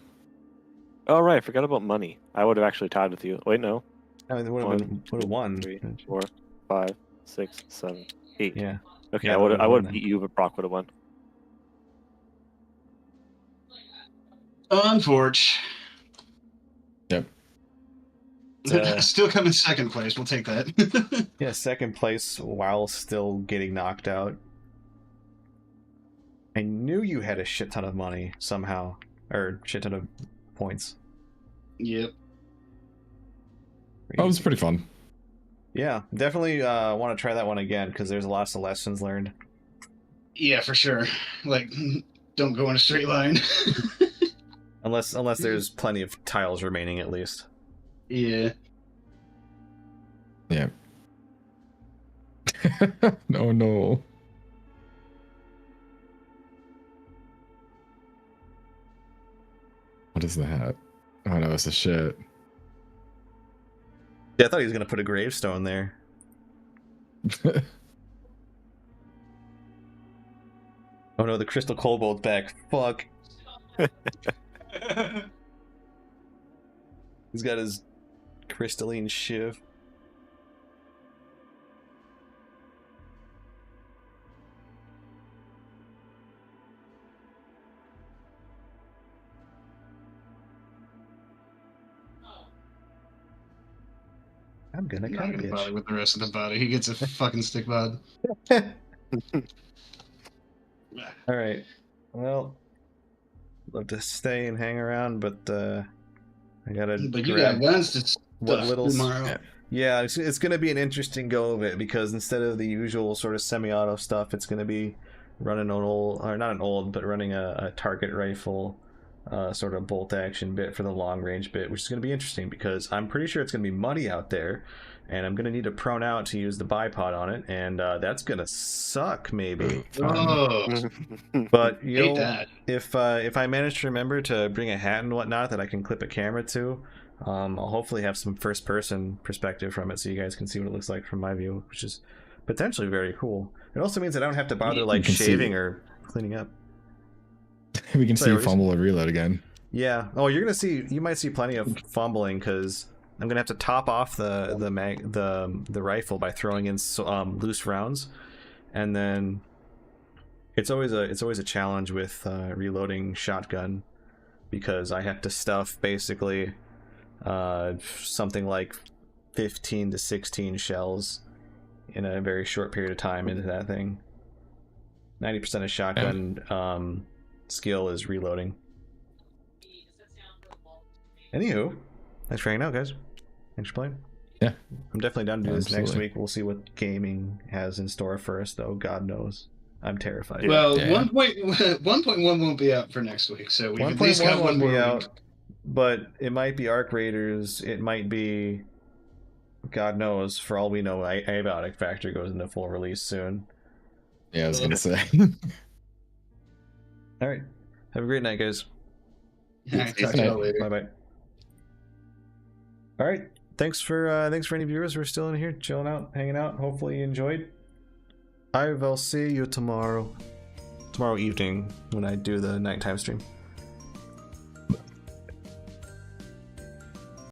Oh, right. I forgot about money. I would have actually tied with you. Wait, no. I mean, would have won. 3, 4, 5, 6, 7, 8. Yeah. Okay, Yeah, I would would've have won then. beat you, but Brock would have won. Unfortunate. Yep. Still come in second place. We'll take that. Yeah, second place while still getting knocked out. I knew you had a shit ton of money somehow. Or shit ton of points. Yep. That was pretty fun. Yeah, definitely want to try that one again because there's lots of lessons learned. Yeah, for sure. Like, don't go in a straight line. Unless there's plenty of tiles remaining at least. Yeah. Yeah. No, no. What is that? Oh no, it's a shit. Yeah, I thought he was gonna put a gravestone there. Oh no, the crystal kobold's back. Fuck. He's got his crystalline shiv. I'm gonna Not come, gonna bother bitch. with the rest of the body. He gets a fucking stick bod. Alright. Well, love to stay and hang around, but I gotta But you got guns to what stuff little tomorrow. Yeah, it's going to be an interesting go of it because instead of the usual sort of semi-auto stuff, it's going to be running an old, or not an old, but running a target rifle sort of bolt action bit for the long range bit, which is going to be interesting because I'm pretty sure it's going to be muddy out there, and I'm going to need to prone out to use the bipod on it, and that's going to suck maybe. Oh, But hate that. if I manage to remember to bring a hat and whatnot that I can clip a camera to, I'll hopefully have some first-person perspective from it, so you guys can see what it looks like from my view, which is potentially very cool. It also means I don't have to bother like can shaving see. or cleaning up. We can see you Sorry, fumble and reload again. Yeah. Oh, you're gonna see. You might see plenty of fumbling because I'm gonna have to top off the rifle by throwing in loose rounds, and then it's always a challenge with reloading shotgun, because I have to stuff basically something like 15 to 16 shells in a very short period of time into that thing. 90% of shotgun skill is reloading. Anywho, thanks for hanging out, guys. Thanks for playing. Yeah, I'm definitely down to do this next absolutely. week. We'll see what gaming has in store for us, though. God knows. I'm terrified. Well, Yeah. 1.1 won't be out for next week, so we've at least 1.1 got one won't more be week. out, but it might be Arc Raiders. It might be, God knows. For all we know, Abiotic Factory goes into full release soon. Yeah, I was gonna say. All right. Have a great night, guys. All right, talk to y'all later. Bye bye. All right. Thanks for any viewers who are still in here, chilling out, hanging out. Hopefully you enjoyed. I will see you tomorrow evening when I do the nighttime stream.